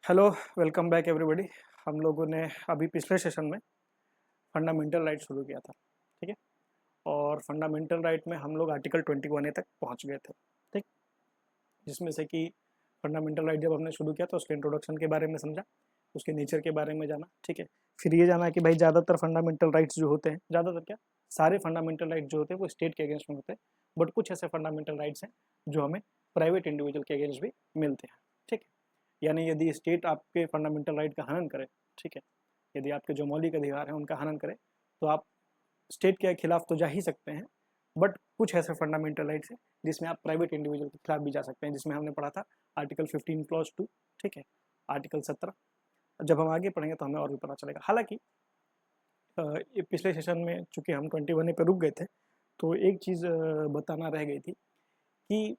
Hello, welcome back everybody. हम लोगों ने अभी पिछले सेशन में फंडामेंटल राइट शुरू किया था, ठीक है। और फंडामेंटल राइट में हम लोग आर्टिकल 21A तक पहुंच गए थे, ठीक। जिसमें से कि फंडामेंटल राइट जब हमने शुरू किया तो उसके इंट्रोडक्शन के बारे में समझा, उसके नेचर के बारे में जाना, ठीक है। फिर ये जाना कि भाई ज़्यादातर फंडामेंटल राइट्स जो होते हैं, ज़्यादातर क्या, सारे फंडामेंटल राइट जो होते हैं वो स्टेट के अगेंस्ट में होते हैं, बट कुछ ऐसे फंडामेंटल राइट्स हैं जो हमें प्राइवेट इंडिविजुअल के अगेंस्ट भी मिलते हैं, ठीक है। यानी यदि स्टेट आपके फंडामेंटल राइट का हनन करे, ठीक है, यदि आपके जो मौलिक अधिकार हैं उनका हनन करे तो आप स्टेट के खिलाफ तो जा ही सकते हैं, बट कुछ ऐसे फंडामेंटल राइट्स हैं जिसमें आप प्राइवेट इंडिविजुअल के खिलाफ भी जा सकते हैं, जिसमें हमने पढ़ा था आर्टिकल 15 क्लॉज 2, ठीक है, आर्टिकल 17। जब हम आगे पढ़ेंगे तो हमें और भी पता चलेगा। हालांकि पिछले सेशन में चूंकि हम 21 पे रुक गए थे तो एक चीज़ बताना रह गई थी कि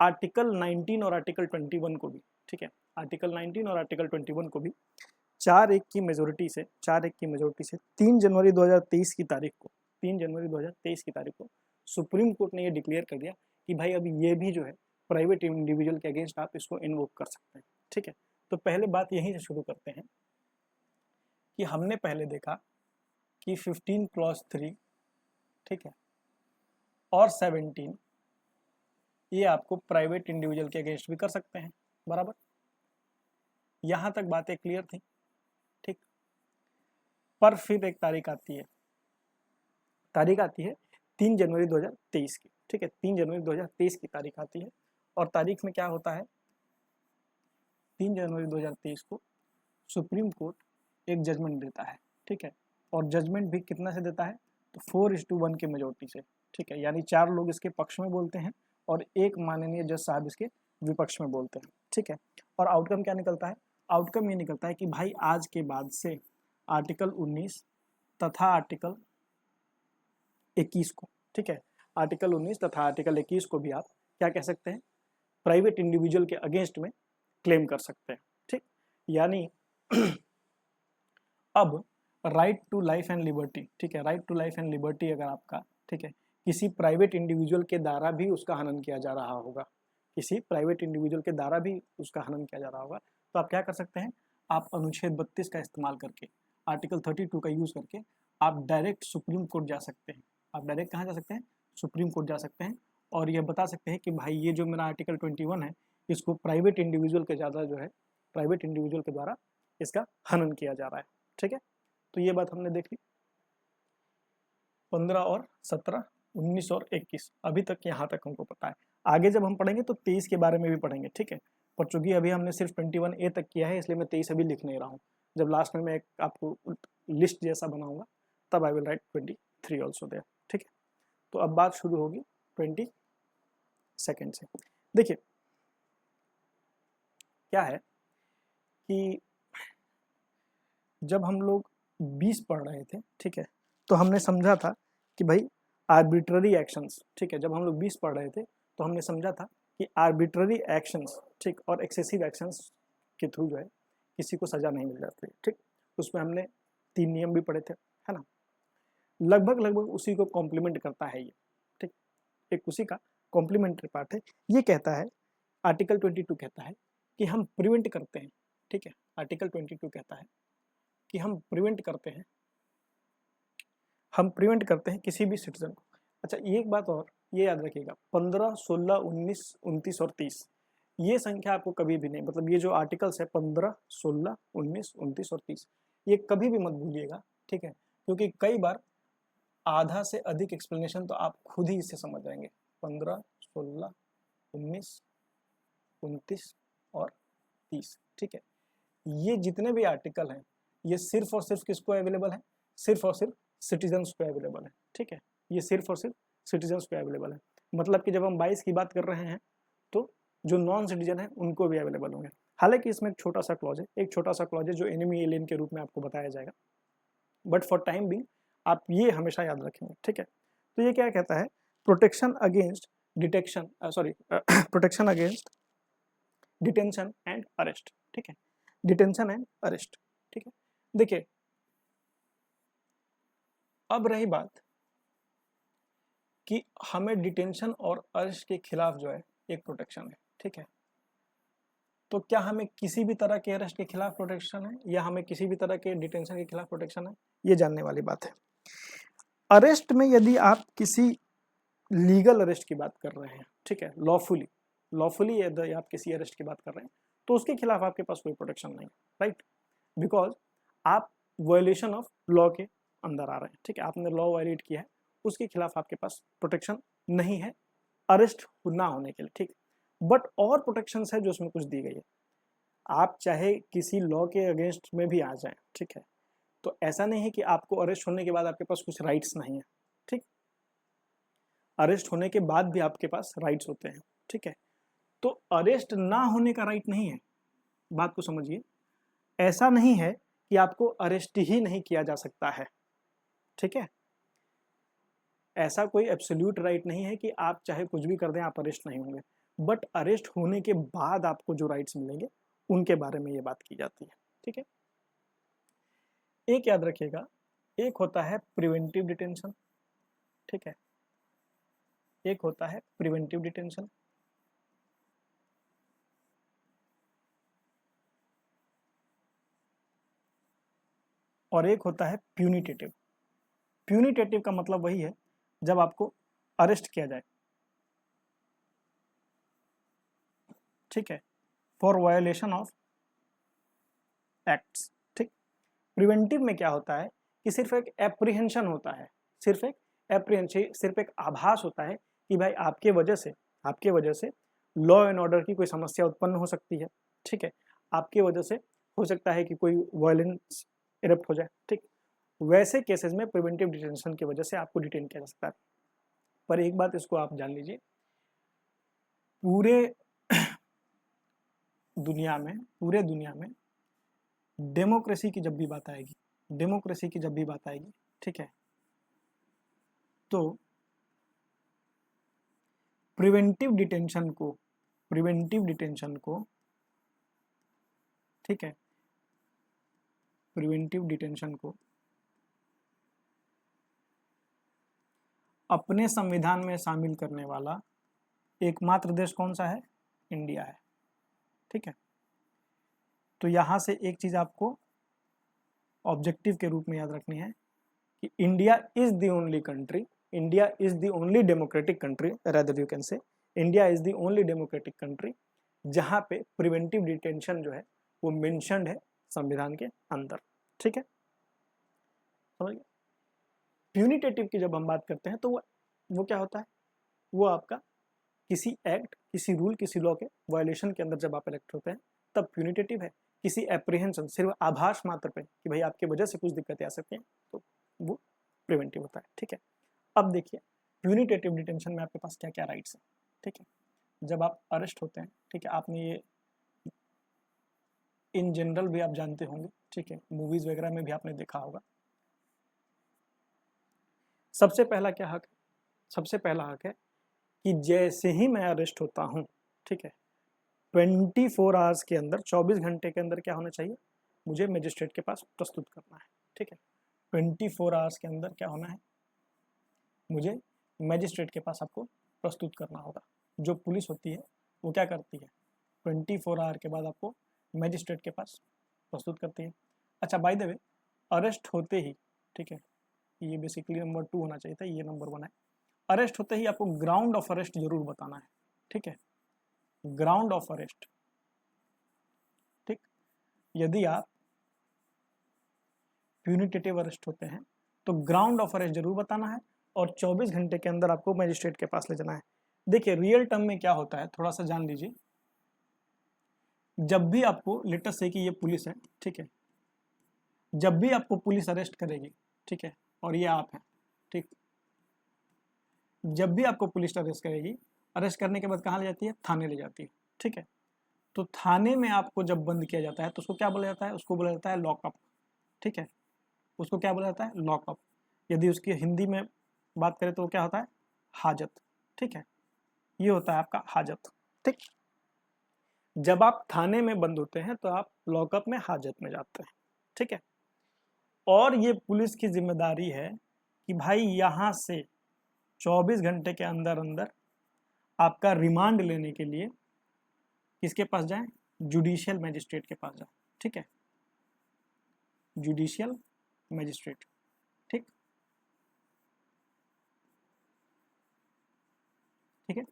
आर्टिकल 19 और आर्टिकल 21 को भी, ठीक है, आर्टिकल 19 और आर्टिकल 21 को भी 4-1 की मेजोरिटी से 3 जनवरी 2023 की तारीख को 3 जनवरी 2023 की तारीख को सुप्रीम कोर्ट ने ये डिक्लेयर कर दिया कि भाई अब ये भी जो है प्राइवेट इंडिविजुअल के अगेंस्ट आप इसको इन्वोक कर सकते हैं, ठीक है। तो पहले बात यहीं से शुरू करते हैं कि हमने पहले देखा कि 15 क्लॉज 3, ठीक है, और 17 ये आपको प्राइवेट इंडिविजुअल के अगेंस्ट भी कर सकते हैं, बराबर। यहां तक बातें क्लियर थी, ठीक। पर फिर एक तारीख आती है 3 जनवरी 2023 की, ठीक है, 3 जनवरी 2023 की तारीख आती है। और तारीख में क्या होता है, 3 जनवरी 2023 को सुप्रीम कोर्ट एक जजमेंट देता है, ठीक है। और जजमेंट भी कितना से देता है, तो 4:1 की मेजोरिटी से, ठीक है। यानी 4 लोग इसके पक्ष में बोलते हैं और एक माननीय जज साहब इसके विपक्ष में बोलते हैं, ठीक है। और आउटकम क्या निकलता है, आउटकम ये निकलता है कि भाई आज के बाद से आर्टिकल 19 तथा आर्टिकल 21 को, ठीक है, आर्टिकल 19 तथा आर्टिकल 21 को भी आप क्या कह सकते हैं, प्राइवेट इंडिविजुअल के अगेंस्ट में क्लेम कर सकते हैं, ठीक। यानी अब right to life and liberty, ठीक है, right to life and liberty अगर आपका, ठीक है, किसी प्राइवेट इंडिविजुअल के द्वारा भी उसका हनन किया जा रहा होगा, किसी प्राइवेट इंडिविजुअल के द्वारा भी उसका हनन किया जा रहा होगा, तो आप क्या कर सकते हैं, आप अनुच्छेद 32 का इस्तेमाल करके, आर्टिकल 32 का यूज करके आप डायरेक्ट सुप्रीम कोर्ट जा सकते हैं। आप डायरेक्ट कहाँ जा सकते हैं, सुप्रीम कोर्ट जा सकते हैं और यह बता सकते हैं कि भाई ये जो मेरा आर्टिकल 21 है इसको प्राइवेट इंडिविजुअल के ज़्यादा जो है, प्राइवेट इंडिविजुअल के द्वारा इसका हनन किया जा रहा है, ठीक है। तो ये बात हमने देख ली, 15 और 17, 19 और 21 अभी तक यहाँ तक हमको पता है। आगे जब हम पढ़ेंगे तो 23 के बारे में भी पढ़ेंगे, ठीक है। पर चूंकि अभी हमने सिर्फ 21A तक किया है इसलिए मैं 23 अभी लिख नहीं रहा हूँ। जब लास्ट में मैं एक आपको लिस्ट जैसा बनाऊंगा तब I will write 23 also there, ठीक है। तो अब बात शुरू होगी 22 से। देखिए क्या है कि जब हम लोग 20 पढ़ रहे थे, ठीक है, तो हमने समझा था कि भाई आर्बिट्ररी एक्शंस, ठीक है, जब हम लोग 20 पढ़ रहे थे तो हमने समझा था कि आर्बिट्ररी एक्शंस, ठीक, और एक्सेसिव एक्शंस के थ्रू जो है किसी को सजा नहीं मिल जाती, ठीक। उसमें हमने 3 नियम भी पढ़े थे, है ना। लगभग लगभग उसी को कॉम्प्लीमेंट करता है ये, ठीक, एक उसी का कॉम्प्लीमेंट्री पार्ट है। ये कहता है, आर्टिकल 22 कहता है कि हम प्रिवेंट करते हैं, ठीक है, आर्टिकल 22 कहता है कि हम प्रिवेंट करते हैं, किसी भी सिटीजन को। अच्छा ये एक बात और ये याद रखिएगा, 15, 16, 19, 29 और 30 ये संख्या आपको कभी भी नहीं, मतलब ये जो आर्टिकल्स है 15, 16, 19, 29 और 30 ये कभी भी मत भूलिएगा, ठीक है, क्योंकि कई बार आधा से अधिक एक्सप्लेनेशन तो आप खुद ही इससे समझ जाएंगे। 15, 16, 19, 29 और 30, ठीक है, ये जितने भी आर्टिकल हैं ये सिर्फ और सिर्फ किसको अवेलेबल है, सिर्फ और सिर्फ सिटीजन्स को अवेलेबल है, ठीक है, ये सिर्फ और सिर्फ सिटीजन्स को अवेलेबल है। मतलब कि जब हम 22 की बात कर रहे हैं तो जो नॉन सिटीजन है उनको भी अवेलेबल होंगे। हालांकि इसमें एक छोटा सा क्लॉज है, जो एनिमी एलियन के रूप में आपको बताया जाएगा, बट फॉर टाइम बिंग आप ये हमेशा याद रखेंगे, ठीक है। तो ये क्या कहता है, protection against detection, protection against detention and arrest, ठीक है, डिटेंशन एंड अरेस्ट, ठीक है। देखिए अब रही बात कि हमें डिटेंशन और अरेस्ट के खिलाफ जो है एक प्रोटेक्शन है, ठीक है। तो क्या हमें किसी भी तरह के अरेस्ट के खिलाफ प्रोटेक्शन है या हमें किसी भी तरह के डिटेंशन के खिलाफ प्रोटेक्शन है, ये जानने वाली बात है। अरेस्ट में यदि आप किसी लीगल अरेस्ट की बात कर रहे हैं, ठीक है, लॉफुली यदि आप किसी अरेस्ट की बात कर रहे हैं तो उसके खिलाफ आपके पास कोई प्रोटेक्शन नहीं है, राइट, बिकॉज आप वायलेशन ऑफ लॉ के अंदर आ रहे हैं, ठीक है, आपने लॉ वायलेट किया है, उसके खिलाफ आपके पास प्रोटेक्शन नहीं है अरेस्ट ना होने के लिए, ठीक। बट और प्रोटेक्शन है जो उसमें कुछ दी गई है, आप चाहे किसी लॉ के अगेंस्ट में भी आ जाएं, ठीक है, तो ऐसा नहीं है कि आपको अरेस्ट होने के बाद आपके पास कुछ राइट्स नहीं है, ठीक, अरेस्ट होने के बाद भी आपके पास राइट्स होते हैं, ठीक है। तो अरेस्ट ना होने का राइट नहीं है, बात को समझिए, ऐसा नहीं है कि आपको अरेस्ट ही नहीं किया जा सकता है, ठीक है, ऐसा कोई एब्सोल्यूट राइट नहीं है कि आप चाहे कुछ भी कर दें आप अरेस्ट नहीं होंगे, बट अरेस्ट होने के बाद आपको जो राइट्स मिलेंगे उनके बारे में ये बात की जाती है, ठीक है। एक याद रखिएगा, एक होता है प्रिवेंटिव डिटेंशन, ठीक है, एक होता है प्रिवेंटिव डिटेंशन और एक होता है प्यूनिटेटिव। प्यूनिटेटिव का मतलब वही है जब आपको अरेस्ट किया जाए, ठीक है, फॉर वायोलेशन ऑफ एक्ट्स, ठीक। प्रिवेंटिव में क्या होता है कि सिर्फ एक एप्रीहेंशन होता है, सिर्फ एक एप्रीहेंशन, सिर्फ एक आभास होता है कि भाई आपके वजह से लॉ एंड ऑर्डर की कोई समस्या उत्पन्न हो सकती है, ठीक है, आपके वजह से हो सकता है कि कोई वायलेंस इरप्ट हो जाए, ठीक। वैसे केसेस में प्रिवेंटिव डिटेंशन की वजह से आपको डिटेन किया जा सकता है। पर एक बात इसको आप जान लीजिए, पूरे दुनिया में डेमोक्रेसी की जब भी बात आएगी, ठीक है, तो प्रिवेंटिव डिटेंशन को, ठीक है, प्रिवेंटिव डिटेंशन को अपने संविधान में शामिल करने वाला एकमात्र देश कौन सा है? इंडिया है, ठीक है। तो यहाँ से एक चीज आपको ऑब्जेक्टिव के रूप में याद रखनी है कि India is the only democratic country, rather you can say India is the only democratic country जहाँ पे प्रिवेंटिव डिटेंशन जो है वो मेंशन्ड है संविधान के अंदर, ठीक है, समझ गए। प्यूनिटेटिव की जब हम बात करते हैं तो वो क्या होता है, वो आपका किसी एक्ट, किसी रूल, किसी लॉ के वायलेशन के अंदर जब आप इलेक्ट होते हैं तब प्यूनिटेटिव है। किसी एप्रीहेंशन, सिर्फ आभास मात्र पे कि भाई आपकी वजह से कुछ दिक्कतें आ सकती हैं, तो वो प्रिवेंटिव होता है, ठीक है। अब देखिए प्यूनिटेटिव डिटेंशन में आपके पास क्या क्या राइट्स हैं, ठीक है। जब आप अरेस्ट होते हैं, ठीक है, आपने ये इन जनरल भी आप जानते होंगे, ठीक है, मूवीज वगैरह में भी आपने देखा होगा। सबसे पहला क्या हक है? सबसे पहला हक है कि जैसे ही मैं अरेस्ट होता हूँ, ठीक है, 24 आवर्स के अंदर, 24 घंटे के अंदर क्या होना चाहिए, मुझे मजिस्ट्रेट के पास प्रस्तुत करना है, ठीक है। 24 आवर्स के अंदर क्या होना है, मुझे मजिस्ट्रेट के पास आपको प्रस्तुत करना होगा। जो पुलिस होती है वो क्या करती है, 24 आवर के बाद आपको मजिस्ट्रेट के पास प्रस्तुत करती है। अच्छा, बाय द वे, अरेस्ट होते ही, ठीक है, ये बेसिकली नंबर 2 होना चाहिए था, ये नंबर 1 है। अरेस्ट होते ही आपको ग्राउंड ऑफ अरेस्ट जरूर बताना है, ठीक है, ग्राउंड ऑफ अरेस्ट, ठीक। यदि आप प्यूनिटेटिव अरेस्ट होते हैं तो ग्राउंड ऑफ अरेस्ट जरूर बताना है और 24 घंटे के अंदर आपको मजिस्ट्रेट के पास ले जाना है। देखिए रियल टर्म में क्या होता है, थोड़ा सा जान लीजिए। जब भी आपको, लेटेस्ट से कि ये पुलिस है, ठीक है, जब भी आपको पुलिस अरेस्ट करेगी, ठीक है, और ये आप हैं, ठीक, जब भी आपको पुलिस अरेस्ट करेगी, अरेस्ट करने के बाद कहाँ ले जाती है, थाने ले जाती है, ठीक है। तो थाने में आपको जब बंद किया जाता है तो उसको क्या बोला जाता है, उसको बोला जाता है लॉकअप, ठीक है, उसको क्या बोला जाता है, लॉकअप। यदि उसकी हिंदी में बात करें तो क्या होता है, हाजत, ठीक है, ये होता है आपका हाजत, ठीक। जब आप थाने में बंद होते हैं तो आप लॉकअप में हाजत में जाते हैं, ठीक है। और ये पुलिस की जिम्मेदारी है कि भाई यहाँ से 24 घंटे के अंदर अंदर आपका रिमांड लेने के लिए किसके पास जाएं, जुडिशियल मैजिस्ट्रेट के पास जाओ, ठीक है, जुडिशियल मैजिस्ट्रेट, ठीक, ठीक है।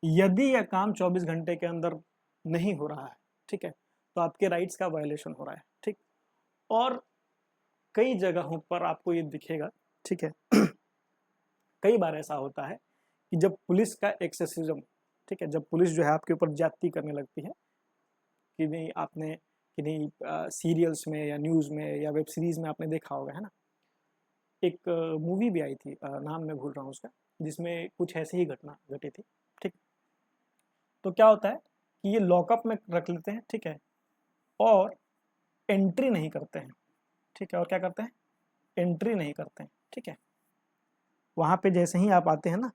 यदि यह काम 24 घंटे के अंदर नहीं हो रहा है, ठीक है, तो आपके राइट्स का वायलेशन हो रहा है, ठीक। और कई जगहों पर आपको ये दिखेगा, ठीक है, कई बार ऐसा होता है कि जब पुलिस का एक्सेसिज्म, ठीक है, जब पुलिस जो है आपके ऊपर ज्यादती करने लगती है कि नहीं, आपने कि नहीं सीरियल्स में या न्यूज़ में या वेब सीरीज में आपने देखा होगा, है ना, एक मूवी भी आई थी, नाम मैं भूल रहा हूँ उसका, जिसमें कुछ ऐसी ही घटना घटी थी, ठीक। तो क्या होता है कि ये लॉकअप में रख लेते हैं, ठीक है, और एंट्री नहीं करते हैं, ठीक है, और क्या करते हैं, एंट्री नहीं करते हैं, ठीक है। वहाँ पे जैसे ही आप आते हैं ना,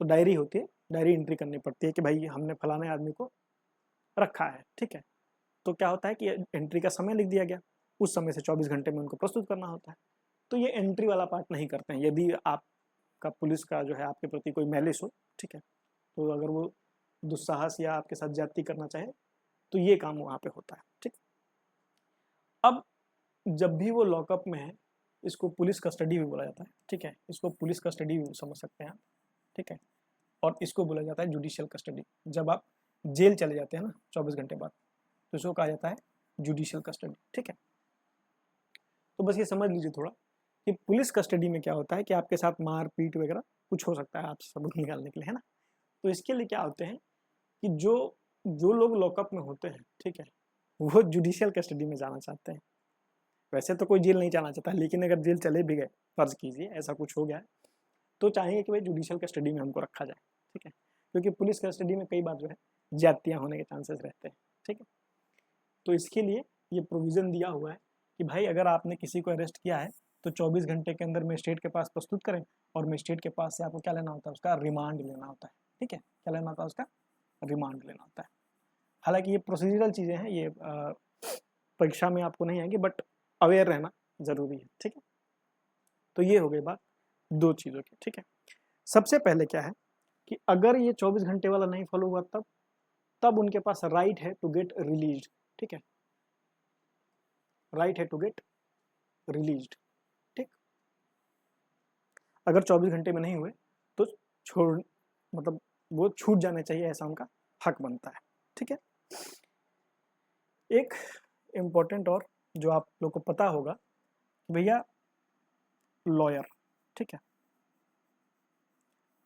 तो डायरी होती है, डायरी एंट्री करनी पड़ती है कि भाई हमने फलाने आदमी को रखा है, ठीक है। तो क्या होता है कि एंट्री का समय लिख दिया गया, उस समय से 24 घंटे में उनको प्रस्तुत करना होता है। तो ये एंट्री वाला पार्ट नहीं करते हैं। यदि आपका पुलिस का जो है आपके प्रति कोई मैलिस हो, ठीक है, तो अगर वो दुस्साहस या आपके साथ ज्यादती करना चाहे तो ये काम वहाँ पे होता है, ठीक। अब जब भी वो लॉकअप में है, इसको पुलिस कस्टडी भी बोला जाता है, ठीक है, इसको पुलिस कस्टडी भी समझ सकते हैं आप, ठीक है। और इसको बोला जाता है जुडिशियल कस्टडी। जब आप जेल चले जाते हैं ना 24 घंटे बाद, तो इसको कहा जाता है जुडिशियल कस्टडी, ठीक है। तो बस ये समझ लीजिए थोड़ा कि पुलिस कस्टडी में क्या होता है कि आपके साथ मार पीट वगैरह कुछ हो सकता है आपसे सबूत निकालने के लिए, है ना। तो इसके लिए क्या होते हैं कि जो जो लोग लॉकअप में होते हैं, ठीक है, वो जुडिशियल कस्टडी में जाना चाहते हैं। वैसे तो कोई जेल नहीं जाना चाहता, लेकिन अगर जेल चले भी गए, फर्ज कीजिए ऐसा कुछ हो गया है, तो चाहेंगे कि भाई जुडिशियल कस्टडी में हमको रखा जाए, ठीक है, क्योंकि पुलिस कस्टडी में कई बार जो है ज्यादतियाँ होने के चांसेस रहते हैं, ठीक है। तो इसके लिए ये प्रोविज़न दिया हुआ है कि भाई अगर आपने किसी को अरेस्ट किया है तो 24 घंटे के अंदर मजिस्ट्रेट के पास प्रस्तुत करें, और मजिस्ट्रेट के पास से आपको क्या लेना होता है, उसका रिमांड लेना होता है, ठीक है, क्या लेना होता है, उसका रिमांड लेना होता है। हालांकि ये प्रोसीजरल चीज़ें हैं, ये परीक्षा में आपको नहीं आएंगी, बट अवेयर रहना जरूरी है, ठीक है। तो ये हो गई बात दो चीज़ों की, ठीक है। सबसे पहले क्या है कि अगर ये 24 घंटे वाला नहीं फॉलो हुआ तब उनके पास राइट है टू गेट रिलीज, ठीक है, राइट है टू गेट रिलीज्ड, ठीक। अगर 24 घंटे में नहीं हुए तो छोड़, मतलब वो छूट जाने चाहिए, ऐसा उनका हक बनता है, ठीक है। एक इम्पोर्टेंट और जो आप लोग को पता होगा, भैया लॉयर, ठीक है,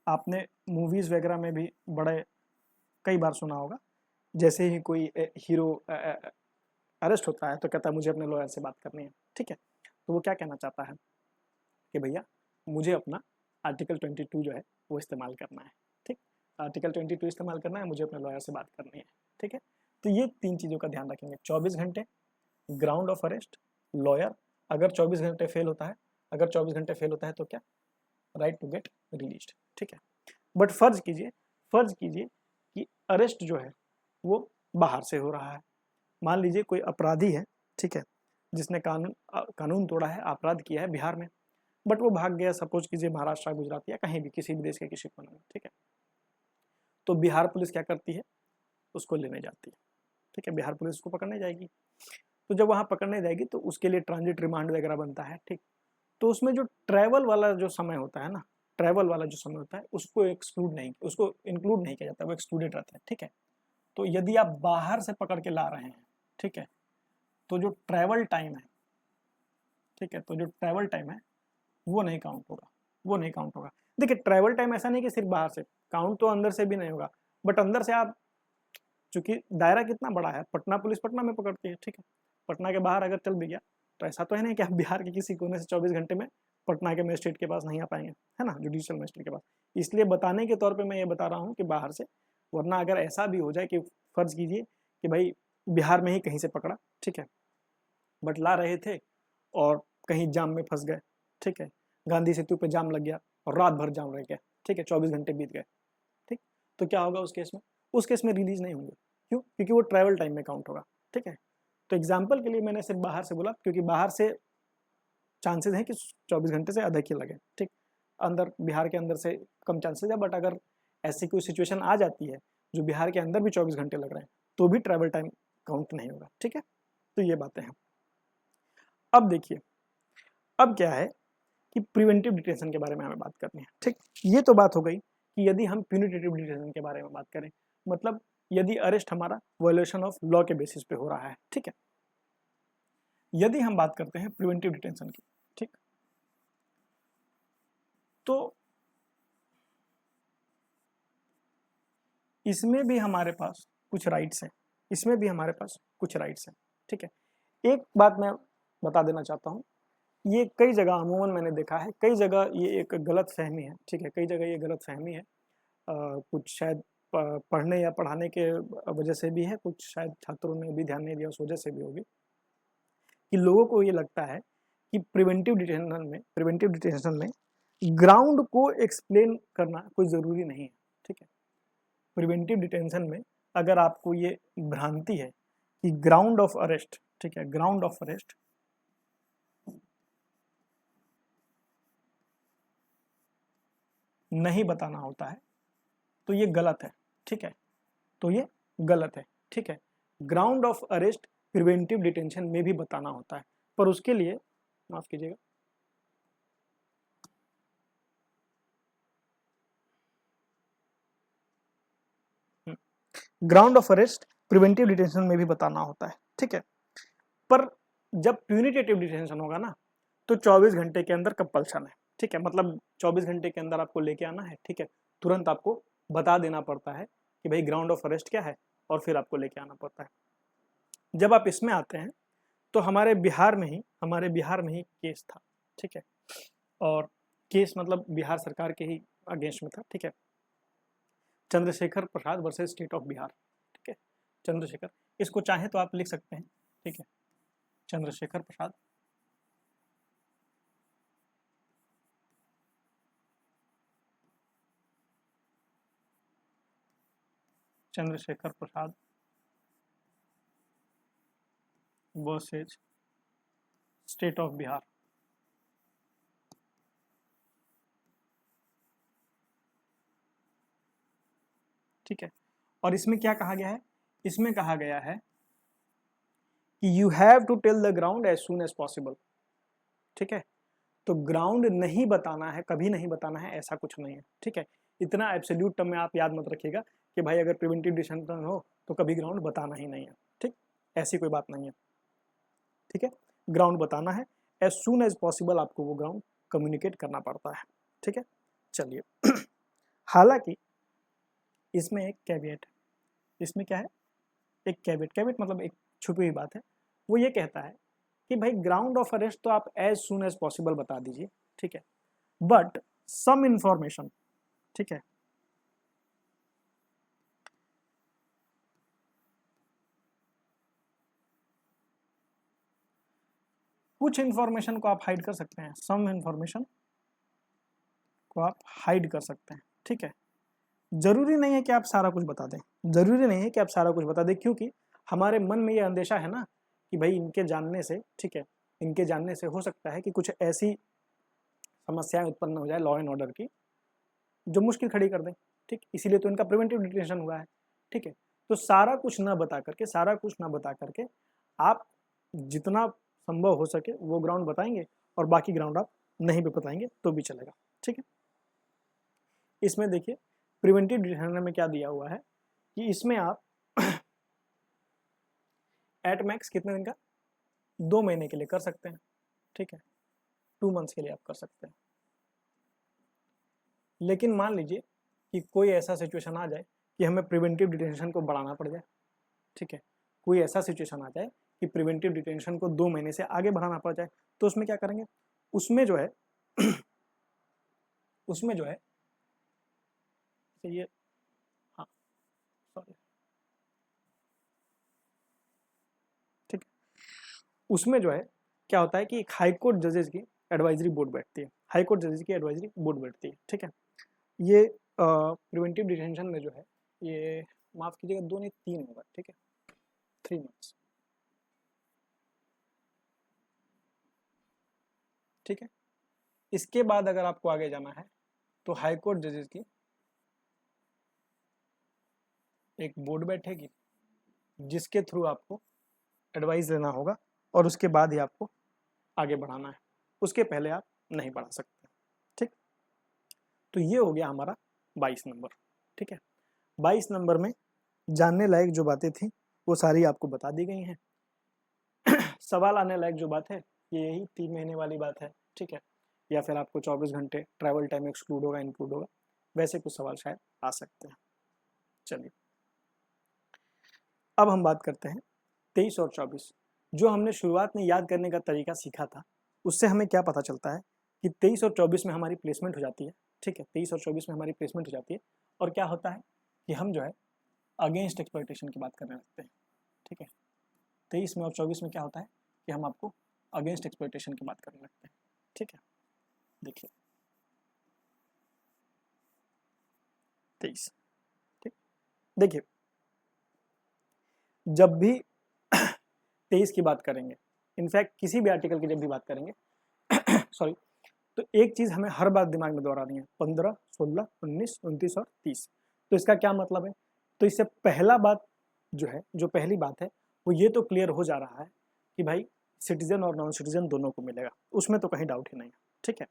आपने मूवीज वगैरह में भी बड़े कई बार सुना होगा, जैसे ही कोई हीरो अरेस्ट होता है तो कहता है मुझे अपने लॉयर से बात करनी है, ठीक है। तो वो क्या कहना चाहता है कि भैया मुझे अपना आर्टिकल 22 जो है वो इस्तेमाल करना है, ठीक, आर्टिकल 22 इस्तेमाल करना है, मुझे अपने लॉयर से बात करनी है, ठीक है। तो ये तीन चीज़ों का ध्यान रखेंगे, 24 घंटे, ग्राउंड ऑफ अरेस्ट, लॉयर, अगर 24 घंटे फेल होता है, अगर 24 घंटे फेल होता है तो क्या, राइट टू गेट रिलीज्ड, ठीक है। बट फर्ज कीजिए कि अरेस्ट जो है वो बाहर से हो रहा है। मान लीजिए कोई अपराधी है, ठीक है, जिसने कानून तोड़ा है, अपराध किया है बिहार में, बट वो भाग गया, सपोज कीजिए महाराष्ट्र, गुजरात या कहीं भी किसी भी देश के किसी कोने में, ठीक है। तो बिहार पुलिस क्या करती है, उसको लेने जाती है, ठीक है, बिहार पुलिस उसको पकड़ने जाएगी। तो जब वहाँ पकड़ने जाएगी तो उसके लिए ट्रांजिट रिमांड वगैरह बनता है, ठीक। तो उसमें जो ट्रैवल वाला जो समय होता है ना, ट्रैवल वाला जो समय होता है उसको उसको इंक्लूड नहीं किया जाता, वो एक्सक्लूडेड रहता है, ठीक है। तो यदि आप बाहर से पकड़ के ला रहे हैं, ठीक है, तो जो ट्रैवल टाइम है, ठीक है, तो जो ट्रैवल टाइम है वो नहीं काउंट होगा, वो नहीं काउंट होगा। देखिए ट्रैवल टाइम ऐसा नहीं कि सिर्फ बाहर से काउंट, तो अंदर से भी नहीं होगा, बट अंदर से आप, चूंकि दायरा कितना बड़ा है, पटना पुलिस पटना में पकड़ती है, ठीक है, पटना के बाहर अगर चल भी गया तो ऐसा तो है नहीं कि आप बिहार के किसी कोने से 24 घंटे में पटना के मजिस्ट्रेट के पास नहीं आ पाएंगे, है ना, जुडिशियल मजिस्ट्रेट के पास। इसलिए बताने के तौर पे मैं ये बता रहा हूँ कि बाहर से, वरना अगर ऐसा भी हो जाए कि फर्ज कीजिए कि भाई बिहार में ही कहीं से पकड़ा, ठीक है, बट ला रहे थे और कहीं जाम में फंस गए, ठीक है, गांधी सेतु पे जाम लग गया और रात भर जाम रह गया, ठीक है, 24 घंटे बीत गए, ठीक। तो क्या होगा उस केस में, उस केस में रिलीज नहीं होंगे, क्यों, क्योंकि वो ट्रैवल टाइम में काउंट होगा, ठीक है। तो एग्जाम्पल के लिए मैंने सिर्फ बाहर से बोला, क्योंकि बाहर से चांसेस हैं कि 24 घंटे से अधिक ही लगे, ठीक, अंदर बिहार के अंदर से कम चांसेस है, बट अगर ऐसी कोई सिचुएशन आ जाती है जो बिहार के अंदर भी 24 घंटे लग रहे हैं तो भी ट्रैवल टाइम काउंट नहीं होगा, ठीक है। तो ये बातें हैं। अब देखिए, अब क्या है कि प्रिवेंटिव डिटेंशन के बारे में हमें बात करनी है, ठीक। ये तो बात हो गई कि यदि हम प्यूनिटेटिव डिटेंशन के बारे में बात करें, मतलब यदि अरेस्ट हमारा वायलेशन ऑफ लॉ के बेसिस पे हो रहा है, ठीक है। यदि हम बात करते हैं प्रिवेंटिव डिटेंशन की, ठीक, तो इसमें भी हमारे पास कुछ राइट्स हैं, इसमें भी हमारे पास कुछ राइट्स हैं, ठीक है। एक बात मैं बता देना चाहता हूँ, ये कई जगह अमूमन मैंने देखा है, कई जगह ये एक गलत फहमी है, ठीक है, कई जगह ये गलत फहमी है, कुछ शायद पढ़ने या पढ़ाने के वजह से भी है, कुछ शायद छात्रों ने भी ध्यान नहीं दिया उस वजह से भी होगी, कि लोगों को ये लगता है कि प्रिवेंटिव डिटेंशन में ग्राउंड को एक्सप्लेन करना कोई ज़रूरी नहीं है, ठीक है। प्रिवेंटिव डिटेंशन में अगर आपको ये भ्रांति है कि ग्राउंड ऑफ अरेस्ट, ठीक है, ग्राउंड ऑफ अरेस्ट नहीं बताना होता है, तो ये गलत है, ठीक है, तो ये गलत है, ठीक है। Ground of arrest preventive detention में भी बताना होता है, पर उसके लिए माफ कीजिएगा, ground of arrest preventive detention में भी बताना होता है, ठीक है। पर जब प्यूनिटेटिव डिटेंशन होगा ना, तो 24 घंटे के अंदर कंपल्शन है, ठीक है, मतलब 24 घंटे के अंदर आपको लेके आना है, ठीक है, तुरंत आपको बता देना पड़ता है कि भाई ग्राउंड ऑफ अरेस्ट क्या है, और फिर आपको लेके आना पड़ता है। जब आप इसमें आते हैं तो हमारे बिहार में ही केस था, ठीक है, और केस मतलब बिहार सरकार के ही अगेंस्ट में था, ठीक है, चंद्रशेखर प्रसाद वर्सेस स्टेट ऑफ बिहार, ठीक है, चंद्रशेखर, इसको चाहे तो आप लिख सकते हैं, ठीक है, चंद्रशेखर प्रसाद चंद्रशेखर प्रसाद वर्सेज स्टेट ऑफ बिहार, ठीक है। और इसमें क्या कहा गया है, इसमें कहा गया है कि you have to tell the ground as soon as possible, ठीक है। तो ग्राउंड नहीं बताना है, कभी नहीं बताना है, ऐसा कुछ नहीं है, ठीक है। इतना एब्सोल्यूट टर्म में आप याद मत रखिएगा कि भाई अगर प्रिवेंटिव डिटेंशन हो तो कभी ग्राउंड बताना ही नहीं है, ठीक, ऐसी कोई बात नहीं है, ठीक है। ग्राउंड बताना है, एज सून एज पॉसिबल आपको वो ग्राउंड कम्युनिकेट करना पड़ता है, ठीक है। चलिए हालांकि इसमें एक कैविएट है, इसमें क्या है, एक कैविएट मतलब एक छुपी हुई बात है, वो ये कहता है कि भाई ग्राउंड ऑफ अरेस्ट तो आप एज सून एज पॉसिबल बता दीजिए, ठीक है, बट सम इंफॉर्मेशन, ठीक है, कुछ इंफॉर्मेशन को आप हाइड कर सकते हैं, सम इंफॉर्मेशन को आप हाइड कर सकते हैं, ठीक है। जरूरी नहीं है कि आप सारा कुछ बता दें, जरूरी नहीं है कि आप सारा कुछ बता दें, क्योंकि हमारे मन में ये अंदेशा है ना कि भाई इनके जानने से, ठीक है, इनके जानने से हो सकता है कि कुछ ऐसी समस्याएं उत्पन्न हो जाए लॉ एंड ऑर्डर की जो मुश्किल खड़ी कर दें, ठीक, इसीलिए तो इनका प्रिवेंटिव डिटेंशन हुआ है, ठीक है। तो सारा कुछ ना बता करके, सारा कुछ ना बता करके आप जितना संभव हो सके वो ग्राउंड बताएंगे, और बाकी ग्राउंड आप नहीं भी बताएंगे तो भी चलेगा, ठीक है। इसमें देखिए प्रिवेंटिव डिटेंशन में क्या दिया हुआ है कि इसमें आप एट मैक्स कितने दिन का, 2 महीने के लिए कर सकते हैं, ठीक है, 2 मंथ्स के लिए आप कर सकते हैं। लेकिन मान लीजिए कि कोई ऐसा सिचुएशन आ जाए कि हमें प्रिवेंटिव डिटेंशन को बढ़ाना पड़ जाए, ठीक है, कोई ऐसा सिचुएशन आ जाए कि प्रिवेंटिव डिटेंशन को 2 महीने से आगे बढ़ाना पड़ जाए, तो उसमें क्या करेंगे, उसमें जो है उसमें जो है ये, हाँ सॉरी, ठीक है, उसमें जो है क्या होता है कि एक हाई कोर्ट जजेस की एडवाइजरी बोर्ड बैठती है, हाई कोर्ट जजेस की एडवाइजरी बोर्ड बैठती है, ठीक है। ये प्रिवेंटिव डिटेंशन में जो है ये, माफ कीजिएगा, 2 नहीं 3 होगा, ठीक है, 3 मंथ्स, ठीक है। इसके बाद अगर आपको आगे जाना है तो हाई कोर्ट जजेस की एक बोर्ड बैठेगी, जिसके थ्रू आपको एडवाइस लेना होगा और उसके बाद ही आपको आगे बढ़ाना है, उसके पहले आप नहीं बढ़ा सकते। ठीक, तो ये हो गया हमारा 22 नंबर। ठीक है, 22 नंबर में जानने लायक जो बातें थी वो सारी आपको बता दी गई हैं। सवाल आने लायक जो बात है ये यही 3 महीने वाली बात है। ठीक है, या फिर आपको 24 घंटे ट्रैवल टाइम एक्सक्लूड होगा इंक्लूड होगा, वैसे कुछ सवाल शायद आ सकते हैं। चलिए अब हम बात करते हैं 23 और 24। जो हमने शुरुआत में याद करने का तरीका सीखा था उससे हमें क्या पता चलता है कि 23 और 24 में हमारी प्लेसमेंट हो जाती है। ठीक है, 23 और 24 में हमारी प्लेसमेंट हो जाती है और क्या होता है कि हम जो है अगेंस्ट एक्सप्लॉयटेशन की बात करने लगते हैं। ठीक है, 23 में और 24 में क्या होता है कि हम आपको अगेंस्ट एक्सप्लॉयटेशन की बात करने लगते हैं। ठीक है, देखिए 23। ठीक, देखिए जब भी 23 की बात करेंगे, इनफैक्ट किसी भी आर्टिकल की जब भी बात करेंगे सॉरी, तो एक चीज हमें हर बार दिमाग में दोहरानी है, 15, 16, 19, 29 और 30। तो इसका क्या मतलब है? तो इससे पहला बात जो है, जो पहली बात है वो ये तो क्लियर हो जा रहा है कि भाई सिटीजन और नॉन सिटीजन दोनों को मिलेगा, उसमें तो कहीं डाउट ही नहीं है। ठीक है,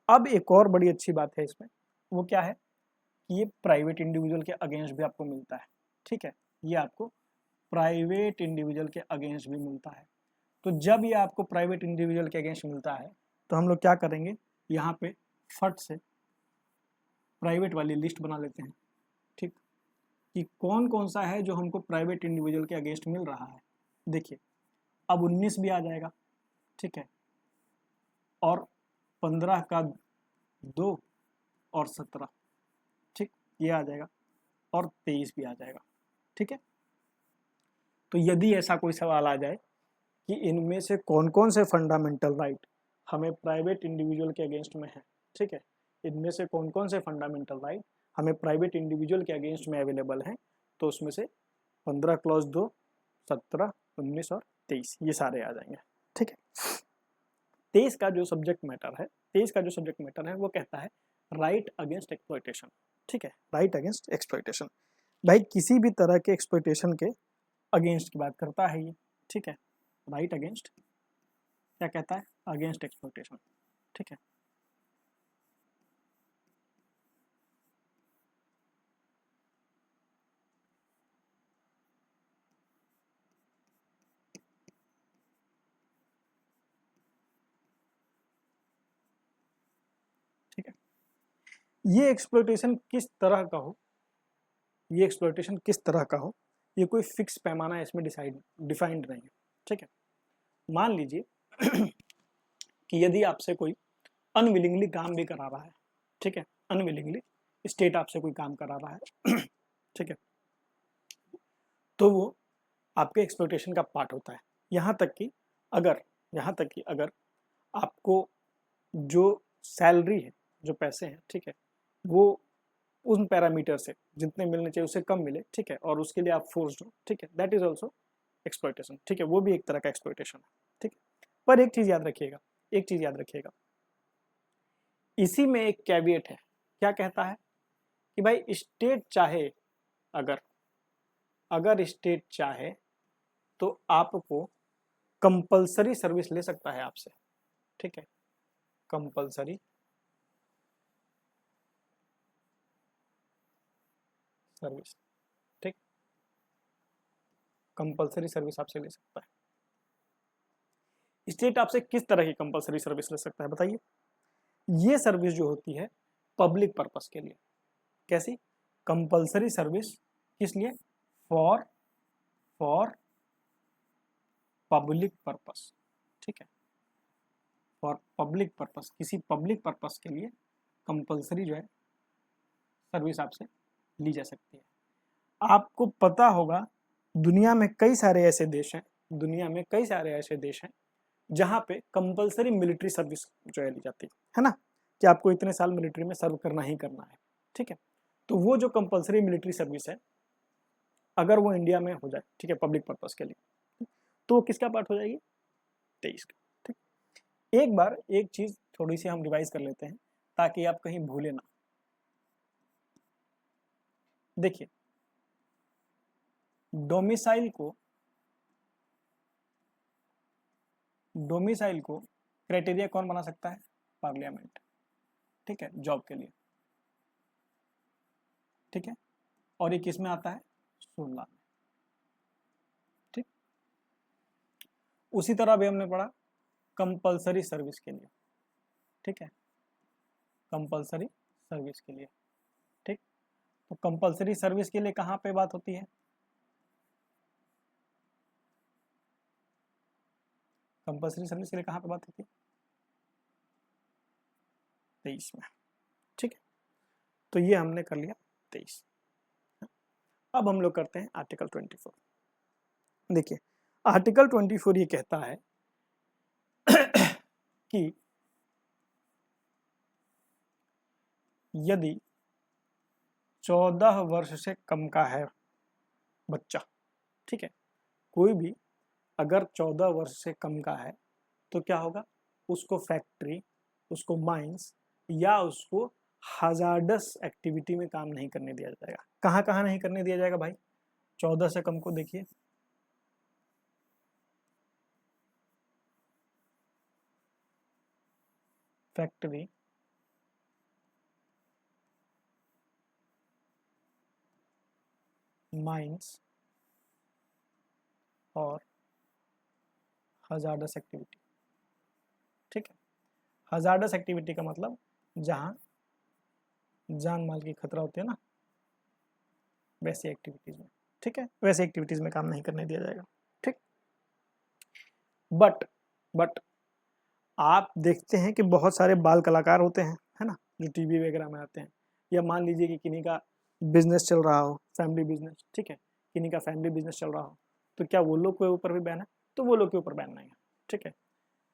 अब एक और बड़ी अच्छी बात है इसमें, वो क्या है कि ये प्राइवेट इंडिविजुअल के अगेंस्ट भी आपको मिलता है। ठीक है, ये आपको प्राइवेट इंडिविजुअल के अगेंस्ट भी मिलता है। तो जब ये आपको प्राइवेट इंडिविजुअल के अगेंस्ट मिलता है तो हम लोग क्या करेंगे, यहाँ पे फट से प्राइवेट वाली लिस्ट बना लेते हैं। ठीक, कि कौन कौन सा है जो हमको प्राइवेट इंडिविजुअल के अगेंस्ट मिल रहा है। देखिए अब 19 भी आ जाएगा। ठीक है, और 15 का 2 और 17, ठीक, ये आ जाएगा और 23 भी आ जाएगा। ठीक है, तो यदि ऐसा कोई सवाल आ जाए कि इनमें से कौन कौन से फंडामेंटल राइट हमें प्राइवेट इंडिविजुअल के अगेंस्ट में है, ठीक है, इनमें से कौन कौन से फंडामेंटल राइट हमें प्राइवेट इंडिविजुअल के अगेंस्ट में अवेलेबल हैं, तो उसमें से 15 क्लॉज 2, 17, 19 और 23 ये सारे आ जाएंगे। ठीक है, 23 का जो सब्जेक्ट मैटर है, 23 का जो सब्जेक्ट मैटर है वो कहता है राइट अगेंस्ट एक्सप्लॉयटेशन। ठीक है, राइट अगेंस्ट एक्सप्लॉयटेशन, भाई किसी भी तरह के एक्सप्लॉयटेशन के अगेंस्ट की बात करता है ये। ठीक है, राइट अगेंस्ट क्या कहता है, अगेंस्ट एक्सप्लॉयटेशन। ठीक है, ठीक है, ये एक्सप्लॉयटेशन किस तरह का हो, ये एक्सप्लॉयटेशन किस तरह का हो, ये कोई फिक्स पैमाना इसमें डिफाइंड नहीं है। ठीक है, मान लीजिए कि यदि आपसे कोई अनविलिंगली काम भी करा रहा है, ठीक है, अनविलिंगली स्टेट आपसे कोई काम करा रहा है ठीक है, तो वो आपके एक्सप्लॉयटेशन का पार्ट होता है। यहाँ तक कि अगर यहाँ तक कि अगर आपको जो सैलरी है, जो पैसे हैं, ठीक है, वो उन पैरामीटर से जितने मिलने चाहिए उससे कम मिले, ठीक है, और उसके लिए आप फोर्स्ड हो, ठीक है, दैट इज ऑल्सो एक्सप्लॉयटेशन। ठीक है, वो भी एक तरह का एक्सप्लॉयटेशन है। ठीक है, पर एक चीज याद रखिएगा, एक चीज याद रखिएगा, इसी में एक कैविएट है। क्या कहता है कि भाई स्टेट चाहे, अगर अगर स्टेट चाहे तो आपको कंपलसरी सर्विस ले सकता है आपसे। ठीक है, कंपलसरी सर्विस, ठीक, कंपलसरी सर्विस आपसे ले सकता है। स्टेट आपसे किस तरह की कंपलसरी सर्विस ले सकता है बताइए? ये सर्विस जो होती है पब्लिक पर्पस के लिए। कैसी कंपलसरी सर्विस? किस लिए? For for public purpose. ठीक है, फॉर पब्लिक पर्पस, किसी पब्लिक पर्पस के लिए कंपलसरी जो है सर्विस आपसे ली जा सकती है। आपको पता होगा दुनिया में कई सारे ऐसे देश हैं, दुनिया में कई सारे ऐसे देश हैं जहाँ पे कंपलसरी मिलिट्री सर्विस जो है ली जाती है ना, कि आपको इतने साल मिलिट्री में सर्व करना ही करना है। ठीक है, तो वो जो कंपलसरी मिलिट्री सर्विस है अगर वो इंडिया में हो जाए, ठीक है, पब्लिक पर्पस के लिए, तो वो किसका पार्ट हो जाएगी? 23 का। ठीक, एक बार एक चीज थोड़ी सी हम रिवाइज कर लेते हैं ताकि आप कहीं भूले ना। देखिए डोमिसाइल को क्राइटेरिया कौन बना सकता है? पार्लियामेंट, ठीक है, जॉब के लिए, ठीक है। और ये किस में आता है? 16 में, ठीक। उसी तरह भी हमने पढ़ा कंपलसरी सर्विस के लिए, ठीक है, कंपलसरी सर्विस के लिए, ठीक। तो कंपलसरी सर्विस के लिए कहाँ पे बात होती है? कंपलसरी सर्विस के लिए कहाँ पे बात होती है? 23 में, ठीक है। तो ये हमने कर लिया 23। अब हम लोग करते हैं आर्टिकल 24। देखिए आर्टिकल 24 ये कहता है कि यदि 14 वर्ष से कम का है बच्चा, ठीक है, कोई भी अगर 14 वर्ष से कम का है तो क्या होगा? उसको फैक्ट्री, उसको माइंस या उसको हजार्डस एक्टिविटी में काम नहीं करने दिया जाएगा। कहाँ कहाँ नहीं करने दिया जाएगा भाई? 14 से कम को देखिए, फैक्ट्री, माइंस और हजार्डस एक्टिविटी, ठीक है। हजार्डस एक्टिविटी का मतलब जहां जान माल की खतरा होती है ना, वैसी एक्टिविटीज में, ठीक है, वैसे एक्टिविटीज में काम नहीं करने दिया जाएगा, ठीक। बट आप देखते हैं कि बहुत सारे बाल कलाकार होते हैं, है ना, जो टीवी वगैरह में आते हैं, या मान लीजिए कि किन्हीं का बिजनेस चल रहा हो, फैमिली बिजनेस, ठीक है, किन्हीं का फैमिली बिजनेस चल रहा हो, तो क्या वो लोग के ऊपर भी बैन है? तो वो लोग के ऊपर बैन नहीं है, ठीक है।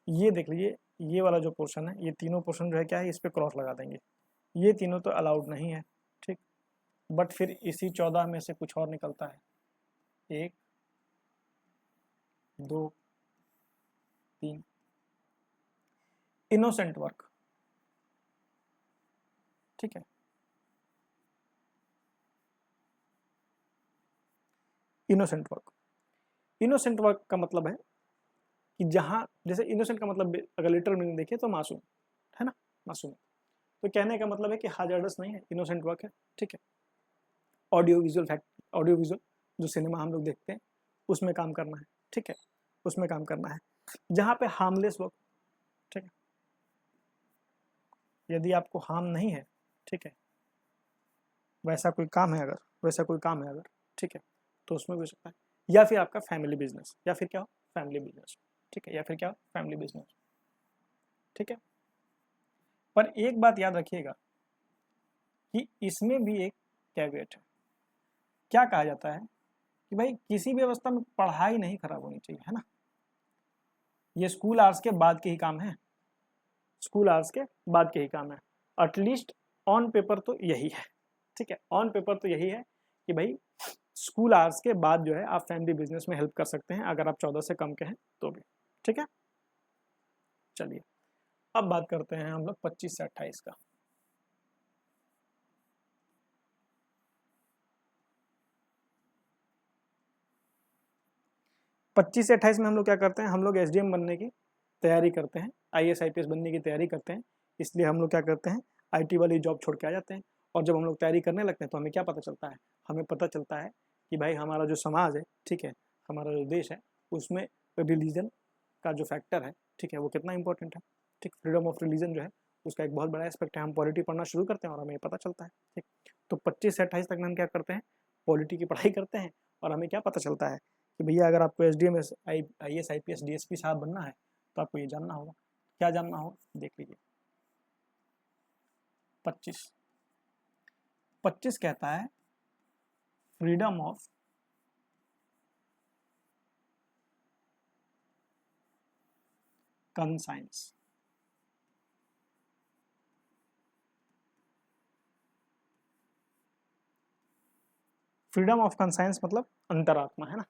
ये देख लीजिए, ये वाला जो पोर्शन है, ये तीनों पोर्शन जो है क्या है, इस पर क्रॉस लगा देंगे, ये तीनों तो अलाउड नहीं है, ठीक। बट फिर इसी 14 में से कुछ और निकलता है, 1 2 3, इनोसेंट वर्क, ठीक है। इनोसेंट वर्क का मतलब है कि जहां, जैसे इनोसेंट का मतलब अगर लिटरल मीनिंग देखिए तो मासूम, है ना, मासूम। तो कहने का मतलब है कि हाजर्डस नहीं है, इनोसेंट वर्क है, ठीक है। ऑडियो विजुअल जो सिनेमा हम लोग देखते हैं उसमें काम करना है, ठीक है, उसमें काम करना है, जहाँ पे हार्मलेस वर्क, ठीक है। यदि आपको हार्म नहीं है, ठीक है, वैसा कोई काम है अगर, ठीक है, तो उसमें भी हो सकता है। या फिर आपका फैमिली बिजनेस, या फिर क्या हो, फैमिली बिजनेस, ठीक है, या फिर क्या हो, फैमिली बिजनेस, ठीक है। पर एक बात याद रखिएगा कि इसमें भी एक कैवेट है। क्या कहा जाता है कि भाई किसी भी अवस्था में पढ़ाई नहीं खराब होनी चाहिए, है ना। ये स्कूल आवर्स के बाद के ही काम है, स्कूल आवर्स के बाद के ही काम है। एटलीस्ट ऑन पेपर तो यही है, ठीक है, ऑन पेपर तो यही है कि भाई स्कूल आवर्स के बाद जो है आप फैमिली बिजनेस में हेल्प कर सकते हैं, अगर आप 14 से कम के हैं तो भी, ठीक है। चलिए अब बात करते हैं हम लोग 25 से 28 का। 25 से 28 में हम लोग क्या करते हैं? हम लोग एसडीएम बनने की तैयारी करते हैं, आईएएस आईपीएस बनने की तैयारी करते हैं। इसलिए हम लोग क्या करते हैं? आईटी वाली जॉब छोड़ के आ जाते हैं। और जब हम लोग तैयारी करने लगते हैं तो हमें क्या पता चलता है? हमें पता चलता है कि भाई हमारा जो समाज है, ठीक है, हमारा जो देश है, उसमें रिलीजन का जो फैक्टर है, ठीक है, वो कितना इंपॉर्टेंट है, ठीक। फ्रीडम ऑफ रिलीजन जो है उसका एक बहुत बड़ा एस्पेक्ट है। हम पॉलिटी पढ़ना शुरू करते हैं और हमें पता चलता है, ठीक। तो 25 से 28 तक में हम क्या करते हैं? पॉलिटी की पढ़ाई करते हैं और हमें क्या पता चलता है कि भैया अगर आपको एसडीएम, आईएएस आईपीएस डीएसपी साहब बनना है तो आपको ये जानना होगा। क्या जानना होगा? देख लीजिए 25 कहता है freedom of conscience. Freedom of conscience मतलब अंतरात्मा, है ना,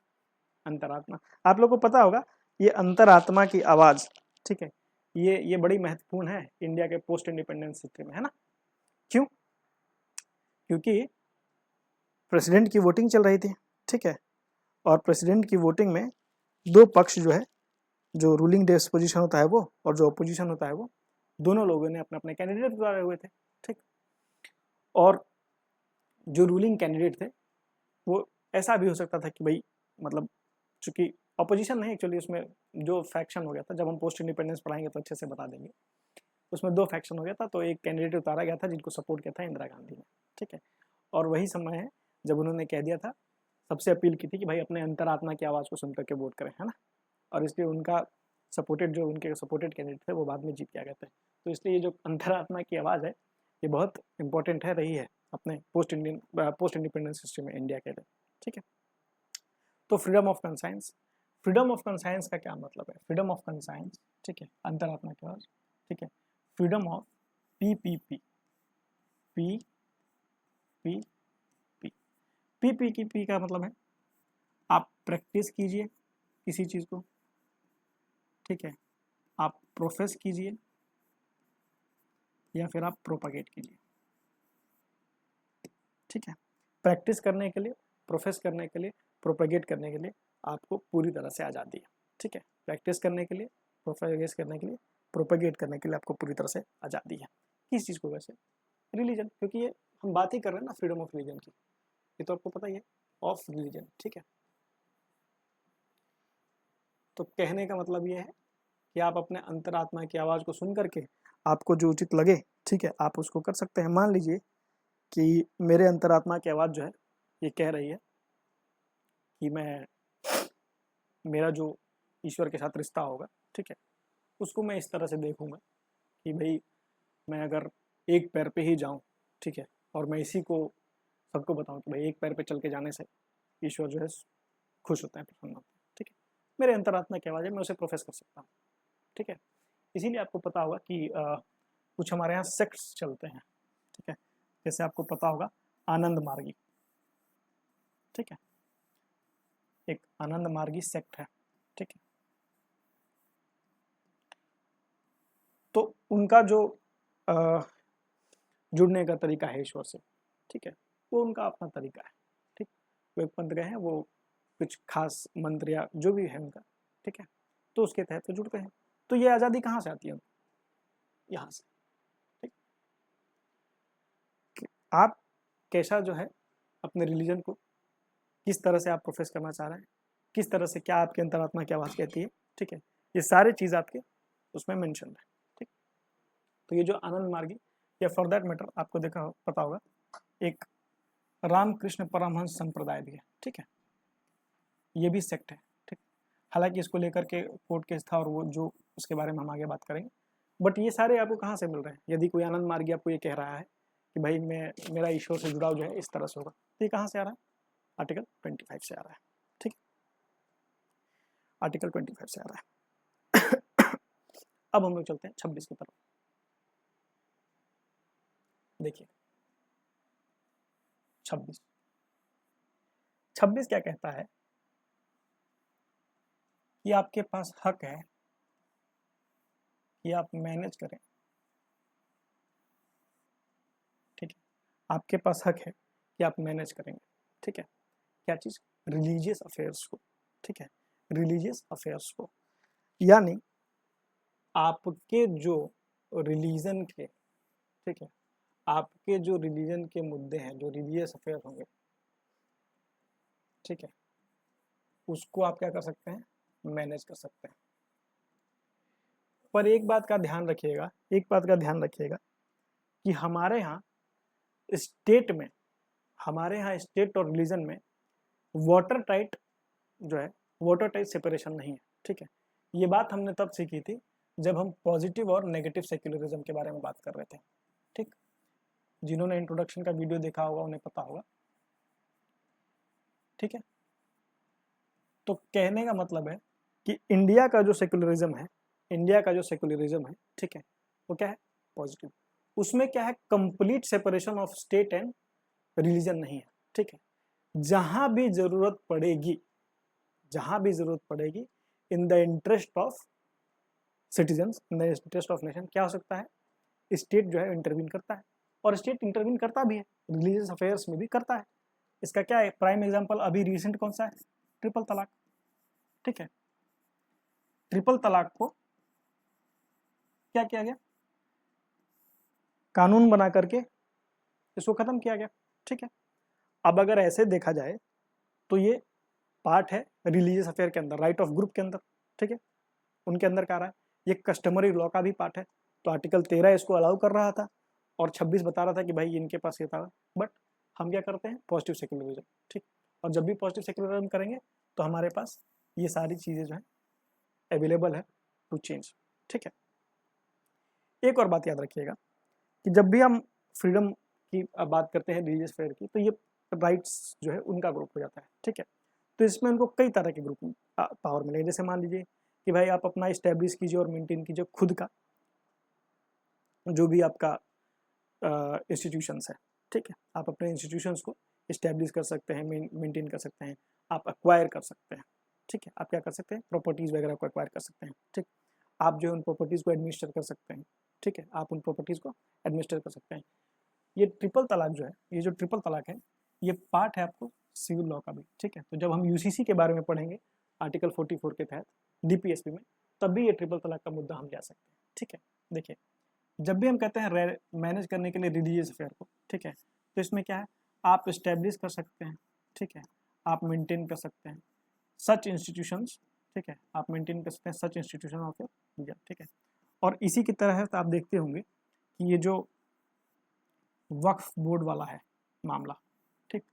अंतरात्मा। आप लोग को पता होगा ये अंतरात्मा की आवाज, ठीक है, ये बड़ी महत्वपूर्ण है इंडिया के पोस्ट इंडिपेंडेंस हिस्ट्री में, है ना। क्यों? क्योंकि प्रेसिडेंट की वोटिंग चल रही थी, ठीक है, और प्रेसिडेंट की वोटिंग में दो पक्ष जो है, जो रूलिंग डिस्पोजिशन होता है वो और जो अपोजिशन होता है वो, दोनों लोगों ने अपने अपने कैंडिडेट उतारे हुए थे, ठीक। और जो रूलिंग कैंडिडेट थे वो ऐसा भी हो सकता था कि भाई मतलब चूंकि अपोजिशन नहीं, एक्चुअली उसमें जो फैक्शन हो गया था, जब हम पोस्ट इंडिपेंडेंस पढ़ाएंगे तो अच्छे से बता देंगे, उसमें दो फैक्शन हो गया था, तो एक कैंडिडेट उतारा गया था जिनको सपोर्ट किया था इंदिरा गांधी ने, ठीक है। और वही समय है जब उन्होंने कह दिया था, सबसे अपील की थी कि भाई अपने अंतरात्मा की आवाज़ को सुन करके वोट करें, है ना। और इसलिए उनका उनके सपोर्टेड कैंडिडेट थे वो बाद में जीत के आ गए थे। तो इसलिए ये जो अंतरात्मा की आवाज़ है ये बहुत इंपॉर्टेंट है, रही है अपने पोस्ट इंडिपेंडेंस हिस्ट्री में इंडिया के लिए, ठीक है। तो freedom of conscience, freedom of conscience का क्या मतलब है? फ्रीडम ऑफ कंसाइंस, ठीक है, अंतरात्मा की आवाज़, ठीक है। Freedom of PPP, P P P P की पी का मतलब है आप प्रैक्टिस कीजिए किसी चीज़ को, ठीक है, आप प्रोफेस कीजिए या फिर आप प्रोपागेट कीजिए, ठीक है। प्रैक्टिस करने के लिए, प्रोफेस करने के लिए, प्रोपागेट करने के लिए आपको पूरी तरह से आज़ादी है, ठीक है। प्रैक्टिस करने के लिए, प्रोपागेट करने के लिए, प्रोपागेट करने के लिए आपको पूरी तरह से आज़ादी है। किस चीज़ को? वैसे रिलीजन, क्योंकि ये हम बात ही कर रहे हैं ना फ्रीडम ऑफ रिलीजन की, ये तो आपको पता ही है, ऑफ रिलीजन, ठीक है। तो कहने का मतलब ये है कि आप अपने अंतरात्मा की आवाज़ को सुन करके आपको जो उचित लगे, ठीक है, आप उसको कर सकते हैं। मान लीजिए कि मेरे अंतरात्मा की आवाज़ जो है ये कह रही है कि मेरा जो ईश्वर के साथ रिश्ता होगा, ठीक है, उसको मैं इस तरह से देखूंगा कि भाई मैं अगर एक पैर पे ही जाऊं, ठीक है, और मैं इसी को सबको बताऊं कि भाई एक पैर पे चल के जाने से ईश्वर जो है खुश होता है, प्रसन्न होता है, ठीक है। मेरे अंतरात्मा की आवाज़ है, मैं उसे प्रोफेस कर सकता हूँ, ठीक है। इसीलिए आपको पता होगा कि कुछ हमारे यहाँ सेक्ट्स चलते हैं, ठीक है। जैसे आपको पता होगा आनंद मार्गी, ठीक है, एक आनंद मार्गी सेक्ट है, ठीक है। तो उनका जो जुड़ने का तरीका है ईश्वर से, ठीक है, वो उनका अपना तरीका है, ठीक। वो एक पंथ गए हैं, वो कुछ खास मंत्र या जो भी है उनका, ठीक है, तो उसके तहत वो जुड़ते हैं। तो ये आज़ादी कहाँ से आती है? यहाँ से, ठीक। आप कैसा जो है अपने रिलीजन को किस तरह से आप प्रोफेस करना चाह रहे हैं, किस तरह से, क्या आपके अंतरात्मा की आवाज़ कहती है, ठीक है, ये सारी चीज़ आपके उसमें मेंशन है, ठीक। तो ये जो आनंद मार्गी, या फॉर दैट मैटर आपको देखा पता होगा एक रामकृष्ण परमहंस संप्रदाय भी है, ठीक है, ये भी सेक्ट है, ठीक। हालांकि इसको लेकर के कोर्ट केस था और वो जो उसके बारे में हम आगे बात करेंगे। बट ये सारे आपको कहाँ से मिल रहे हैं? यदि कोई आनंद मार्गी आपको ये कह रहा है कि भाई मेरा ईश्वर से जुड़ाव जो है इस तरह से होगा, तो ये कहाँ से आ रहा है? आर्टिकल 25 से आ रहा है, ठीक। आर्टिकल 25 से आ रहा है। अब हम लोग चलते हैं 26 की तरफ। देखिए 26 26 क्या कहता है कि आपके पास हक है कि आप मैनेज करें, ठीक है, आपके पास हक है कि आप मैनेज करेंगे, ठीक है, क्या चीज़? रिलीजियस अफेयर्स को, ठीक है, रिलीजियस अफेयर्स को, यानी आपके जो रिलीजन के, ठीक है, आपके जो रिलीजन के मुद्दे हैं, जो रिलीजियस अफेयर होंगे, ठीक है, उसको आप क्या कर सकते हैं? मैनेज कर सकते हैं। पर एक बात का ध्यान रखिएगा, एक बात का ध्यान रखिएगा कि हमारे यहाँ स्टेट में, हमारे यहाँ स्टेट और रिलीजन में वाटर टाइट जो है, वाटर टाइट सेपरेशन नहीं है, ठीक है। ये बात हमने तब सीखी थी जब हम पॉजिटिव और नेगेटिव सेक्युलरिज्म के बारे में बात कर रहे थे, ठीक। जिन्होंने इंट्रोडक्शन का वीडियो देखा होगा उन्हें पता होगा, ठीक है। तो कहने का मतलब है कि इंडिया का जो सेक्युलरिज्म है, इंडिया का जो सेक्युलरिज्म है, ठीक है, वो क्या है? पॉजिटिव। उसमें क्या है? Complete separation of state and religion नहीं है, ठीक है। जहां भी जरूरत पड़ेगी, जहां भी जरूरत पड़ेगी, in the interest of citizens, in the interest of nation, क्या हो सकता है? स्टेट जो है इंटरवीन करता है, और स्टेट इंटरवीन करता भी है, रिलीजियस अफेयर्स में भी करता है। इसका क्या है? प्राइम एग्जांपल अभी रिसेंट कौन सा है? ट्रिपल तलाक। ठीक है, ट्रिपल तलाक को क्या किया गया, कानून बना करके इसको खत्म किया गया। ठीक है, अब अगर ऐसे देखा जाए तो ये पार्ट है रिलीजियस अफेयर के अंदर, राइट ऑफ ग्रुप के अंदर। ठीक है, उनके अंदर क्या रहा है, ये कस्टमरी लॉ का भी पार्ट है। तो आर्टिकल 13 इसको अलाउ कर रहा था और 26 बता रहा था कि भाई इनके पास ये था, बट हम क्या करते हैं, पॉजिटिव सेक्युलरिज्म। ठीक, और जब भी पॉजिटिव सेक्युलरिज्म करेंगे तो हमारे पास ये सारी चीज़ें जो है अवेलेबल है टू चेंज। ठीक है, एक और बात याद रखिएगा कि जब भी हम फ्रीडम की बात करते हैं रिलीजियस फेयर की, तो ये राइट्स जो है उनका ग्रुप हो जाता है। ठीक है, तो इसमें उनको कई तरह के ग्रुप पावर मिलेंगे। जैसे मान लीजिए कि भाई आप अपना इस्टेब्लिश कीजिए और मेंटेन कीजिए खुद का जो भी आपका इंस्टीट्यूशंस है। ठीक है, आप अपने इंस्टीट्यूशंस को इस्टेब्लिश कर सकते हैं, मेंटेन कर सकते हैं, आप एक्वायर कर सकते हैं। ठीक है, आप क्या कर सकते हैं, प्रॉपर्टीज़ वगैरह को एक्वायर कर सकते हैं। ठीक, आप जो है उन प्रॉपर्टीज़ को एडमिनिस्टर कर सकते हैं। ठीक है, आप उन प्रॉपर्टीज़ को एडमिनिस्टर कर सकते हैं। ये ट्रिपल तलाक जो है, ये जो ट्रिपल तलाक है, ये पार्ट है आपको सिविल लॉ का भी। ठीक है, तो जब हम यूसीसी के बारे में पढ़ेंगे आर्टिकल 44 के तहत डीपीएसपी में, तब भी ये ट्रिपल तलाक का मुद्दा हम ले सकते हैं। ठीक है, देखिए जब भी हम कहते हैं मैनेज करने के लिए रिलीजियस अफेयर को, ठीक है, तो इसमें क्या है, आप इस्टेब्लिश कर सकते हैं। ठीक है, आप मेंटेन कर सकते हैं सच इंस्टीट्यूशंस। ठीक है, आप मेंटेन कर सकते हैं सच इंस्टीट्यूशन ऑफ इंडिया। ठीक है, और इसी की तरह है तो आप देखते होंगे कि ये जो वक्फ बोर्ड वाला है मामला, ठीक,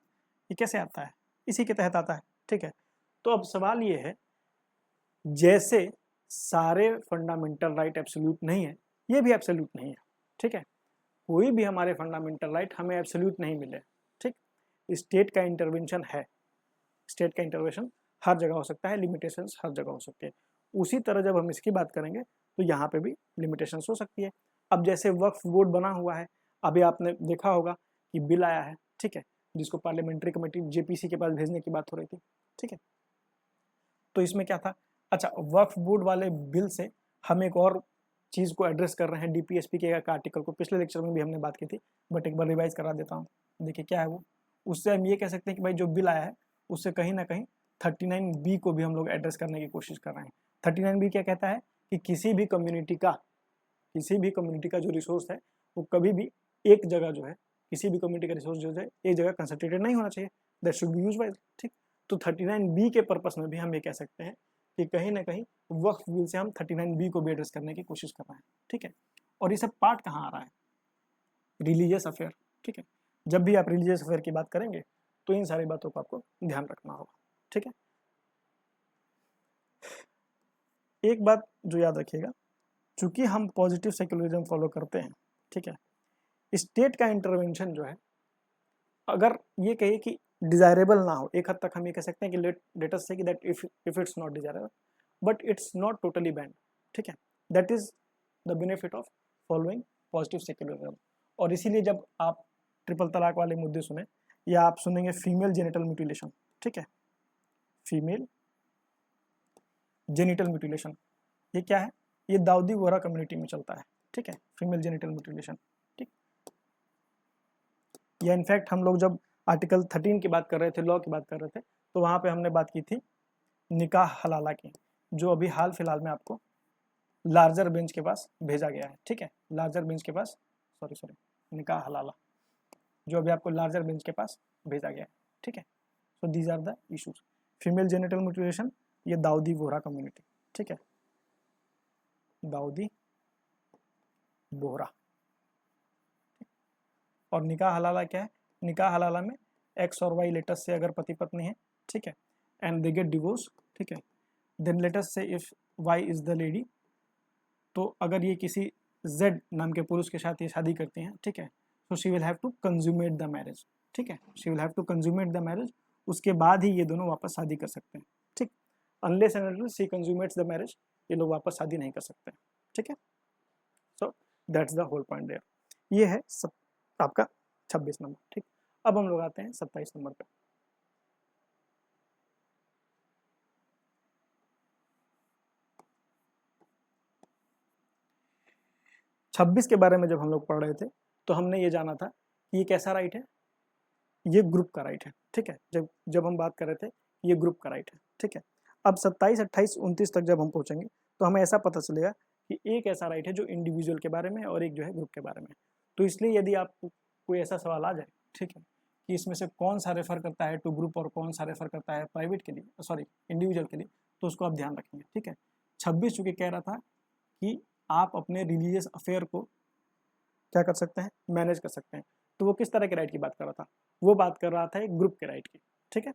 ये कैसे आता है, इसी के तहत आता है। ठीक है, तो अब सवाल ये है, जैसे सारे फंडामेंटल राइट एब्सोल्यूट नहीं है, ये भी एब्सोल्यूट नहीं है। ठीक है, कोई भी हमारे फंडामेंटल राइट हमें एब्सोल्यूट नहीं मिले। ठीक, स्टेट का इंटरवेंशन है, स्टेट का इंटरवेंशन हर जगह हो सकता है, लिमिटेशंस हर जगह हो सकती है। उसी तरह जब हम इसकी बात करेंगे तो यहाँ पे भी लिमिटेशंस हो सकती है। अब जैसे वक्फ बोर्ड बना हुआ है, अभी आपने देखा होगा कि बिल आया है, ठीक है, जिसको पार्लियामेंट्री कमेटी जेपीसी के पास भेजने की बात हो रही थी। ठीक है, तो इसमें क्या था, अच्छा वक्फ बोर्ड वाले बिल से हम एक और चीज़ को एड्रेस कर रहे हैं डीपीएसपी के एक आर्टिकल को, पिछले लेक्चर में भी हमने बात की थी, बट एक बार रिवाइज करा देता हूँ। देखिए क्या है वो, उससे हम ये कह सकते हैं कि भाई जो बिल आया है उससे कहीं ना कहीं 39B को भी हम लोग एड्रेस करने की कोशिश कर रहे हैं। 39B क्या कहता है कि किसी भी कम्युनिटी का जो रिसोर्स है वो कभी भी एक जगह जो है, किसी भी कम्युनिटी का रिसोर्स जो है एक जगह कंसंट्रेटेड नहीं होना चाहिए, that should be used wise. ठीक, तो 39B के पर्पस में भी हम ये कह सकते हैं कि कहीं ना कहीं वक्फ बिल से हम 39B को भी एड्रेस करने की कोशिश कर रहे हैं। ठीक है, और ये सब पार्ट कहाँ आ रहा है, रिलीजियस अफेयर। ठीक है, जब भी आप रिलीजियस अफेयर की बात करेंगे तो इन सारी बातों को आपको ध्यान रखना होगा। ठीक है, एक बात जो याद रखिएगा, चूंकि हम पॉजिटिव सेक्युलरिज्म फॉलो करते हैं, ठीक है, स्टेट का इंटरवेंशन जो है, अगर ये कहिए कि डिजायरेबल ना हो, एक हद तक हम ये कह सकते हैं कि लेट अस से कि that if it's not desirable but it's not totally band. ठीक है, that is the benefit of following positive secularism. और इसीलिए जब आप ट्रिपल तलाक वाले मुद्दे सुने या आप सुनेंगे फीमेल जेनिटल म्यूटिलेशन, ठीक है, फीमेल जेनिटल म्यूटिलेशन, ये क्या है, ये दाऊदी बोहरा कम्युनिटी में चलता है। ठीक है, फीमेल जेनिटल म्यूटिलेशन। ठीक, या इनफैक्ट हम लोग जब आर्टिकल 13 की बात कर रहे थे, लॉ की बात कर रहे थे, तो वहाँ पे हमने बात की थी निकाह हलाला की, जो अभी हाल फिलहाल में आपको लार्जर बेंच के पास भेजा गया है। ठीक है, लार्जर बेंच के पास, सॉरी निकाह हलाला, जो अभी आपको लार्जर बेंच के पास भेजा गया है। ठीक है, so these are the issues, female genital mutilation, ये दाऊदी बोहरा कम्युनिटी। ठीक है, दाऊदी बोहरा। और निकाह हलाला क्या है, निकाह हलाला में एक्स और वाई लेटस से अगर पति पत्नी है, ठीक है, एंड दे गेट डिवोर्स, ठीक है, then let's say if Y is the lady, तो अगर ये किसी जेड नाम के पुरुष के साथ ये शादी करती हैं, ठीक है, तो she will have to consummate the marriage. ठीक है, she will have to consummate the marriage, उसके बाद ही ये दोनों वापस शादी कर सकते हैं। ठीक, unless and until she consummates the marriage, ये लोग वापस शादी नहीं कर सकते। ठीक है, so that's the whole point there. ये है सब आपका 26 नंबर। ठीक, अब हम लोग आते हैं 27 नंबर पे। छब्बीस के बारे में जब हम लोग पढ़ रहे थे तो हमने ये जाना था कि ये कैसा राइट है, ये ग्रुप का राइट है। ठीक है, जब जब हम बात कर रहे थे ये ग्रुप का राइट है, ठीक है। अब 27, 28, 29 तक जब हम पहुंचेंगे तो हमें ऐसा पता चलेगा कि एक ऐसा राइट है जो इंडिविजुअल के बारे में और एक जो है ग्रुप के बारे में। तो इसलिए यदि आपको कोई ऐसा सवाल आ जाए, ठीक है, कि इसमें से कौन सा रेफर करता है टू ग्रुप और कौन सा रेफर करता है प्राइवेट के लिए, सॉरी इंडिविजुअल के लिए, तो उसको आप ध्यान रखेंगे, ठीक है। 26 चूंकि कह रहा था कि आप अपने रिलीजियस अफेयर को क्या कर सकते हैं, मैनेज कर सकते हैं। तो वो किस तरह के राइट की बात कर रहा था, वो बात कर रहा था एक ग्रुप के राइट की, ठीक है।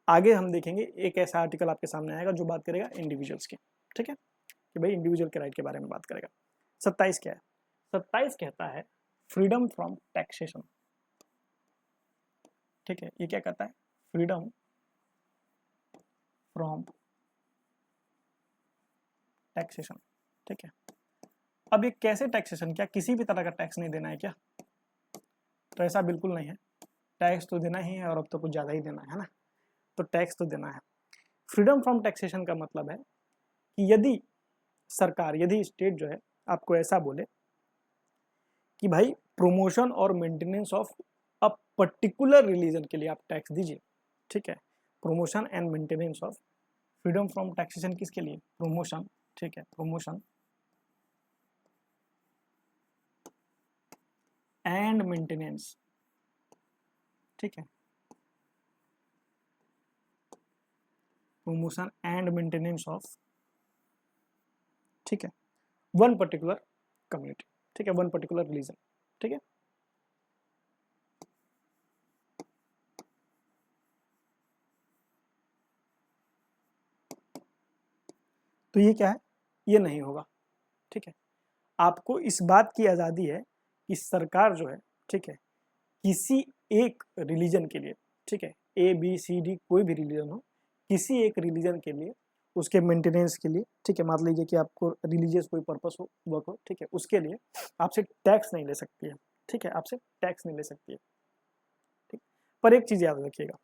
आगे हम देखेंगे एक ऐसा आर्टिकल आपके सामने आएगा जो बात करेगा इंडिविजुअल्स की, ठीक है, कि भाई इंडिविजुअल के राइट के बारे में बात करेगा। 27 क्या है, 27 कहता है फ्रीडम फ्रॉम टैक्सेशन, ठीक है। ये क्या कहता है, फ्रीडम फ्रॉम टैक्सेशन, ठीक है। अब ये कैसे टैक्सेशन, क्या किसी भी तरह का टैक्स नहीं देना है क्या, तो ऐसा बिल्कुल नहीं है, टैक्स तो देना ही है और अब तो कुछ ज़्यादा ही देना है ना, तो टैक्स तो देना है। फ्रीडम फ्रॉम टैक्सेशन का मतलब है कि यदि सरकार, यदि स्टेट जो है आपको ऐसा बोले कि भाई प्रमोशन और maintenance of a particular religion के लिए आप टैक्स दीजिए, ठीक है। Promotion and maintenance of, freedom from taxation किसके लिए, प्रमोशन, ठीक है, प्रमोशन एंड मेंटेनेंस, ठीक है, प्रमोशन एंड मेंटेनेंस ऑफ, ठीक है, वन पर्टिकुलर कम्युनिटी, ठीक है, वन पर्टिकुलर रिलीजन, ठीक है। तो ये क्या है, ये नहीं होगा, ठीक है। आपको इस बात की आज़ादी है कि सरकार जो है, ठीक है, किसी एक रिलीजन के लिए, ठीक है, ABCD कोई भी रिलीजन हो, किसी एक रिलीजन के लिए उसके मेंटेनेंस के लिए, ठीक है, मान लीजिए कि आपको रिलीजियस कोई पर्पस हो, वर्क हो, ठीक है, उसके लिए आपसे टैक्स नहीं ले सकती है, ठीक है, आपसे टैक्स नहीं ले सकती है, ठीक। पर एक चीज याद रखिएगा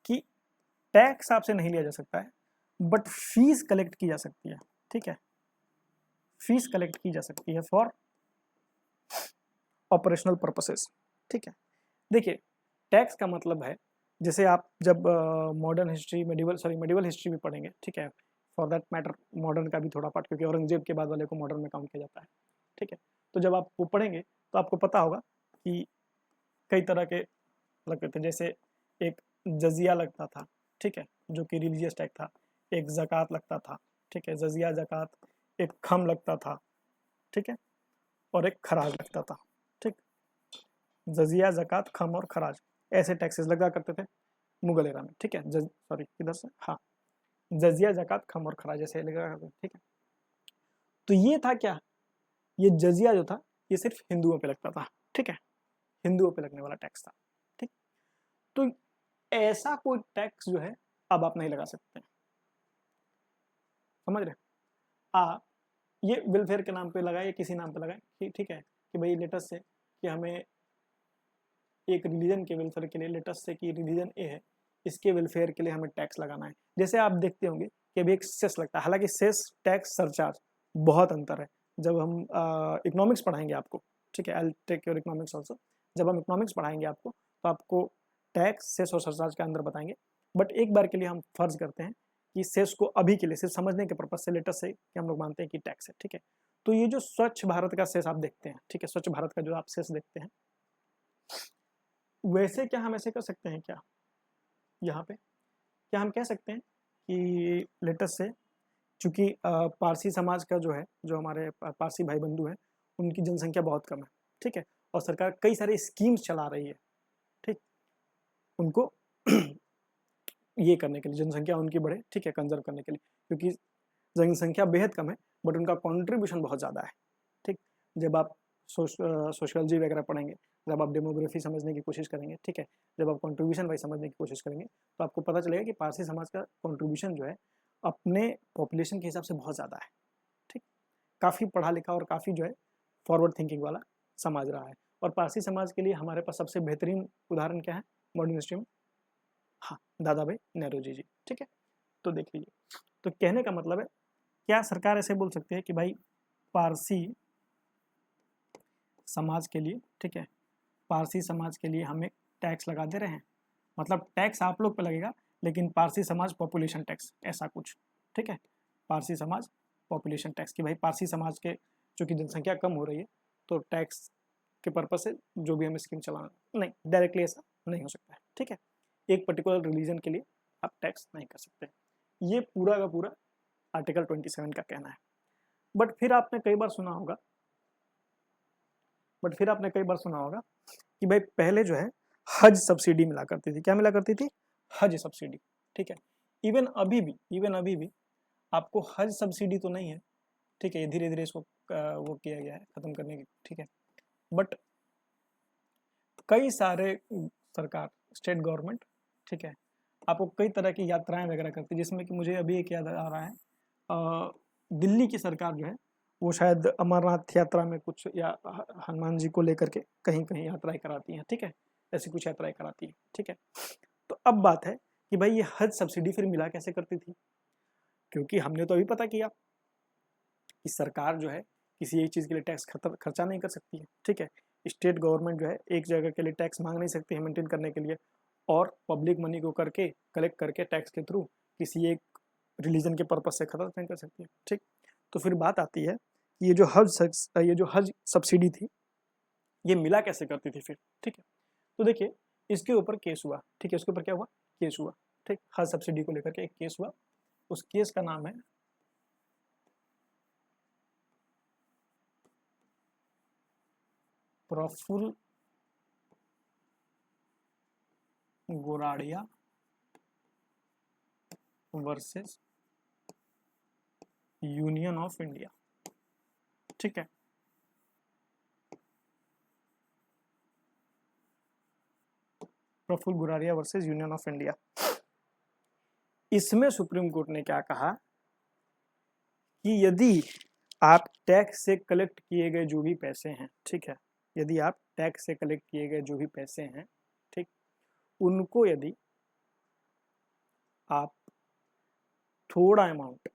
कि टैक्स आपसे नहीं लिया जा सकता है, बट फीस कलेक्ट की जा सकती है, ठीक है, फीस कलेक्ट की जा सकती है फॉर ऑपरेशनल पर्पसेस, ठीक है। देखिए टैक्स का मतलब है, जैसे आप जब मॉडर्न हिस्ट्री, मेडिवल हिस्ट्री भी पढ़ेंगे, ठीक है, फॉर दैट मैटर मॉडर्न का भी थोड़ा पार्ट, क्योंकि औरंगजेब के बाद वाले को मॉडर्न में काउंट किया जाता है, ठीक है। तो जब आप वो पढ़ेंगे तो आपको पता होगा कि कई तरह के लगते थे, जैसे एक जजिया लगता था, ठीक है, जो कि रिलीजियस टैक्स था, एक ज़कात लगता था, ठीक है, जजिया ज़कात, एक खम लगता था, ठीक है, और एक खराज लगता था, ठीक। जजिया, ज़कात, खम और खराज ऐसे टैक्सेस लगा करते थे मुगल एरा में, ठीक है, सॉरी किधर से, हाँ, जजिया, ज़कात, खम और खराज ऐसे लगा करते थे, ठीक है। तो ये था क्या, ये जजिया जो था ये सिर्फ हिंदुओं पे लगता था, ठीक है, हिंदुओं पे लगने वाला टैक्स था, ठीक। तो ऐसा कोई टैक्स जो है अब आप नहीं लगा सकते, समझ रहे, ये वेलफेयर के नाम पे लगाए या किसी नाम पे लगाए, ठीक है, कि भाई लेटेस्ट से कि हमें एक रिलीजन के वेलफेयर के लिए, लेटेस्ट से कि रिलीजन ए है, इसके वेलफेयर के लिए हमें टैक्स लगाना है। जैसे आप देखते होंगे कि अभी एक सेस लगता है, हालांकि सेस टैक्स सरचार्ज बहुत अंतर है। जब हम इकोनॉमिक्स पढ़ाएंगे आपको, ठीक है, I will take your economics also, जब हम इकोनॉमिक्स पढ़ाएंगे आपको तो आपको टैक्स, सेस और सरचार्ज के अंदर बताएंगे। बट एक बार के लिए हम फर्ज करते हैं कि सेस को अभी के लिए सिर्फ समझने के पर्पज से, लेटेस्ट से कि हम लोग मानते हैं कि टैक्स है, ठीक है। तो ये जो स्वच्छ भारत का सेस आप देखते हैं, ठीक है, स्वच्छ भारत का जो आप सेस देखते हैं, वैसे क्या हम ऐसे कर सकते हैं क्या, यहाँ पे क्या हम कह सकते हैं कि लेटेस्ट से, चूंकि पारसी समाज का जो है, जो हमारे पारसी भाई बंधु हैं, उनकी जनसंख्या बहुत कम है, ठीक है, और सरकार कई सारे स्कीम्स चला रही है, ठीक, उनको ये करने के लिए, जनसंख्या उनकी बढ़े, ठीक है, कंजर्व करने के लिए, क्योंकि जनसंख्या बेहद कम है बट उनका कॉन्ट्रीब्यूशन बहुत ज़्यादा है, ठीक। जब आप सोशियोलॉजी वगैरह पढ़ेंगे, जब आप डेमोग्राफी समझने की कोशिश करेंगे, ठीक है, जब आप कॉन्ट्रीब्यूशन वाइज समझने की कोशिश करेंगे, तो आपको पता चलेगा कि पारसी समाज का कॉन्ट्रीब्यूशन जो है अपने पॉपुलेशन के हिसाब से बहुत ज़्यादा है, ठीक। काफ़ी पढ़ा लिखा और काफ़ी जो है फॉरवर्ड थिंकिंग वाला समाज रहा है। और पारसी समाज के लिए हमारे पास सबसे बेहतरीन उदाहरण क्या है मॉडर्न हिस्ट्री में, हाँ, दादा भाई नेहरूजी जी, ठीक है। तो देख लीजिए, तो कहने का मतलब है, क्या सरकार ऐसे बोल सकती है कि भाई पारसी समाज के लिए, ठीक है, पारसी समाज के लिए हमें टैक्स लगा दे रहे हैं, मतलब टैक्स आप लोग पे लगेगा लेकिन पारसी समाज पॉपुलेशन टैक्स, ऐसा कुछ, ठीक है। पारसी समाज पॉपुलेशन टैक्स कि भाई पारसी समाज के चूँकि जनसंख्या कम हो रही है तो टैक्स के पर्पज से जो भी हम स्कीम चलाना, नहीं डायरेक्टली ऐसा नहीं हो सकता है, ठीक है। एक पर्टिकुलर रिलीजन के लिए आप टैक्स नहीं कर सकते, ये पूरा का पूरा आर्टिकल 27 का कहना है। बट फिर आपने कई बार सुना होगा कि भाई पहले जो है हज सब्सिडी मिला करती थी, क्या मिला करती थी? हज सब्सिडी, ठीक है। इवन अभी भी आपको हज सब्सिडी तो नहीं है, ठीक है, धीरे धीरे इसको वो किया गया है खत्म करने की, ठीक है। बट कई सारे सरकार, स्टेट गवर्नमेंट, ठीक है, आपको कई तरह की यात्राएं वगैरह करती है, जिसमें कि मुझे अभी एक याद आ रहा है, दिल्ली की सरकार जो है वो शायद अमरनाथ यात्रा में कुछ या हनुमान जी को लेकर के कहीं कहीं यात्राएं कराती हैं, ठीक है, ऐसी कुछ यात्राएं कराती है, ठीक है। तो अब बात है कि भाई ये हज सब्सिडी फिर मिला कैसे करती थी, क्योंकि हमने तो अभी पता किया कि सरकार जो है किसी एक चीज़ के लिए टैक्स खर्चा नहीं कर सकती है, ठीक है। स्टेट गवर्नमेंट जो है एक जगह के लिए टैक्स मांग नहीं सकती है मेंटेन करने के लिए, और पब्लिक मनी को कलेक्ट करके टैक्स के थ्रू किसी एक रिलीजन के पर्पज से खर्च नहीं कर सकती है, ठीक। तो फिर बात आती है कि ये जो हज सब्सिडी थी ये मिला कैसे करती थी फिर, ठीक है। तो देखिए इसके ऊपर केस हुआ, ठीक है, इसके ऊपर क्या हुआ? केस हुआ, ठीक, हज सब्सिडी को लेकर के एक केस हुआ। उस केस का नाम है Praful Goradia versus Union of India, ठीक है। Praful Guraria versus Union of India. इसमें सुप्रीम कोर्ट ने क्या कहा कि यदि आप टैक्स से कलेक्ट किए गए जो भी पैसे हैं, ठीक है, यदि आप टैक्स से कलेक्ट किए गए जो भी पैसे हैं, ठीक, उनको यदि आप थोड़ा अमाउंट,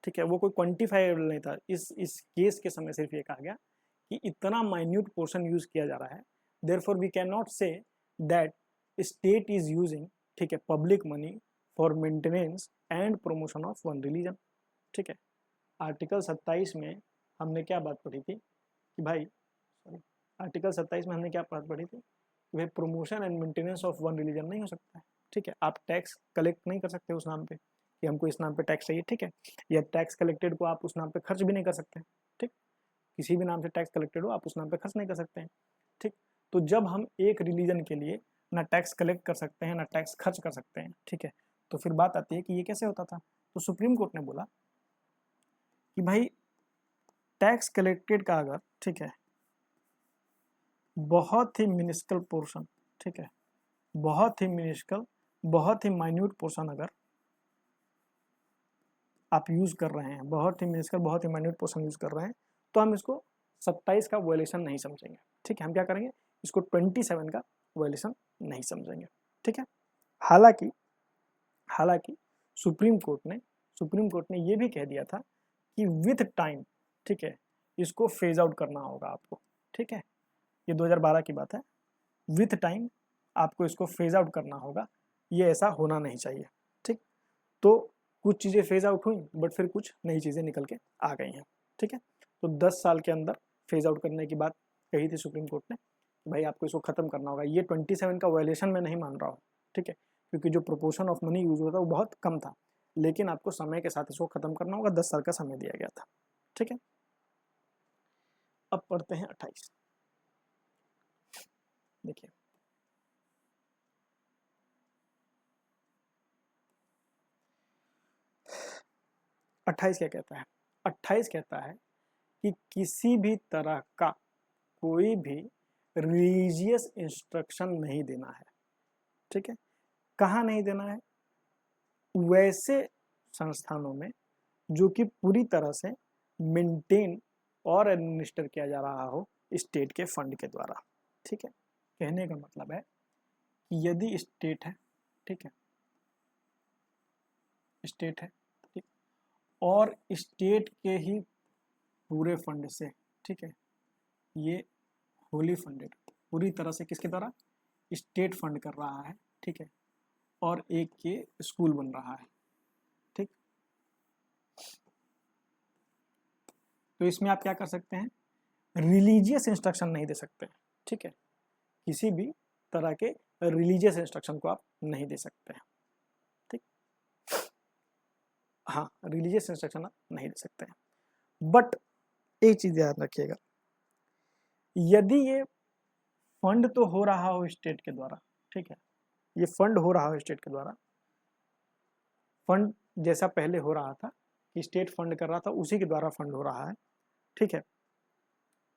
ठीक है, वो कोई क्वांटिफाइबल नहीं था, इस केस के समय सिर्फ ये कहा गया कि इतना माइन्यूट पोर्शन यूज किया जा रहा है, therefore we can not say that state is using, ठीक है, public money for maintenance and promotion of one religion, ठीक है। आर्टिकल 27 में हमने क्या बात पढ़ी थी कि भाई, सॉरी, आर्टिकल 27 में हमने क्या बात पढ़ी थी कि भाई promotion and maintenance of one religion नहीं हो सकता है, ठीक है। आप टैक्स कलेक्ट नहीं कर सकते उस नाम पे कि हमको इस नाम पे टैक्स चाहिए, ठीक है, या टैक्स कलेक्टेड को आप उस नाम पे खर्च भी नहीं कर सकते, ठीक, किसी भी नाम से टैक्स कलेक्टेड हो आप उस नाम पे खर्च नहीं कर सकते हैं, ठीक। तो जब हम एक रिलीजन के लिए ना टैक्स कलेक्ट कर सकते हैं ना टैक्स खर्च कर सकते हैं, ठीक है, तो फिर बात आती है कि ये कैसे होता था। तो सुप्रीम कोर्ट ने बोला कि भाई टैक्स कलेक्टेड का अगर, ठीक है, बहुत ही मिनिस्कल पोर्शन, ठीक है, बहुत ही मिनिस्कल, बहुत ही माइन्यूट पोर्शन अगर आप यूज कर रहे हैं, बहुत ही मिनिस्कल, बहुत ही माइन्यूट पोर्शन यूज कर रहे हैं, तो हम इसको 27 का वायलेशन नहीं समझेंगे, ठीक है। हम क्या करेंगे, इसको 27 का वायलेशन नहीं समझेंगे, ठीक है। हालांकि हालांकि सुप्रीम कोर्ट ने ये भी कह दिया था कि विथ टाइम, ठीक है, इसको फेज आउट करना होगा आपको, ठीक है, ये 2012 की बात है, विथ टाइम आपको इसको फेज आउट करना होगा, ये ऐसा होना नहीं चाहिए, ठीक। तो कुछ चीज़ें फेज आउट हुई बट फिर कुछ नई चीज़ें निकल के आ गई हैं, ठीक है। तो 10 साल के अंदर फेज आउट करने की बात कही थी सुप्रीम कोर्ट ने, भाई आपको इसको खत्म करना होगा। ये 27 का वायलेशन मैं नहीं मान रहा हूँ, ठीक है, क्योंकि जो प्रोपोर्शन ऑफ मनी यूज होता है वो बहुत कम था, लेकिन आपको समय के साथ इसको खत्म करना होगा, 10 साल का समय दिया गया था, ठीक है। अब पढ़ते हैं 28, देखिए 28 क्या कहता है। 28 कहता है कि किसी भी तरह का कोई भी रिलीजियस इंस्ट्रक्शन नहीं देना है, ठीक है। कहाँ नहीं देना है? वैसे संस्थानों में जो कि पूरी तरह से मेंटेन और एडमिनिस्टर किया जा रहा हो स्टेट के फंड के द्वारा, ठीक है। कहने का मतलब है कि यदि स्टेट है, ठीक है, स्टेट है, ठीक, और स्टेट के ही पूरे फंड से, ठीक है, ये होली फंडेड पूरी तरह से किसके द्वारा? स्टेट फंड कर रहा है, ठीक है, और एक के स्कूल बन रहा है, ठीक। तो इसमें आप क्या कर सकते हैं, रिलीजियस इंस्ट्रक्शन नहीं दे सकते, ठीक है, किसी भी तरह के रिलीजियस इंस्ट्रक्शन को आप नहीं दे सकते हैं, ठीक। हाँ, रिलीजियस इंस्ट्रक्शन आप नहीं दे सकते हैं। बट एक चीज याद रखिएगा, यदि ये फंड तो हो रहा हो स्टेट के द्वारा, ठीक है, ये फंड हो रहा हो स्टेट के द्वारा, फंड जैसा पहले हो रहा था कि स्टेट फंड कर रहा था, उसी के द्वारा फंड हो रहा है, ठीक है,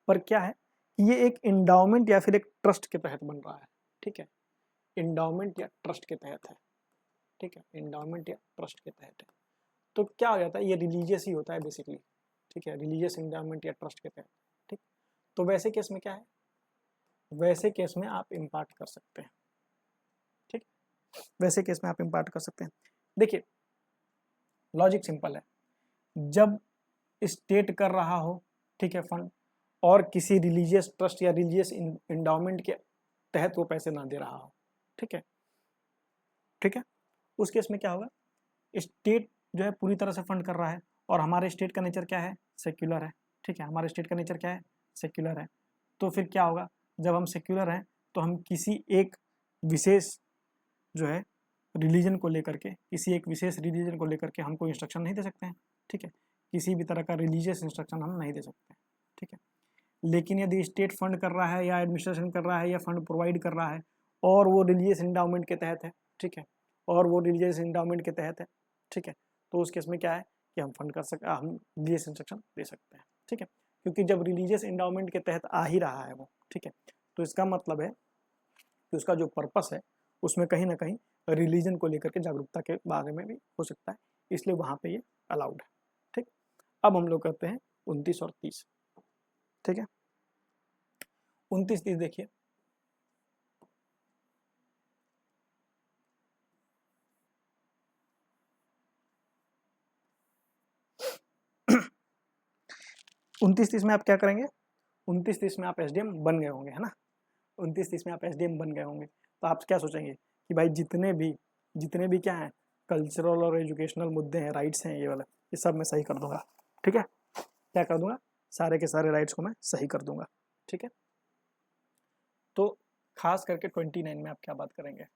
पर क्या है, ये एक इंडाउमेंट या फिर एक ट्रस्ट के तहत बन रहा है, ठीक है, इंडाउमेंट या ट्रस्ट के तहत है, ठीक है, इंडाउमेंट या ट्रस्ट के तहत है। तो क्या हो जाता है, ये रिलीजियस ही होता है बेसिकली, ठीक है, रिलीजियस इंडाउमेंट या ट्रस्ट के तहत, ठीक। तो वैसे केस में क्या है, वैसे केस में आप इम्पार्ट कर सकते हैं, ठीक, वैसे केस में आप इम्पार्ट कर सकते हैं। देखिए लॉजिक सिंपल है, जब स्टेट कर रहा हो, ठीक है, फंड, और किसी रिलीजियस ट्रस्ट या रिलीजियस इंडाउमेंट के तहत वो पैसे ना दे रहा हो, ठीक है, ठीक है, उस केस में क्या होगा, स्टेट जो है पूरी तरह से फंड कर रहा है, और हमारे स्टेट का नेचर क्या है, सेक्युलर है, ठीक है, हमारे स्टेट का नेचर क्या है, सेक्युलर है। तो फिर क्या होगा, जब हम सेक्युलर हैं तो हम किसी एक विशेष जो है रिलीजन को लेकर के, किसी एक विशेष रिलीजन को लेकर के हमको इंस्ट्रक्शन नहीं दे सकते हैं, ठीक है, किसी भी तरह का रिलीजियस इंस्ट्रक्शन हम नहीं दे सकते हैं, ठीक है। लेकिन यदि स्टेट फंड कर रहा है या एडमिनिस्ट्रेशन कर रहा है या फंड प्रोवाइड कर रहा है और वो रिलीजियस इंडाउमेंट के तहत है, ठीक है, और वो रिलीजियस इंडाउमेंट के तहत है, ठीक है, तो उस केस में क्या है कि हम फंड कर सकते, हम रिलीजियस इंस्ट्रक्शन दे सकते हैं, ठीक है, क्योंकि जब रिलीजियस इंडाउमेंट के तहत आ ही रहा है वो, ठीक है, तो इसका मतलब है कि उसका जो पर्पस है उसमें कहीं ना कहीं रिलीजन को लेकर के जागरूकता के बारे में भी हो सकता है, इसलिए वहाँ पे ये अलाउड है, ठीक। अब हम लोग करते हैं 29 और 30, ठीक है, 29-30 देखिए, उनतीस तीस में आप क्या करेंगे, 29-30 में आप एसडीएम बन गए होंगे, है ना, 29-30 में आप एसडीएम बन गए होंगे, तो आप क्या सोचेंगे कि भाई जितने भी क्या है कल्चरल और एजुकेशनल मुद्दे हैं, राइट्स हैं, ये वाला, ये सब मैं सही कर दूंगा, ठीक है, क्या कर दूंगा, सारे के सारे राइट्स को मैं सही कर दूंगा, ठीक है। तो खास करके 29 में आप क्या बात करेंगे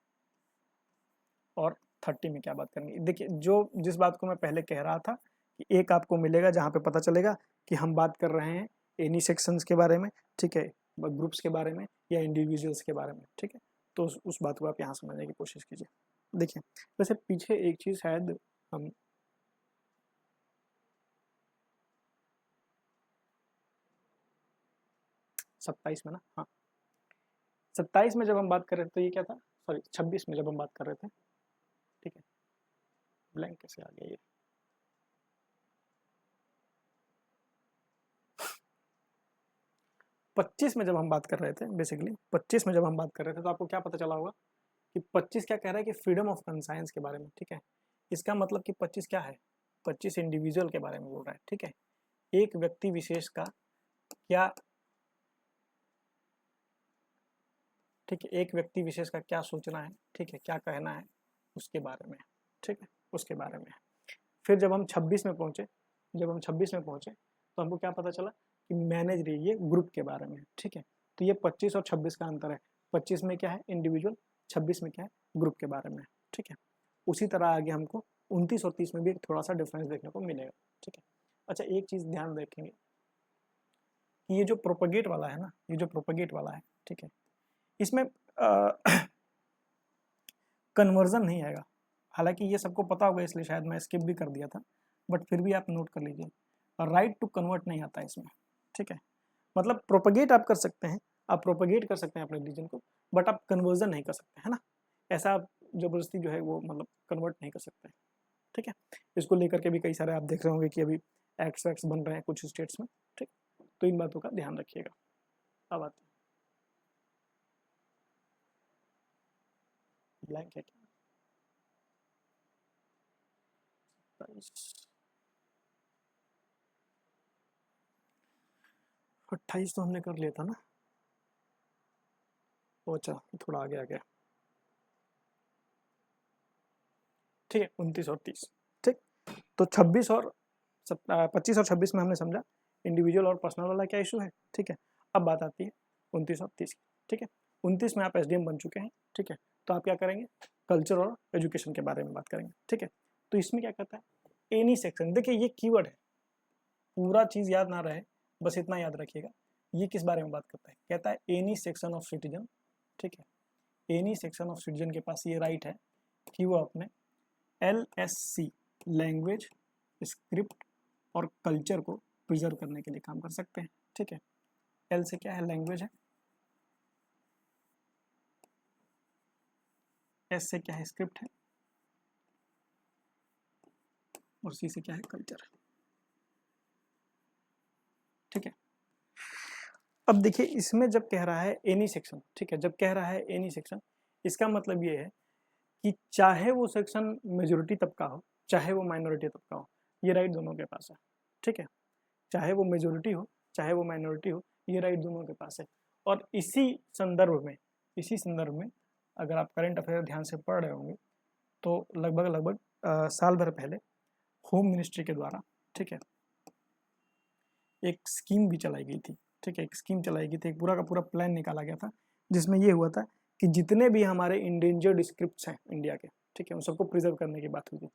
और 30 में क्या बात करेंगे। देखिए जो जिस बात को मैं पहले कह रहा था कि एक आपको मिलेगा जहाँ पे पता चलेगा कि हम बात कर रहे हैं एनी सेक्शंस के बारे में, ठीक है, ग्रुप्स के बारे में या इंडिविजुअल्स के बारे में, ठीक है, तो उस बात को आप यहाँ समझने की कोशिश कीजिए। देखिए वैसे पीछे एक चीज़ शायद हम 27 में ना, हाँ 27 में जब हम बात कर रहे थे तो ये क्या था, सॉरी 26 में जब हम बात कर रहे थे, ठीक है, ब्लैंक कैसे आ गया ये, 25 में जब हम बात कर रहे थे, बेसिकली 25 में जब हम बात कर रहे थे तो आपको क्या पता चला होगा कि 25 क्या कह रहा है कि फ्रीडम ऑफ कंसाइंस के बारे में, ठीक है, इसका मतलब कि 25 क्या है, 25 इंडिविजुअल के बारे में बोल रहा है, ठीक है, एक व्यक्ति विशेष का क्या, ठीक है, एक व्यक्ति विशेष का क्या सोचना है, ठीक है, क्या कहना है उसके बारे में, ठीक है, उसके बारे में। फिर जब हम 26 में पहुंचे, जब हम 26 में पहुंचे तो हमको क्या पता चला कि मैनेज रही है ग्रुप के बारे में, ठीक है, तो ये 25 और 26 का अंतर है, 25 में क्या है इंडिविजुअल, 26 में क्या है ग्रुप के बारे में, ठीक है। उसी तरह आगे हमको 29 और 30 में भी एक थोड़ा सा डिफरेंस देखने को मिलेगा, ठीक है। अच्छा एक चीज़ ध्यान रखेंगे कि ये जो प्रोपगेट वाला है ना, ये जो प्रोपगेट वाला है, ठीक है, इसमें कन्वर्जन नहीं आएगा, हालांकि ये सबको पता होगा इसलिए शायद मैं स्किप भी कर दिया था, बट फिर भी आप नोट कर लीजिए, राइट टू कन्वर्ट नहीं आता इसमें, ठीक है, मतलब प्रोपगेट आप कर सकते हैं, आप प्रोपगेट कर सकते हैं अपने रिलीजन को, बट आप कन्वर्जन नहीं कर सकते, है ना, ऐसा आप जबरदस्ती जो है वो मतलब कन्वर्ट नहीं कर सकते, ठीक है। इसको लेकर के भी कई सारे आप देख रहे होंगे कि अभी एक्ट्स वैक्ट्स बन रहे हैं कुछ स्टेट्स में, ठीक, तो इन बातों का ध्यान रखिएगा। अब आते हैं, ब्लैंक है क्या, 28 तो हमने कर लिया था ना, अच्छा थोड़ा आगे आ गया, ठीक है 29 और 30, ठीक। तो 26 और 25 और 26 में हमने समझा इंडिविजुअल और पर्सनल वाला क्या इशू है, ठीक है। अब बात आती है 29 और 30 की, ठीक है। 29 में आप एसडीएम बन चुके हैं, ठीक है। तो आप क्या करेंगे, कल्चर और एजुकेशन के बारे में बात करेंगे, ठीक है। तो इसमें क्या कहता है, एनी सेक्शन, देखिए ये कीवर्ड है, पूरा चीज याद ना रहे, बस इतना याद रखिएगा। ये किस बारे में बात करता है, कहता है एनी सेक्शन ऑफ सिटीजन, ठीक है। एनी सेक्शन ऑफ सिटीजन के पास ये राइट है कि वो अपने LSC लैंग्वेज, स्क्रिप्ट और कल्चर को प्रिजर्व करने के लिए काम कर सकते हैं, ठीक है। एल से क्या है, लैंग्वेज है, एस से क्या है, स्क्रिप्ट है, और सी से क्या है, कल्चर है, ठीक है। अब देखिए इसमें जब कह रहा है एनी सेक्शन, ठीक है, जब कह रहा है एनी सेक्शन, इसका मतलब ये है कि चाहे वो सेक्शन मेजोरिटी तबका हो, चाहे वो माइनॉरिटी तबका हो, ये राइट दोनों के पास है, ठीक है। चाहे वो मेजोरिटी हो, चाहे वो माइनॉरिटी हो, ये राइट दोनों के पास है। और इसी संदर्भ में अगर आप करंट अफेयर ध्यान से पढ़ रहे होंगे तो लगभग साल भर पहले होम मिनिस्ट्री के द्वारा, ठीक है, एक स्कीम भी चलाई गई थी, ठीक है। एक स्कीम चलाई गई थी, एक पूरा का पूरा प्लान निकाला गया था, जिसमें ये हुआ था कि जितने भी हमारे इंडेंजर्ड स्क्रिप्ट्स हैं इंडिया के, ठीक है, उन सबको प्रिजर्व करने की बात हुई थी,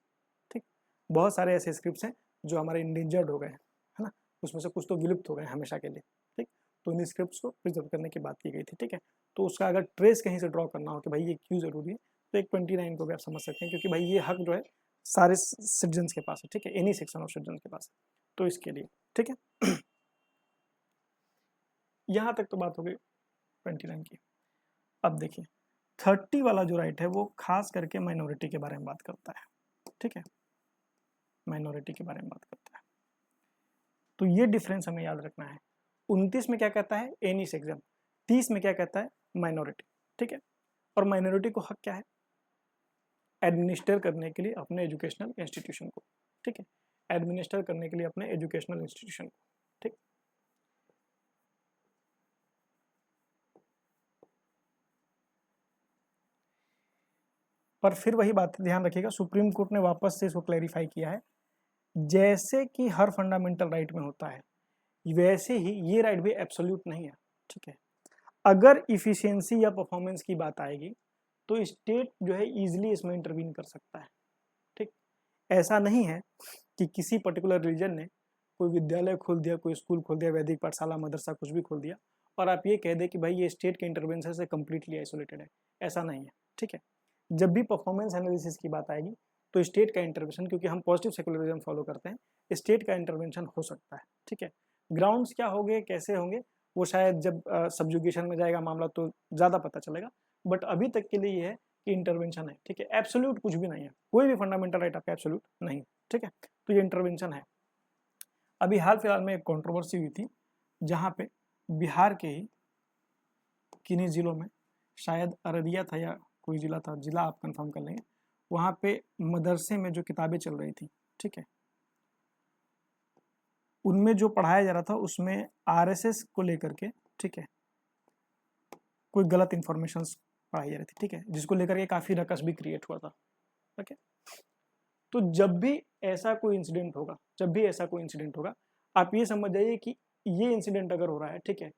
ठीक। बहुत सारे ऐसे स्क्रिप्ट्स हैं जो हमारे इंडेंजर्ड हो गए हैं, है ना, उसमें से कुछ तो विलुप्त हो गए हमेशा के लिए, ठीक। तो इन स्क्रिप्ट्स को प्रिजर्व करने की बात की गई थी, ठीक है। तो उसका अगर ट्रेस कहीं से ड्रॉ करना हो कि भाई ये क्यों जरूरी है, तो एक 29 को भी आप समझ सकते हैं, क्योंकि भाई ये हक जो है सारे सिटीजन के पास है, ठीक है, एनी सेक्शन ऑफ सिटीजन के पास है, तो इसके लिए, ठीक है। यहाँ तक तो बात हो गई 29 की। अब देखिए 30 वाला जो राइट है वो खास करके माइनॉरिटी के बारे में बात करता है, ठीक है, माइनॉरिटी के बारे में बात करता है। तो ये डिफरेंस हमें याद रखना है। 29 में क्या कहता है, एनी सेक्शन, 30 में क्या कहता है, माइनॉरिटी, ठीक है। और माइनॉरिटी को हक क्या है, एडमिनिस्टर करने के लिए अपने एजुकेशनल इंस्टीट्यूशन को, ठीक है, एडमिनिस्टर करने के लिए अपने एजुकेशनल इंस्टीट्यूशन को, ठीक। पर फिर वही बात ध्यान रखिएगा, सुप्रीम कोर्ट ने वापस से इसको क्लैरिफाई किया है, जैसे कि हर फंडामेंटल राइट में होता है वैसे ही ये राइट भी एब्सोल्यूट नहीं है, ठीक है। अगर इफिशियंसी या परफॉर्मेंस की बात आएगी तो स्टेट जो है इजीली इसमें इंटरवीन कर सकता है, ठीक। ऐसा नहीं है कि किसी पर्टिकुलर रीजन ने कोई विद्यालय खोल दिया, कोई स्कूल खोल दिया, वैदिक पाठशाला, मदरसा, कुछ भी खोल दिया और आप ये कह दें कि भाई ये स्टेट के इंटरवेंशन से कम्प्लीटली आइसोलेटेड है, ऐसा नहीं है, ठीक है। जब भी परफॉर्मेंस एनालिसिस की बात आएगी तो स्टेट का इंटरवेंशन, क्योंकि हम पॉजिटिव सेकुलरिज्म फॉलो करते हैं, स्टेट का इंटरवेंशन हो सकता है, ठीक है। ग्राउंड्स क्या होंगे, कैसे होंगे, वो शायद जब सब्जुगेशन में जाएगा मामला तो ज़्यादा पता चलेगा, बट अभी तक के लिए ये है कि इंटरवेंशन है, ठीक है। एब्सोल्यूट कुछ भी नहीं है, कोई भी फंडामेंटल राइट आपका एब्सोल्यूट नहीं, ठीक है। तो ये इंटरवेंशन है। अभी हाल फिलहाल में एक कंट्रोवर्सी हुई थी जहाँ पे बिहार के ही किन्हीं जिलों में, शायद अररिया था या कोई जिला था, जिला आप कंफर्म कर लेंगे, वहाँ पे मदरसे में जो किताबें चल रही थी, ठीक है, उनमें जो पढ़ाया जा रहा था उसमें आरएसएस को लेकर के, ठीक है, कोई गलत इंफॉर्मेशन पढ़ाई जा रही थी, ठीक है, जिसको लेकर के काफ़ी रकस भी क्रिएट हुआ था, ओके। तो जब भी ऐसा कोई इंसिडेंट होगा, जब भी ऐसा कोई इंसिडेंट होगा, आप ये समझ जाइए कि ये इंसिडेंट अगर हो रहा है, ठीक है,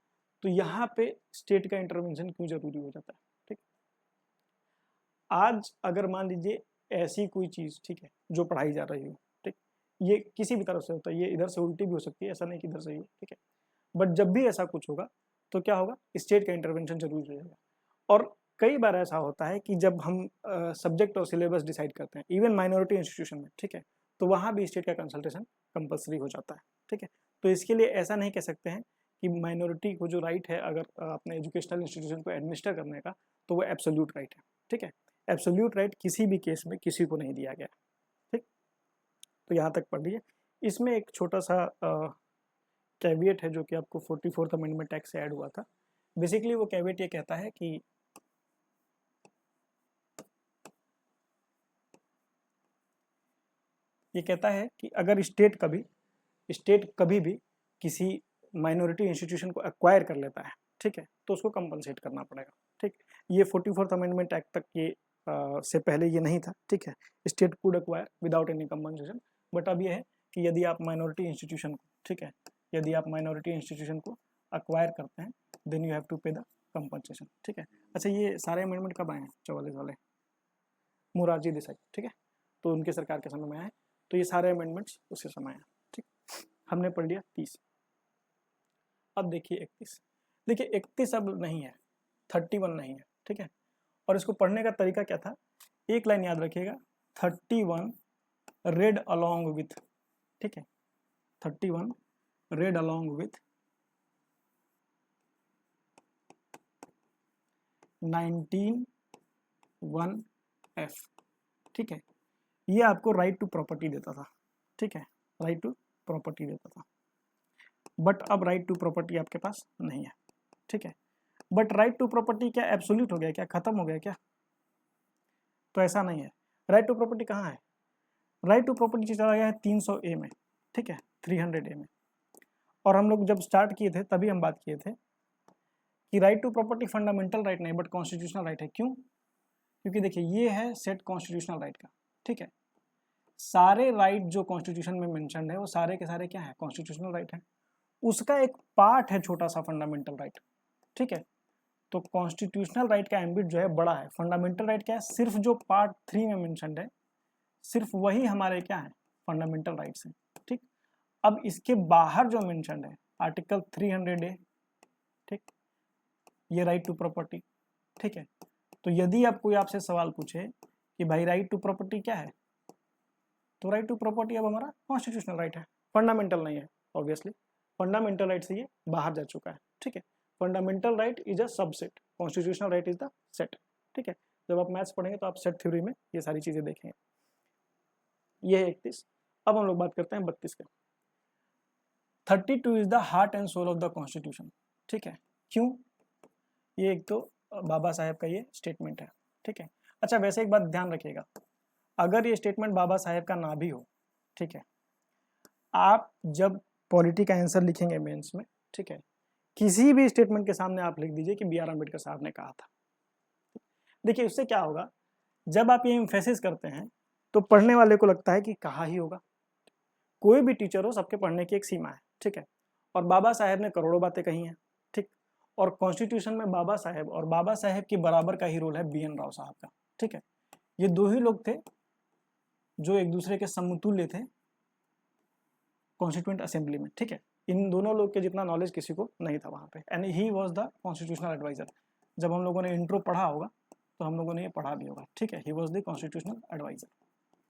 तो यहाँ पे स्टेट का इंटरवेंशन क्यों जरूरी हो जाता है, ठीक। आज अगर मान लीजिए ऐसी कोई चीज़, ठीक है, जो पढ़ाई जा रही हो, ठीक, ये किसी भी तरफ से होता है, ये इधर से उल्टी भी हो सकती है, ऐसा नहीं कि इधर से ही हो, ठीक है, बट जब भी ऐसा कुछ होगा तो क्या होगा, स्टेट का इंटरवेंशन जरूरी रहेगा। और कई बार ऐसा होता है कि जब हम सब्जेक्ट और सिलेबस डिसाइड करते हैं इवन माइनॉरिटी इंस्टीट्यूशन में, ठीक है, तो वहाँ भी स्टेट का कंसल्टेशन कंपलसरी हो जाता है, ठीक है। तो इसके लिए ऐसा नहीं कह सकते हैं कि माइनॉरिटी को जो राइट है अगर अपने एजुकेशनल इंस्टीट्यूशन को एडमिनिस्टर करने का, तो वो एब्सोल्यूट राइट है, ठीक है। एब्सोल्यूट राइट किसी भी केस में किसी को नहीं दिया गया, ठीक। तो यहाँ तक पढ़ लीजिए। इसमें एक छोटा सा कैविएट है जो कि आपको 44th अमेंडमेंट एक्ट से ऐड हुआ था। बेसिकली वो कैविएट ये कहता है कि ये कहता है कि अगर स्टेट कभी भी किसी माइनॉरिटी इंस्टीट्यूशन को एक्वायर कर लेता है, ठीक है, तो उसको कंपनसेट करना पड़ेगा, ठीक, ये 44th अमेंडमेंट एक्ट तक ये से पहले ये नहीं था, ठीक है, state could acquire without any compensation, but अब ये है कि यदि आप माइनॉरिटी इंस्टीट्यूशन को, ठीक है, यदि आप माइनॉरिटी इंस्टीट्यूशन को अक्वायर करते हैं देन यू हैव टू पे द कंपनसेशन, ठीक है। अच्छा, ये सारे अमेंडमेंट कब आए हैं? 44 वाले, मोरारजी देसाई, ठीक है, तो उनके सरकार के समय में आए, तो ये सारे अमेंडमेंट्स उसी समय आए, ठीक। हमने पढ़ लिया 30। अब देखिए 31, देखिए 31 अब नहीं है, 31 नहीं है, ठीक है, और इसको पढ़ने का तरीका क्या था, एक लाइन याद रखिएगा, 31 रेड अलोंग विथ, ठीक है, 31 रेड अलोंग विथ 19(1)(f), ठीक है, ये आपको राइट टू प्रॉपर्टी देता था, ठीक है, राइट टू प्रॉपर्टी देता था, बट अब राइट टू प्रॉपर्टी आपके पास नहीं है, ठीक है। बट राइट टू प्रॉपर्टी क्या एब्सोल्यूट हो गया, क्या खत्म हो गया क्या? तो ऐसा नहीं है। राइट टू प्रॉपर्टी कहाँ है? राइट टू प्रॉपर्टी चला गया है 300A में, ठीक है, 300A में, और हम लोग जब स्टार्ट किए थे तभी हम बात किए थे कि right to property fundamental right नहीं बट कॉन्स्टिट्यूशनल राइट है। क्यों? क्योंकि देखिए ये है सेट कॉन्स्टिट्यूशनल राइट का, ठीक है, सारे राइट जो कॉन्स्टिट्यूशन में मेंशन्ड है वो सारे के सारे क्या है? कॉन्स्टिट्यूशनल राइट है। उसका एक पार्ट है छोटा सा फंडामेंटल राइट, ठीक है, तो कॉन्स्टिट्यूशनल राइट का एम्बिट जो है बड़ा है, फंडामेंटल राइट क्या है? सिर्फ जो पार्ट 3 में मेंशन्ड है सिर्फ वही हमारे क्या है? फंडामेंटल राइट्स हैं, ठीक। अब इसके बाहर जो मेंशन्ड है आर्टिकल 300A, ठीक, ये राइट टू प्रॉपर्टी, ठीक है। तो यदि आप कोई आपसे सवाल पूछे कि भाई राइट टू प्रॉपर्टी क्या है, तो राइट टू प्रॉपर्टी अब हमारा कॉन्स्टिट्यूशनल राइट है, फंडामेंटल नहीं है। ऑब्वियसली फंडामेंटल राइट से ये बाहर जा चुका है, ठीक है। Fundamental right is a subset, constitutional right is the set, ठीक है। जब आप मैथ्स पढ़ेंगे तो आप सेट थ्योरी में ये सारी चीजें देखेंगे। ये है 31। अब हम लोग बात करते हैं 32 का। 32 is the heart and soul of the constitution, ठीक है। क्यों? ये एक तो बाबा साहेब का ये स्टेटमेंट है, ठीक है। अच्छा, वैसे एक बात ध्यान रखिएगा, अगर ये स्टेटमेंट बाबा साहेब का ना भी हो, ठीक है, आप जब पॉलिटी का आंसर लिखेंगे मेंस में, ठीक है, किसी भी स्टेटमेंट के सामने आप लिख दीजिए कि B.R. अम्बेडकर साहब ने कहा था। देखिए उससे क्या होगा, जब आप ये एम्फेसिस करते हैं तो पढ़ने वाले को लगता है कि कहा ही होगा। कोई भी टीचर हो, सबके पढ़ने की एक सीमा है, ठीक है, और बाबा साहेब ने करोड़ों बातें कही हैं, ठीक, और कॉन्स्टिट्यूशन में बाबा साहेब और बाबा साहेब के बराबर का ही रोल है B.N. राव साहब का, ठीक है। ये दो ही लोग थे जो एक दूसरे के समतुल्य थे कॉन्स्टिट्यूएंट असेंबली में, ठीक है। इन दोनों लोग के जितना नॉलेज किसी को नहीं था वहाँ पे, and he was the constitutional advisor. जब हम लोगों ने इंट्रो पढ़ा होगा तो हम लोगों ने ये पढ़ा भी होगा, ठीक है, he was the constitutional advisor,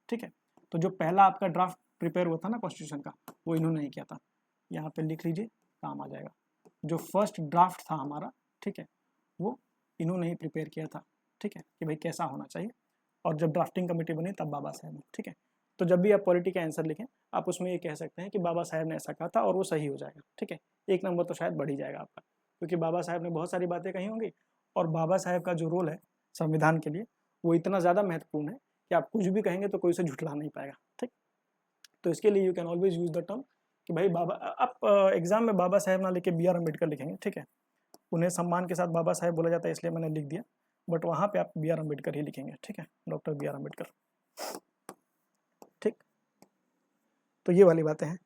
ठीक है। तो जो पहला आपका ड्राफ्ट प्रिपेयर हुआ था ना कॉन्स्टिट्यूशन का, वो इन्होंने ही किया था, यहाँ पे लिख लीजिए, काम आ जाएगा। जो फर्स्ट ड्राफ्ट था हमारा, ठीक है, वो इन्होंने ही प्रिपेयर किया था, ठीक है, कि भाई कैसा होना चाहिए, और जब ड्राफ्टिंग कमेटी बनी तब बाबा साहेब ने, ठीक है। तो जब भी आप पॉलिटी का आंसर लिखें आप उसमें ये कह सकते हैं कि बाबा साहेब ने ऐसा कहा था और वो सही हो जाएगा, ठीक है। 1 नंबर तो शायद बढ़ ही जाएगा आपका, क्योंकि बाबा साहेब ने बहुत सारी बातें कही होंगी, और बाबा साहेब का जो रोल है संविधान के लिए वो इतना ज़्यादा महत्वपूर्ण है कि आप कुछ भी कहेंगे तो कोई उसे झुठला नहीं पाएगा, ठीक। तो इसके लिए you can always use the term कि भाई बाबा, आप एग्जाम में बाबा साहेब ना लिखे B.R. अम्बेडकर लिखेंगे, ठीक है, उन्हें सम्मान के साथ बाबा साहेब बोला जाता है इसलिए मैंने लिख दिया, बट वहाँ पे आप B.R. अम्बेडकर ही लिखेंगे, ठीक है, डॉक्टर B.R. अम्बेडकर, ठीक। तो ये वाली बातें हैं।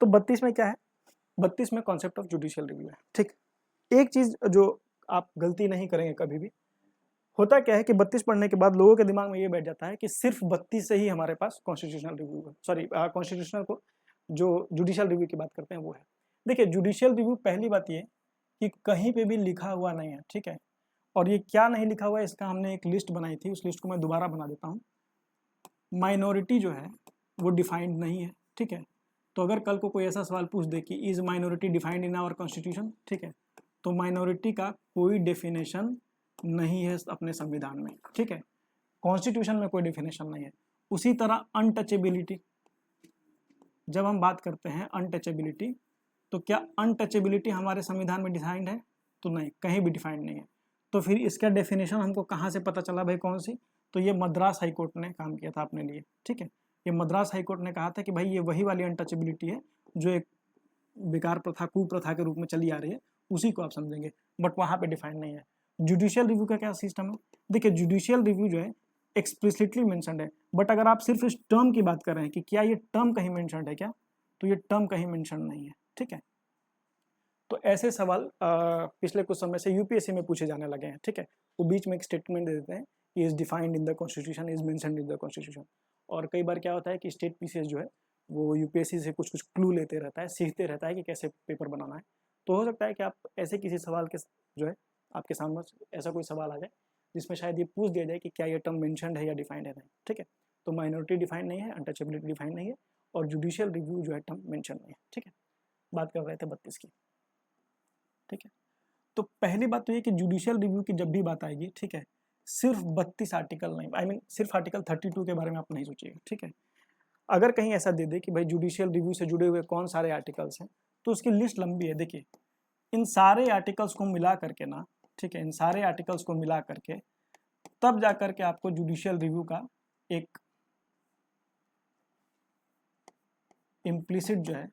तो 32 में क्या है? 32 में कॉन्सेप्ट ऑफ जुडिशियल रिव्यू है, ठीक। एक चीज जो आप गलती नहीं करेंगे कभी भी, होता क्या है कि 32 पढ़ने के बाद लोगों के दिमाग में ये बैठ जाता है कि सिर्फ 32 से ही हमारे पास कॉन्स्टिट्यूशनल रिव्यू है, सॉरी कॉन्स्टिट्यूशनल को जो जुडिशियल रिव्यू की बात करते हैं वो है। देखिए जुडिशियल रिव्यू, पहली बात ये कि कहीं पे भी लिखा हुआ नहीं है, ठीक है, और ये क्या नहीं लिखा हुआ है इसका हमने एक लिस्ट बनाई थी, उस लिस्ट को मैं दोबारा बना देता हूँ। माइनॉरिटी जो है वो डिफाइंड नहीं है, ठीक है। तो अगर कल को कोई ऐसा सवाल पूछ दे कि is minority defined in our constitution, ठीक है, तो माइनॉरिटी का कोई डेफिनेशन नहीं है अपने संविधान में, ठीक है, कॉन्स्टिट्यूशन में कोई डेफिनेशन नहीं है। उसी तरह अनटचेबिलिटी, जब हम बात करते हैं अनटचेबिलिटी, तो क्या अनटचेबिलिटी हमारे संविधान में डिफाइंड है? तो नहीं, कहीं भी डिफाइंड नहीं है। तो फिर इसका डेफिनेशन हमको कहाँ से पता चला भाई, कौन सी? तो ये मद्रास हाईकोर्ट ने काम किया था अपने लिए, ठीक है। ये मद्रास हाईकोर्ट ने कहा था कि भाई ये वही वाली अनटचेबिलिटी है जो एक बेकार प्रथा, कुप्रथा के रूप में चली आ रही है, उसी को आप समझेंगे, बट वहाँ पे डिफाइंड नहीं है। जुडिशियल रिव्यू का क्या सिस्टम है, देखिए जुडिशियल रिव्यू जो है एक्सप्लिसिटली मेंशन्ड है, बट अगर आप सिर्फ इस टर्म की बात कर रहे हैं कि क्या ये टर्म कहीं मेंशन्ड है क्या, तो ये टर्म कहीं मेंशन नहीं है, ठीक है। तो ऐसे सवाल पिछले कुछ समय से यूपीएससी में पूछे जाने लगे हैं, ठीक है। वो बीच में एक स्टेटमेंट दे देते हैं, is defined in the constitution, is mentioned in the constitution. और कई बार क्या होता है कि स्टेट पीसीएस जो है वो यूपीएससी से कुछ कुछ क्लू लेते रहता है, सीखते रहता है कि कैसे पेपर बनाना है। तो हो सकता है कि आप ऐसे किसी सवाल के जो है आपके सामने ऐसा कोई सवाल आ जाए जिसमें शायद ये पूछ दिया जाए कि क्या ये टर्म मेंशन्ड है या डिफाइंड है नहीं, ठीक है। तो माइनॉरिटी डिफाइंड नहीं है, अनटचेबिलिटी डिफाइंड नहीं है, और जुडिशियल रिव्यू जो है टर्म मेंशन नहीं है, ठीक है। बात कर रहे थे 32 की, ठीक है। तो पहली बात तो ये कि जुडिशियल रिव्यू की जब भी बात आएगी, ठीक है, सिर्फ 32 आर्टिकल नहीं, आई मीन सिर्फ आर्टिकल 32 के बारे में आप नहीं सोचिएगा, ठीक है। अगर कहीं ऐसा दे दे कि भाई जुडिशियल रिव्यू से जुड़े हुए कौन सारे आर्टिकल्स हैं, तो उसकी लिस्ट लंबी है। देखिए इन सारे आर्टिकल्स को मिला करके ना, ठीक है, इन सारे आर्टिकल्स को मिला करके तब जा करके आपको जुडिशियल रिव्यू का एक इम्प्लिसिट जो है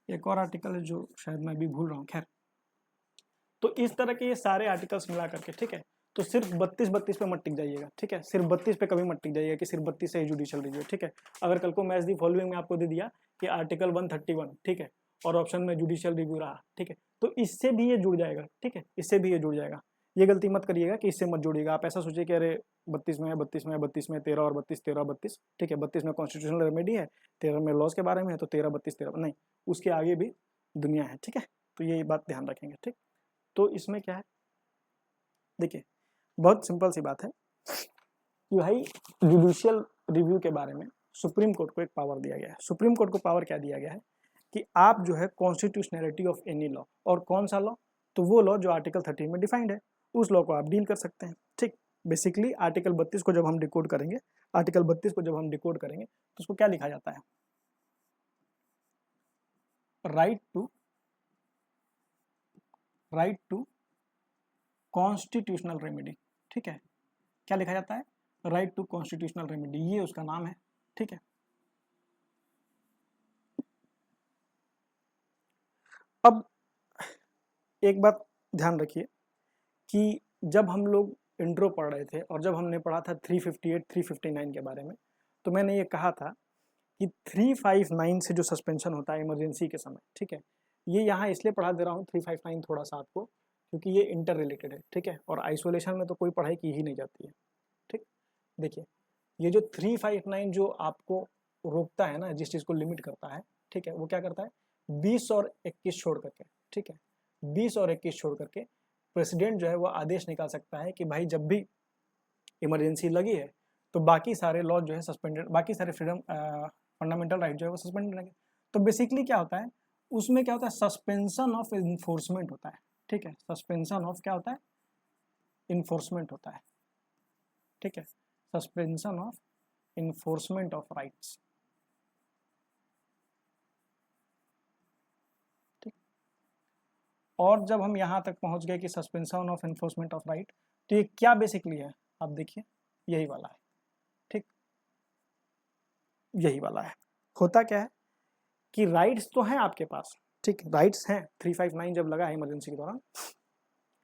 एक और आर्टिकल है जो शायद मैं भी भूल रहा हूँ, खैर। तो इस तरह के ये सारे आर्टिकल्स मिला करके, ठीक है, तो सिर्फ 32 पे मत टिक जाइएगा, ठीक है। सिर्फ 32 पे कभी मत टिक जाइएगा कि सिर्फ 32 से ही जुडिशियल रिव्यू, ठीक है। अगर कल को मैच दी फॉलोइंग में आपको दे दिया कि आर्टिकल 131, ठीक है, और ऑप्शन में जुडिशियल रिव्यू रहा, ठीक है, तो इससे भी ये जुड़ जाएगा, ठीक है, इससे भी ये जुड़ जाएगा। ये गलती मत करिएगा कि इससे मत जोड़िएगा। आप ऐसा सोचिए कि अरे 32 में है, 32 में है, 32 में 13 और 32, 13 32, ठीक है, 32 में कॉन्स्टिट्यूशनल रेमेडी है, 13 में लॉज के बारे में है, तो 13 32 13 नहीं, उसके आगे भी दुनिया है, ठीक है। तो ये बात ध्यान रखेंगे, ठीक। तो इसमें क्या है, देखिए बहुत सिंपल सी बात है कि भाई जुडिशियल रिव्यू के बारे में सुप्रीम कोर्ट को एक पावर दिया गया है। सुप्रीम कोर्ट को पावर क्या दिया गया है कि आप जो है कॉन्स्टिट्यूशनैलिटी ऑफ एनी लॉ, और कौन सा लॉ, तो वो लॉ जो आर्टिकल 13 में डिफाइंड है, उस लॉ को आप डील कर सकते हैं, ठीक। बेसिकली आर्टिकल 32 को जब हम डिकोड करेंगे, आर्टिकल 32 को जब हम डिकोड करेंगे तो उसको क्या लिखा जाता है, राइट टू कॉन्स्टिट्यूशनल रेमेडी, ठीक है। क्या लिखा जाता है, राइट टू कॉन्स्टिट्यूशनल रेमेडी, ये उसका नाम है, ठीक है। अब एक बात ध्यान रखिए कि जब हम लोग इंट्रो पढ़ रहे थे और जब हमने पढ़ा था 358 359 के बारे में, तो मैंने ये कहा था कि 359 से जो सस्पेंशन होता है इमरजेंसी के समय, ठीक है, ये यहाँ इसलिए पढ़ा दे रहा हूँ 359 थोड़ा सा आपको, क्योंकि ये इंटर रिलेटेड है, ठीक है, और आइसोलेशन में तो कोई पढ़ाई की ही नहीं जाती है, ठीक। देखिए ये जो 359 जो आपको रोकता है ना, जिस चीज़ को लिमिट करता है, ठीक है, वो क्या करता है, 20 और 21 छोड़ करके, ठीक है, 20 और 21 छोड़ करके प्रेसिडेंट जो है वो आदेश निकाल सकता है कि भाई जब भी इमरजेंसी लगी है तो बाकी सारे लॉ जो है सस्पेंडेड, बाकी सारे फ्रीडम फंडामेंटल राइट जो है वो सस्पेंडेड रहेंगे। तो बेसिकली क्या होता है, उसमें क्या होता है, सस्पेंशन ऑफ इन्फोर्समेंट होता है, ठीक है, सस्पेंशन ऑफ क्या होता है, इन्फोर्समेंट होता है, ठीक है, suspension of enforcement of rights, ठीक। और जब हम यहाँ तक पहुँच गए कि suspension of enforcement of right, तो ये क्या बेसिकली है, आप देखिए यही वाला है, ठीक, यही वाला है। होता क्या है कि राइट्स तो हैं आपके पास, ठीक, राइट्स हैं, 359 जब लगा है इमरजेंसी के दौरान,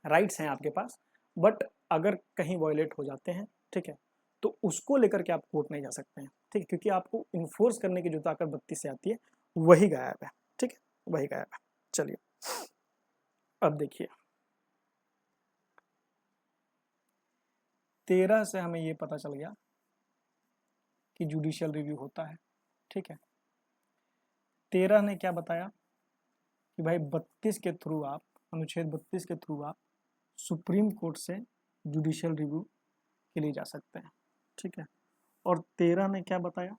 राइट्स हैं आपके पास, बट अगर कहीं वॉयलेट हो जाते हैं, ठीक है, तो उसको लेकर के आप कोर्ट नहीं जा सकते हैं, ठीक है, क्योंकि आपको इन्फोर्स करने की जो ताकत 32 से आती है वही गायब है, ठीक है, वही गायब है। चलिए अब देखिए 13 से हमें ये पता चल गया कि जुडिशियल रिव्यू होता है, ठीक है। 13 ने क्या बताया कि भाई 32 के थ्रू आप, अनुच्छेद 32 के थ्रू आप सुप्रीम कोर्ट से जुडिशियल रिव्यू के लिए जा सकते हैं, ठीक है। और 13 ने क्या बताया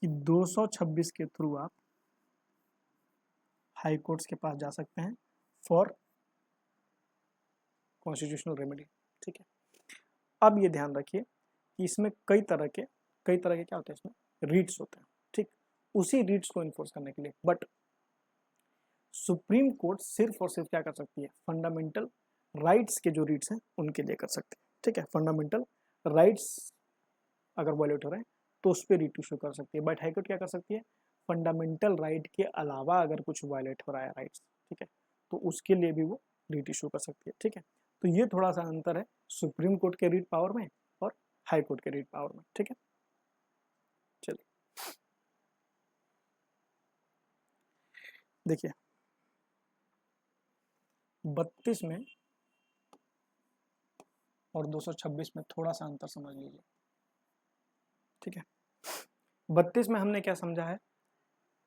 कि 226 के थ्रू आप हाई कोर्ट्स के पास जा सकते हैं फॉर कॉन्स्टिट्यूशनल रेमेडी, ठीक है। अब ये ध्यान रखिए कि इसमें कई तरह के क्या होते हैं, इसमें रीट्स होते हैं, ठीक, उसी रीट्स को इन्फोर्स करने के लिए। बट सुप्रीम कोर्ट सिर्फ और सिर्फ क्या कर सकती है, फंडामेंटल राइट्स के जो रीट्स हैं उनके लिए कर सकती है, ठीक है, फंडामेंटल राइट्स अगर वायलेट हो रहे हैं तो उस पर रीट इशू कर सकती है। बट हाईकोर्ट क्या कर सकती है, फंडामेंटल राइट के अलावा अगर कुछ वायलेट हो रहा है राइट्स, ठीक है, तो उसके लिए भी वो रीट इशू कर सकती है। ठीक है, तो ये थोड़ा सा अंतर है सुप्रीम कोर्ट के रीट पावर में और हाई कोर्ट के रीट पावर में। ठीक है, चलिए देखिए 32 में और 226 में थोड़ा सा अंतर समझ लीजिए। ठीक है, 32 में हमने क्या समझा है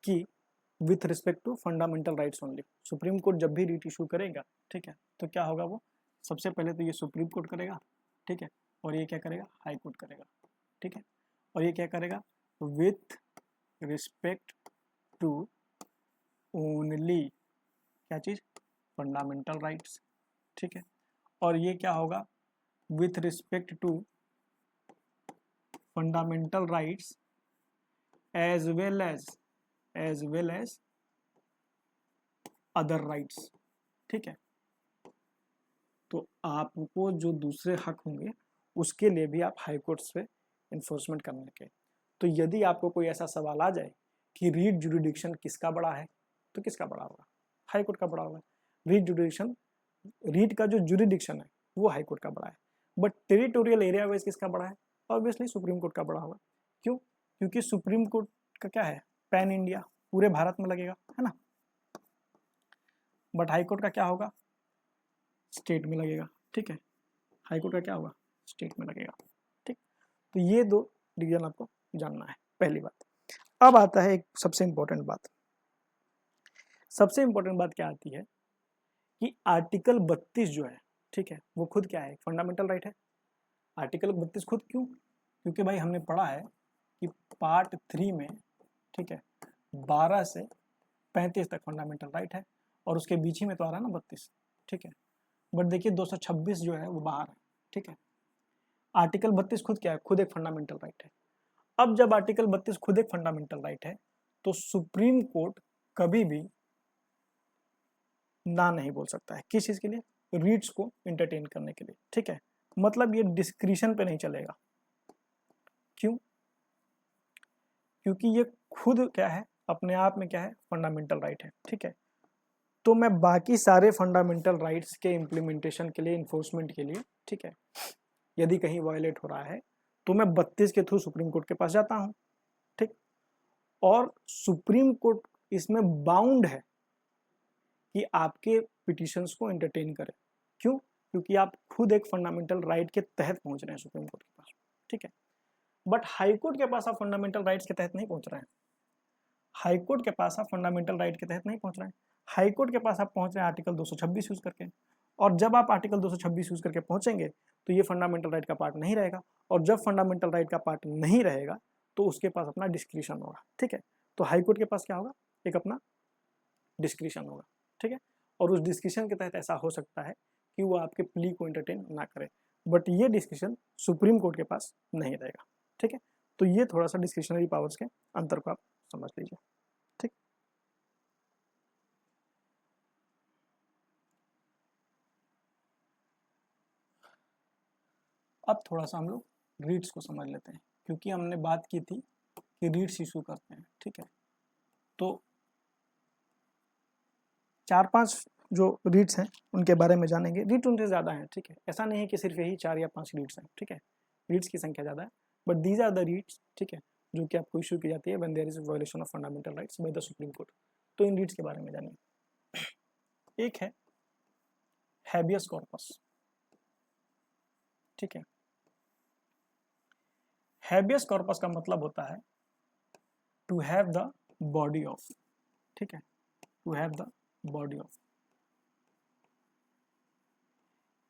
कि with respect to fundamental rights only, Supreme Court जब भी रीट इशू करेगा, ठीक है, तो क्या होगा, वो सबसे पहले तो ये सुप्रीम कोर्ट करेगा, ठीक है, और ये क्या करेगा, हाई कोर्ट करेगा। ठीक है, और ये क्या करेगा, विथ रिस्पेक्ट टू ओनली क्या चीज, फंडामेंटल राइट्स। ठीक है, और ये क्या होगा, with respect to fundamental rights as well as other rights. ठीक है, तो आपको जो दूसरे हक होंगे उसके लिए भी आप हाई कोर्ट से इन्फोर्समेंट करने के। तो यदि आपको कोई ऐसा सवाल आ जाए कि रीट जुरिडिक्शन किसका बड़ा है, तो किसका बड़ा होगा, हाई कोर्ट का बड़ा होगा। रीट जुरिडिक्शन, रीट का जो जुरिडिक्शन है वो हाई कोर्ट का बड़ा है, बट टेरिटोरियल एरिया वाइज किसका बड़ा है, ऑब्वियसली सुप्रीम कोर्ट का बड़ा होगा। क्यों, क्योंकि सुप्रीम कोर्ट का क्या है, पैन इंडिया, पूरे भारत में लगेगा, है ना। बट हाई कोर्ट का क्या होगा, स्टेट में लगेगा। ठीक है, हाई कोर्ट का क्या होगा, स्टेट में लगेगा। ठीक, तो ये दो डिवीजन आपको जानना है, पहली बात। अब आता है एक सबसे इंपॉर्टेंट बात। सबसे इंपॉर्टेंट बात क्या आती है कि आर्टिकल 32 जो है, ठीक है, वो खुद क्या है, फंडामेंटल राइट है। आर्टिकल 32 खुद क्यों, क्योंकि भाई हमने पढ़ा है कि पार्ट 3 में, ठीक है, 12 से 35 तक फंडामेंटल राइट है, और उसके बीच ही में तो आ रहा है ना 32। ठीक है, बट देखिए 226 जो है वो बाहर है। ठीक है, आर्टिकल 32 खुद क्या है, खुद एक फंडामेंटल राइट है। अब जब आर्टिकल 32 खुद एक फंडामेंटल राइट है, तो सुप्रीम कोर्ट कभी भी ना नहीं बोल सकता है, किस चीज के लिए, रीट्स को इंटरटेन करने के लिए। ठीक है, मतलब ये डिस्क्रिशन पे नहीं चलेगा। क्यों, क्योंकि ये खुद क्या है, अपने आप में क्या है, फंडामेंटल राइट है। ठीक है, तो मैं बाकी सारे फंडामेंटल राइट्स के इम्प्लीमेंटेशन के लिए, इन्फोर्समेंट के लिए, ठीक है, यदि कहीं वायलेट हो रहा है तो मैं 32 के थ्रू सुप्रीम कोर्ट के पास जाता हूं। ठीक, और सुप्रीम कोर्ट इसमें बाउंड है कि आपके पिटिशंस को एंटरटेन करे। क्यों, क्योंकि आप खुद एक फंडामेंटल राइट के तहत पहुंच रहे हैं सुप्रीम कोर्ट के पास। ठीक है, बट हाई कोर्ट के पास आप फंडामेंटल राइट्स के तहत नहीं पहुंच रहे हैं। हाई कोर्ट के पास आप फंडामेंटल राइट के तहत नहीं पहुंच रहे हैं। हाई कोर्ट के पास आप पहुंच रहे हैं आर्टिकल 226 यूज करके, और जब आप आर्टिकल 226 यूज करके पहुंचेंगे तो ये फंडामेंटल राइट का पार्ट नहीं रहेगा, और जब फंडामेंटल राइट का पार्ट नहीं रहेगा तो उसके पास अपना डिस्क्रिशन होगा। ठीक है, तो हाई कोर्ट के पास क्या होगा, एक अपना डिस्क्रिशन होगा। ठीक है, और उस डिस्कशन के तहत ऐसा हो सकता है कि वो आपके प्ली को एंटरटेन ना करे, बट ये डिस्कशन सुप्रीम कोर्ट के पास नहीं रहेगा। ठीक है, तो ये थोड़ा सा डिस्क्रिशनरी पावर्स के अंतर को आप समझ लीजिए। ठीक, अब थोड़ा सा हम लोग रीड्स को समझ लेते हैं, क्योंकि हमने बात की थी कि रीड्स इशू करते हैं। ठीक है, तो 4-5 जो रीड्स हैं उनके बारे में जानेंगे। रीड उनसे ज़्यादा हैं, ठीक है, ऐसा नहीं है कि सिर्फ यही 4 या 5 रीड्स हैं। ठीक है, रीड्स की संख्या ज़्यादा है, but these are the writs, ठीक है, जो कि आपको इशू की जाती है when there is violation of fundamental rights by the Supreme Court. तो इन रीड्स के बारे में जानिए। एक है हैबियस कॉर्पस। ठीक है, हैबियस कॉर्पस का मतलब होता है to have the body of. ठीक है, to have the body of,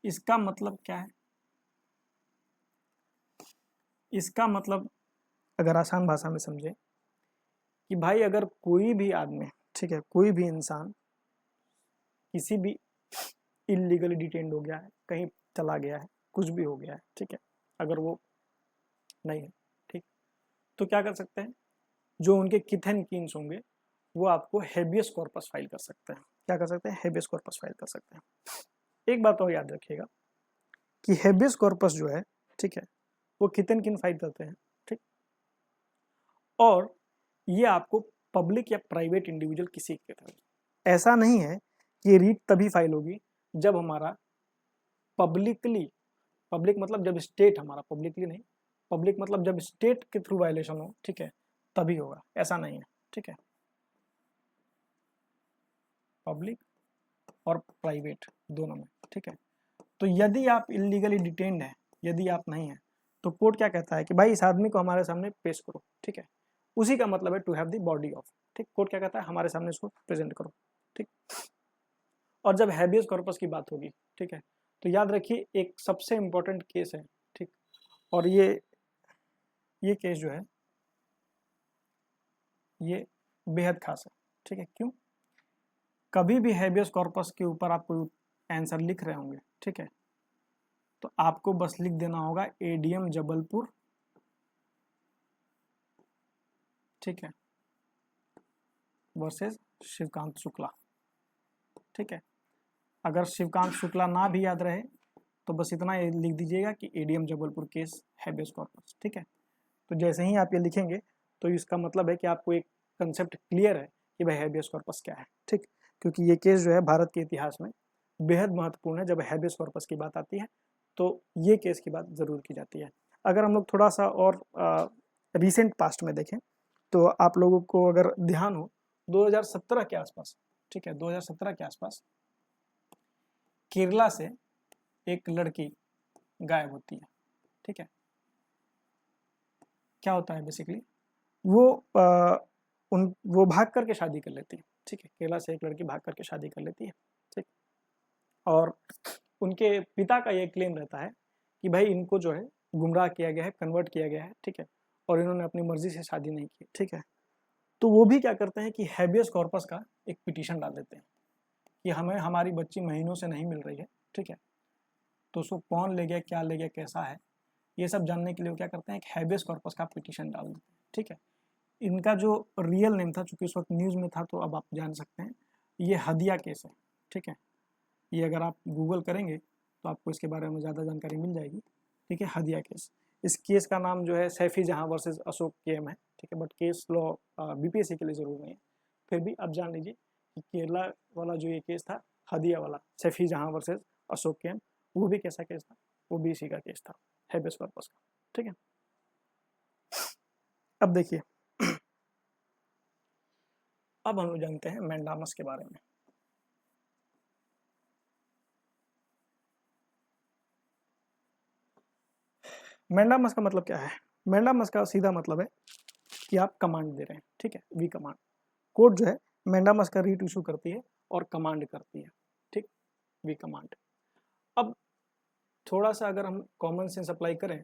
इसका मतलब क्या है, इसका मतलब अगर आसान भाषा में समझे कि भाई अगर कोई भी आदमी, ठीक है, कोई भी इंसान किसी भी इलीगली डिटेन्ड हो गया है, कहीं चला गया है, कुछ भी हो गया है, ठीक है, अगर वो नहीं है, ठीक, तो क्या कर सकते हैं, जो उनके किथ एंड कीन्स होंगे वो आपको हेबियस कॉर्पस फाइल कर सकते हैं। क्या कर सकते हैं, हेबियस कॉर्पस फाइल कर सकते हैं। एक बात और याद रखिएगा कि हेबियस कॉर्पस जो है, ठीक है, वो किथ एंड कीन फाइल करते हैं, और ये आपको पब्लिक या प्राइवेट इंडिविजुअल किसी के तरफ, ऐसा नहीं है कि रीट तभी फाइल होगी जब हमारा पब्लिकली, पब्लिक मतलब जब स्टेट, हमारा पब्लिकली नहीं, पब्लिक मतलब जब स्टेट के थ्रू वायलेशन हो, ठीक है, तभी होगा, ऐसा नहीं है, ठीक है, पब्लिक और प्राइवेट दोनों में, ठीक है। तो यदि आप इलीगली डिटेन्ड हैं, यदि आप नहीं हैं, तो कोर्ट क्या कहता है कि भाई इस आदमी को हमारे सामने पेश करो, ठीक है, उसी का मतलब है to have the body of, ठीक, कोर्ट क्या कहता है, हमारे सामने इसको प्रेजेंट करो, ठीक। और जब हैबियस कॉर्पस की बात होगी, ठीक है, तो याद रखिए एक सबसे इंपॉर्टेंट केस है, ठीक, और ये केस जो है ये बेहद खास है, ठीक है, क्यों, कभी भी हैबियस कॉर्पस के ऊपर आप कोई आंसर लिख रहे होंगे, ठीक है, तो आपको बस लिख देना होगा एडीएम जबलपुर, ठीक है, वर्सेस शिवकांत शुक्ला, ठीक है। अगर शिवकांत शुक्ला ना भी याद रहे तो बस इतना लिख दीजिएगा कि ADM Jabalpur case habeas corpus, ठीक है। तो जैसे ही आप ये लिखेंगे तो इसका मतलब है कि आपको एक कंसेप्ट क्लियर है कि भाई हैबियस कॉर्पस क्या है, ठीक, क्योंकि ये केस जो है भारत के इतिहास में बेहद महत्वपूर्ण है। जब हैबियस कॉर्पस की बात आती है तो ये केस की बात जरूर की जाती है। अगर हम लोग थोड़ा सा और रिसेंट पास्ट में देखें तो आप लोगों को अगर ध्यान हो 2017 के आसपास, ठीक है, 2017 के आसपास केरला से एक लड़की गायब होती है, ठीक है। क्या होता है बेसिकली, वो वो भाग करके शादी कर लेती है, ठीक है, केरला से एक लड़की भाग करके शादी कर लेती है, ठीक, और उनके पिता का ये क्लेम रहता है कि भाई इनको जो है गुमराह किया गया है, कन्वर्ट किया गया है, ठीक है, और इन्होंने अपनी मर्जी से शादी नहीं की, ठीक है। तो वो भी क्या करते हैं कि हैबियस कॉर्पस का एक पिटीशन डाल देते हैं कि हमें हमारी बच्ची महीनों से नहीं मिल रही है, ठीक है, तो उसको कौन ले गया, क्या ले गया, कैसा है, ये सब जानने के लिए वो क्या करते हैं, एक हैबियस कॉर्पस का पिटीशन डाल देते हैं, ठीक है। इनका जो रियल नेम था, चूंकि उस वक्त न्यूज़ में था तो अब आप जान सकते हैं, ये हदिया केस है, ठीक है। ये अगर आप गूगल करेंगे तो आपको इसके बारे में ज़्यादा जानकारी मिल जाएगी, ठीक है, हदिया केस। इस केस का नाम जो है सैफी जहां वर्सेस अशोक केम है, ठीक है, बट केस लॉ बीपीएससी के लिए ज़रूर नहीं है, फिर भी आप जान लीजिए कि केरला वाला जो ये केस था, हदिया वाला, सैफी जहां वर्सेस अशोक केम, वो भी कैसा केस था, वो भी इसी का केस था, हैबियस कॉर्पस का, ठीक है। अब देखिए अब हम लोग जानते हैं मैंडामस के बारे में। मैंडामस का मतलब क्या है, मैंडामस का सीधा मतलब है कि आप कमांड दे रहे हैं, ठीक है, वी कमांड। कोर्ट जो है मैंडामस का रीट इशू करती है और कमांड करती है, ठीक, वी कमांड। अब थोड़ा सा अगर हम कॉमन सेंस अप्लाई करें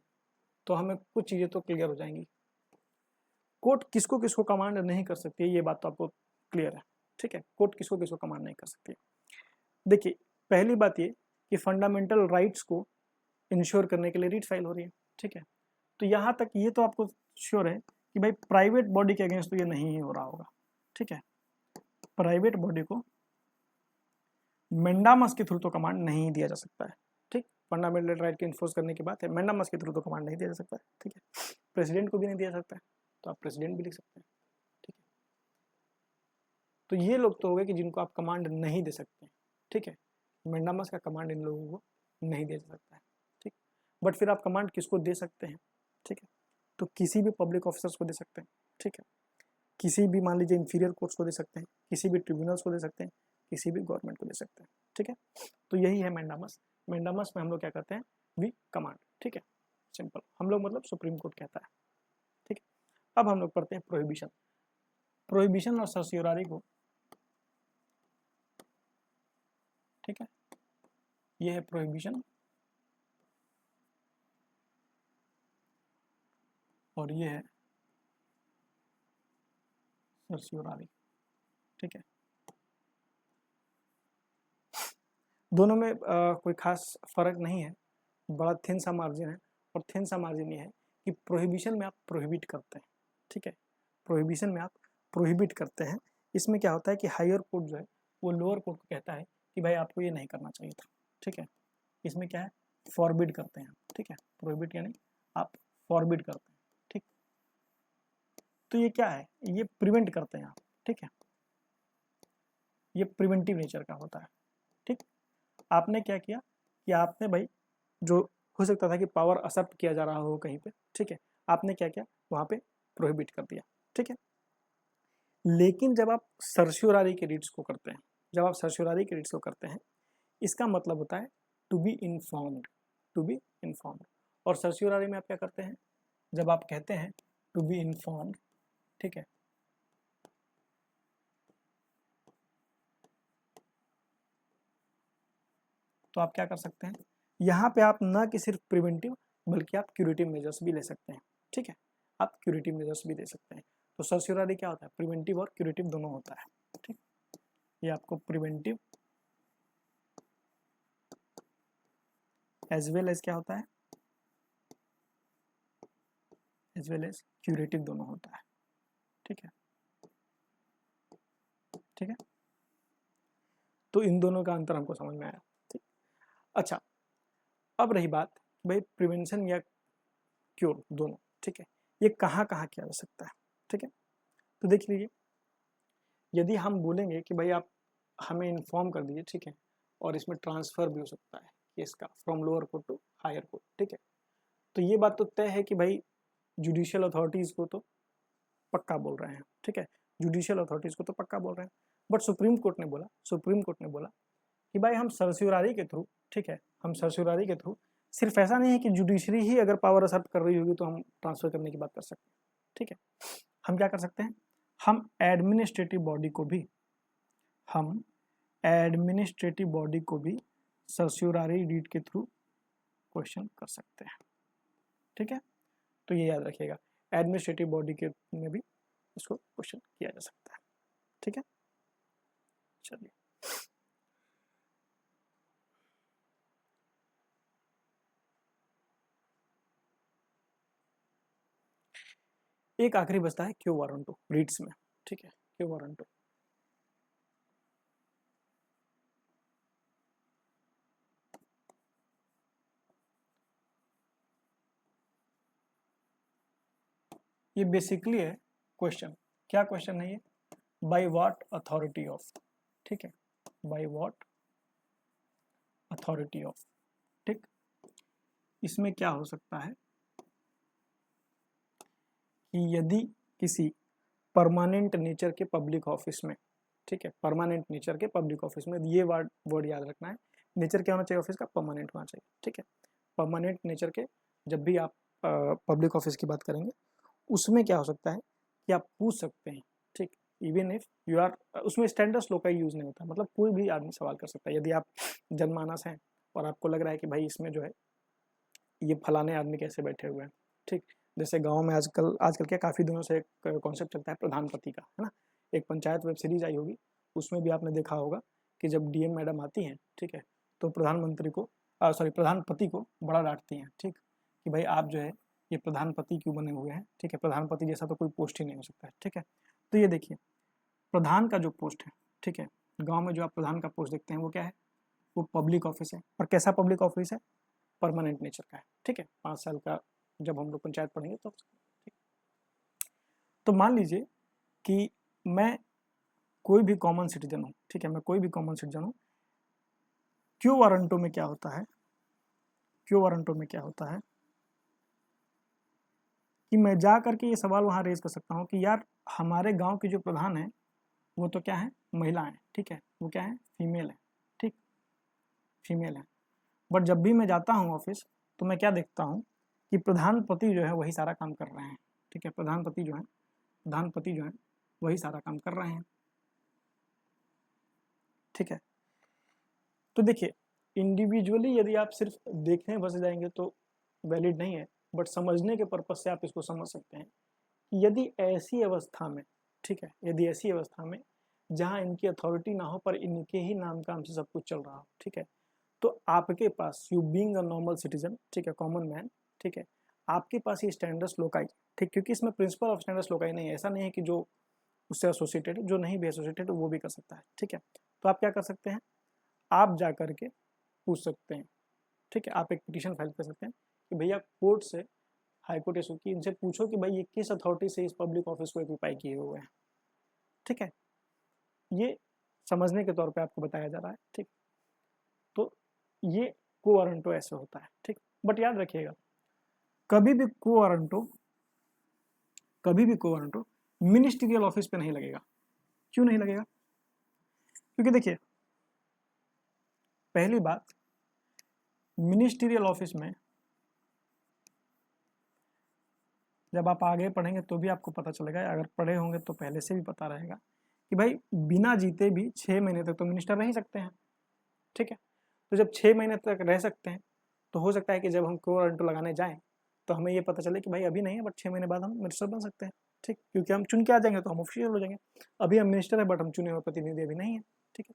तो हमें कुछ चीज़ें तो क्लियर हो जाएंगी। कोर्ट किसको किसको कमांड नहीं कर सकती है, ये बात तो आपको क्लियर है, ठीक है, कोर्ट किसको किसको कमांड नहीं कर सकती है। देखिए पहली बात ये कि फंडामेंटल राइट्स को इंश्योर करने के लिए रीट फाइल हो रही है, ठीक है। तो यहाँ तक ये तो आपको श्योर है कि भाई प्राइवेट बॉडी के अगेंस्ट तो ये नहीं ही हो रहा होगा, ठीक है, प्राइवेट बॉडी को मैंडामस के थ्रू तो कमांड नहीं दिया जा सकता है, ठीक, फंडामेंटल राइट के इन्फोर्स करने की बात है, मैंडामस के थ्रू तो कमांड नहीं दिया जा सकता है, ठीक है, प्रेसिडेंट को भी नहीं दिया जा सकता है, तो आप प्रेसिडेंट भी लिख सकते हैं, ठीक है। तो ये लोग तो हो गए कि जिनको आप कमांड नहीं दे सकते, ठीक है, मैंडामस का कमांड इन लोगों को नहीं दिया जा सकता है, ठीक। बट फिर आप कमांड किसको दे सकते हैं, ठीक है, तो किसी भी पब्लिक ऑफिसर्स को दे सकते हैं, ठीक है, किसी भी मान लीजिए इंफीरियर कोर्ट्स को दे सकते हैं, किसी भी ट्रिब्यूनल्स को दे सकते हैं, किसी भी गवर्नमेंट को दे सकते हैं, ठीक है। तो यही है मैंडामस। मैंडामस में हम लोग क्या करते हैं, वी कमांड, ठीक है, सिंपल, हम लोग मतलब सुप्रीम कोर्ट कहता है, ठीक है। अब हम लोग पढ़ते हैं प्रोहिबिशन। प्रोहिबिशन और सर्सियोरारी को, ठीक है, ये है प्रोहिबिशन और ये है सर्सियोरारी, ठीक है। दोनों में कोई खास फर्क नहीं है, बड़ा थिन सा मार्जिन है, और थिन सा मार्जिन ये है कि प्रोहिबिशन में आप प्रोहिबिट करते हैं, ठीक है, प्रोहिबिशन में आप प्रोहिबिट करते हैं। इसमें क्या होता है कि हायर कोर्ट जो है वो लोअर कोर्ट को कहता है कि भाई आपको ये नहीं करना चाहिए था, ठीक है। इसमें क्या है, फॉरबिड करते हैं, ठीक है, प्रोहिबिट यानी आप फॉरबिड करते हैं, ठीक। तो ये क्या है, ये प्रिवेंट करते हैं आप, ठीक है, ये प्रिवेंटिव नेचर का होता है, ठीक। आपने क्या किया कि आपने भाई जो हो सकता था कि पावर असप्ट किया जा रहा हो कहीं पे, ठीक है, आपने क्या किया वहाँ पे प्रोहिबिट कर दिया, ठीक है। लेकिन जब आप सर्श्योरारी के रीड्स को करते हैं, जब आप सर्श्योरारी के रीड्स को करते हैं, इसका मतलब होता है to be informed, to be informed. और सर्श्योरारी में आप क्या करते हैं, जब आप कहते हैं टू बी इन्फॉर्म्ड, ठीक है, तो आप क्या कर सकते हैं, यहाँ पे आप न कि सिर्फ प्रिवेंटिव बल्कि आप क्यूरेटिव मेजर्स भी ले सकते हैं, ठीक है, आप क्यूरेटिव मेजर्स भी दे सकते हैं। तो सर्श्योरारी क्या होता है, प्रिवेंटिव और क्यूरेटिव दोनों होता है, ठीक। ये आपको प्रिवेंटिव एज वेल एज क्या होता है, एज वेल एज क्यूरेटिव दोनों होता है, ठीक है, ठीक है। तो इन दोनों का अंतर हमको समझ में आया, ठीक। अच्छा, अब रही बात भाई प्रिवेंशन या क्योर दोनों, ठीक है, ये कहाँ कहाँ किया जा सकता है, ठीक है। तो देख लीजिए, यदि हम बोलेंगे कि भाई आप हमें इन्फॉर्म कर दीजिए, ठीक है, और इसमें ट्रांसफर भी हो सकता है इसका from lower court to higher court, ठीक है, तो ये बात तो तय है कि भाई जुडिशियल अथॉरिटीज़ को तो पक्का बोल रहे हैं, ठीक है, जुडिशियल अथॉरिटीज़ को तो पक्का बोल रहे हैं, बट सुप्रीम कोर्ट ने बोला, सुप्रीम कोर्ट ने बोला कि भाई हम सर्श्योरारी के थ्रू, ठीक है, हम सर्श्योरारी के थ्रू सिर्फ ऐसा नहीं है कि जुडिशरी ही अगर पावर असर्ट कर रही होगी तो हम ट्रांसफर करने की बात कर सकते हैं, ठीक है, हम क्या कर सकते हैं, हम एडमिनिस्ट्रेटिव बॉडी को भी, हम एडमिनिस्ट्रेटिव बॉडी को भी सर्श्योरारी रीड के थ्रू क्वेश्चन कर सकते हैं, ठीक है। तो ये याद रखिएगा, एडमिनिस्ट्रेटिव बॉडी के में भी इसको क्वेश्चन किया जा सकता है, ठीक है। चलिए, एक आखिरी बचता है क्यू वारंटो रीड्स में, ठीक है, क्यू वारंटो। ये बेसिकली है क्वेश्चन, क्या क्वेश्चन है ये, बाय व्हाट अथॉरिटी ऑफ, ठीक है, बाय व्हाट अथॉरिटी ऑफ, ठीक। इसमें क्या हो सकता है कि यदि किसी परमानेंट नेचर के पब्लिक ऑफिस में, ठीक है, परमानेंट नेचर के पब्लिक ऑफिस में, ये वर्ड याद रखना है, नेचर क्या होना चाहिए ऑफिस का, परमानेंट होना चाहिए, ठीक है, परमानेंट नेचर के जब भी आप पब्लिक ऑफिस की बात करेंगे उसमें क्या हो सकता है कि आप पूछ सकते हैं, ठीक, इवन इफ यू आर, उसमें स्टैंडर्ड स्लो का यूज नहीं होता, मतलब कोई भी आदमी सवाल कर सकता है, यदि आप जनमानस हैं और आपको लग रहा है कि भाई इसमें जो है ये फलाने आदमी कैसे बैठे हुए हैं, ठीक, जैसे गांव में आजकल आजकल क्या काफ़ी दिनों से एक कॉन्सेप्ट चलता है प्रधानपति का, है ना, एक पंचायत वेब सीरीज आई होगी, उसमें भी आपने देखा होगा कि जब डीएम मैडम आती हैं, ठीक है, तो प्रधानमंत्री को सॉरी प्रधानपति को बड़ा डांटती हैं, ठीक, कि भाई आप जो है ये प्रधानपति क्यों बने हुए हैं, ठीक है, प्रधानपति जैसा तो कोई पोस्ट ही नहीं हो सकता है, ठीक है। तो ये देखिए, प्रधान का जो पोस्ट है, ठीक है, गाँव में जो आप प्रधान का पोस्ट देखते हैं वो क्या है, वो पब्लिक ऑफिस है, और कैसा पब्लिक ऑफिस है, परमानेंट नेचर का है, ठीक है, 5 साल का जब हम लोग पंचायत पढ़ेंगे तो, ठीक। तो मान लीजिए कि मैं कोई भी कॉमन सिटीजन हूँ, ठीक है, मैं कोई भी कॉमन सिटीजन हूँ, क्यू वारंटो में क्या होता है, क्यू वारंटो में क्या होता है कि मैं जा करके ये सवाल वहाँ रेज कर सकता हूँ कि यार हमारे गांव की जो प्रधान है वो तो क्या है, महिला है, ठीक है, वो क्या है, फीमेल है, ठीक, फीमेल है, बट जब भी मैं जाता हूँ ऑफिस तो मैं क्या देखता हूँ कि प्रधानपति जो है वही सारा काम कर रहे हैं, ठीक है, प्रधानपति जो है वही सारा काम कर रहे हैं, ठीक है। तो देखिए, इंडिविजुअली यदि आप सिर्फ देखने बस जाएंगे तो वैलिड नहीं है, बट समझने के पर्पज से आप इसको समझ सकते हैं कि यदि ऐसी अवस्था में, ठीक है, यदि ऐसी अवस्था में जहाँ इनकी अथॉरिटी ना हो पर इनके ही नाम काम से सब कुछ चल रहा हो, ठीक है, तो आपके पास you being a normal citizen, ठीक है, कॉमन मैन, ठीक है, आपके पास ये स्टैंडर्ड्स लोकाई, ठीक, क्योंकि इसमें प्रिंसिपल ऑफ स्टैंडर्ड्स लोकाई नहीं है, ऐसा नहीं है कि जो उससे एसोसिएटेड है, जो नहीं भी एसोसिएटेड वो भी कर सकता है, ठीक है। तो आप क्या कर सकते हैं, आप जा करके पूछ सकते हैं, ठीक है, आप एक पिटीशन फाइल कर सकते हैं कि भैया कोर्ट से हाई कोर्ट इशू की, इनसे पूछो कि भाई ये किस अथॉरिटी से इस पब्लिक ऑफिस को ऑक्यूपाई किए हुए हैं, ठीक है। ये समझने के तौर पे आपको बताया जा रहा है, ठीक। तो ये को वारंटो ऐसे होता है, ठीक। बट याद रखिएगा, कभी भी को वारंटो मिनिस्ट्रियल ऑफिस पे नहीं लगेगा। क्यों नहीं लगेगा? क्योंकि देखिए, पहली बात, मिनिस्ट्रियल ऑफिस में जब आप आगे पढ़ेंगे तो भी आपको पता चलेगा, अगर पढ़े होंगे तो पहले से भी पता रहेगा कि भाई बिना जीते भी 6 महीने तक तो मिनिस्टर रह ही सकते हैं, ठीक है। तो जब 6 महीने तक रह सकते हैं तो हो सकता है कि जब हम को वारंटो लगाने जाएं तो हमें ये पता चले कि भाई अभी नहीं है, बट 6 महीने बाद हम मिनिस्टर बन सकते हैं, ठीक। क्योंकि हम चुन के आ जाएंगे तो हम ऑफिशियल हो जाएंगे। अभी हम मिनिस्टर है बट हम चुने हुए प्रतिनिधि अभी नहीं है, ठीक है।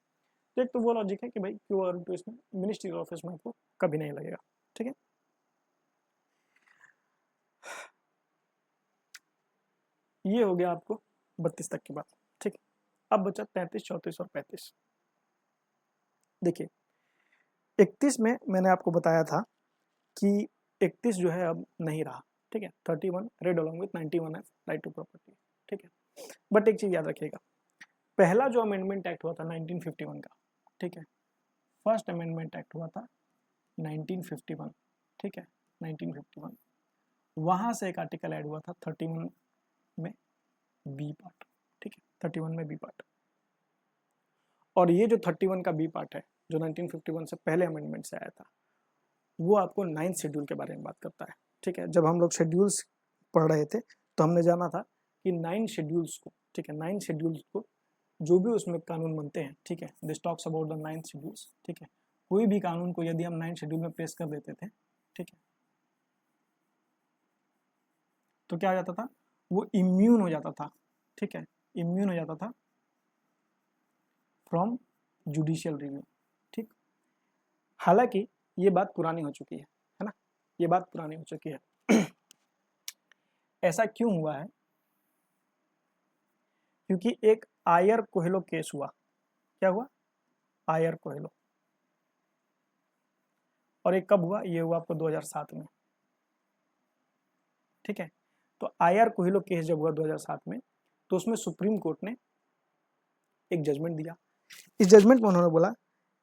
तो एक तो वो लॉजिक है कि भाई को वारंटो इसमें मिनिस्ट्रियल ऑफिस में आपको कभी नहीं लगेगा, ठीक है। ये हो गया आपको 32 तक की बात, ठीक। अब बचा 33, 34 और 35। देखिए 31 में मैंने आपको बताया था कि 31 जो है अब नहीं रहा, ठीक है। 31 रेड अलॉन्ग विथ 91 है राइट टू प्रॉपर्टी, ठीक है। बट एक चीज याद रखिएगा, पहला जो अमेंडमेंट एक्ट हुआ था 1951 का, ठीक है, फर्स्ट अमेंडमेंट एक्ट हुआ था 1951, ठीक है, 1951। वहां से एक आर्टिकल ऐड हुआ था 31 में बी पार्ट, ठीक है, 31 में बी पार्ट। और ये जो 31 का बी पार्ट है जो 1951 से पहले अमेंडमेंट से आया था, वो आपको 9th शेड्यूल के बारे में बात करता है, ठीक है। जब हम लोग शेड्यूल्स पढ़ रहे थे तो हमने जाना था कि 9 शेड्यूल्स को, ठीक है, 9 शेड्यूल्स को जो भी उसमें कानून बनते हैं, ठीक है, this talks about the 9th schedules, ठीक है। कोई भी कानून को यदि हम 9 शेड्यूल में पेश कर देते थे, ठीक है, तो क्या हो जाता था, वो इम्यून हो जाता था, ठीक है, इम्यून हो जाता था फ्रॉम जुडिशियल रिव्यू, ठीक। हालांकि ये बात पुरानी हो चुकी है ना, ये बात पुरानी हो चुकी है। ऐसा क्यों हुआ है? क्योंकि एक आयर कोहेलो केस हुआ। क्या हुआ? आयर कोहेलो। और एक कब हुआ? ये हुआ आपको 2007 में, ठीक है। तो आयर कोहेलो केस जब हुआ 2007 में, तो उसमें सुप्रीम कोर्ट ने एक जजमेंट दिया। इस जजमेंट में उन्होंने बोला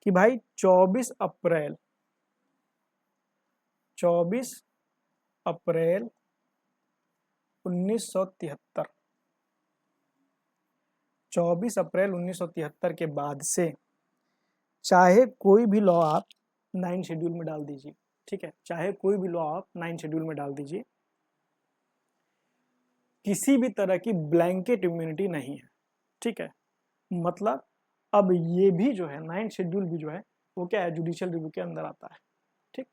कि भाई 24 अप्रैल 1973 24 अप्रैल 1973 के बाद से चाहे कोई भी लॉ आप 9 शेड्यूल में डाल दीजिए, ठीक है, चाहे कोई भी लॉ आप 9 शेड्यूल में डाल दीजिए, किसी भी तरह की ब्लैंकेट इम्यूनिटी नहीं है, ठीक है। मतलब अब ये भी जो है 9 शेड्यूल भी जो है वो क्या है, जुडिशियल रिव्यू के अंदर आता है, ठीक।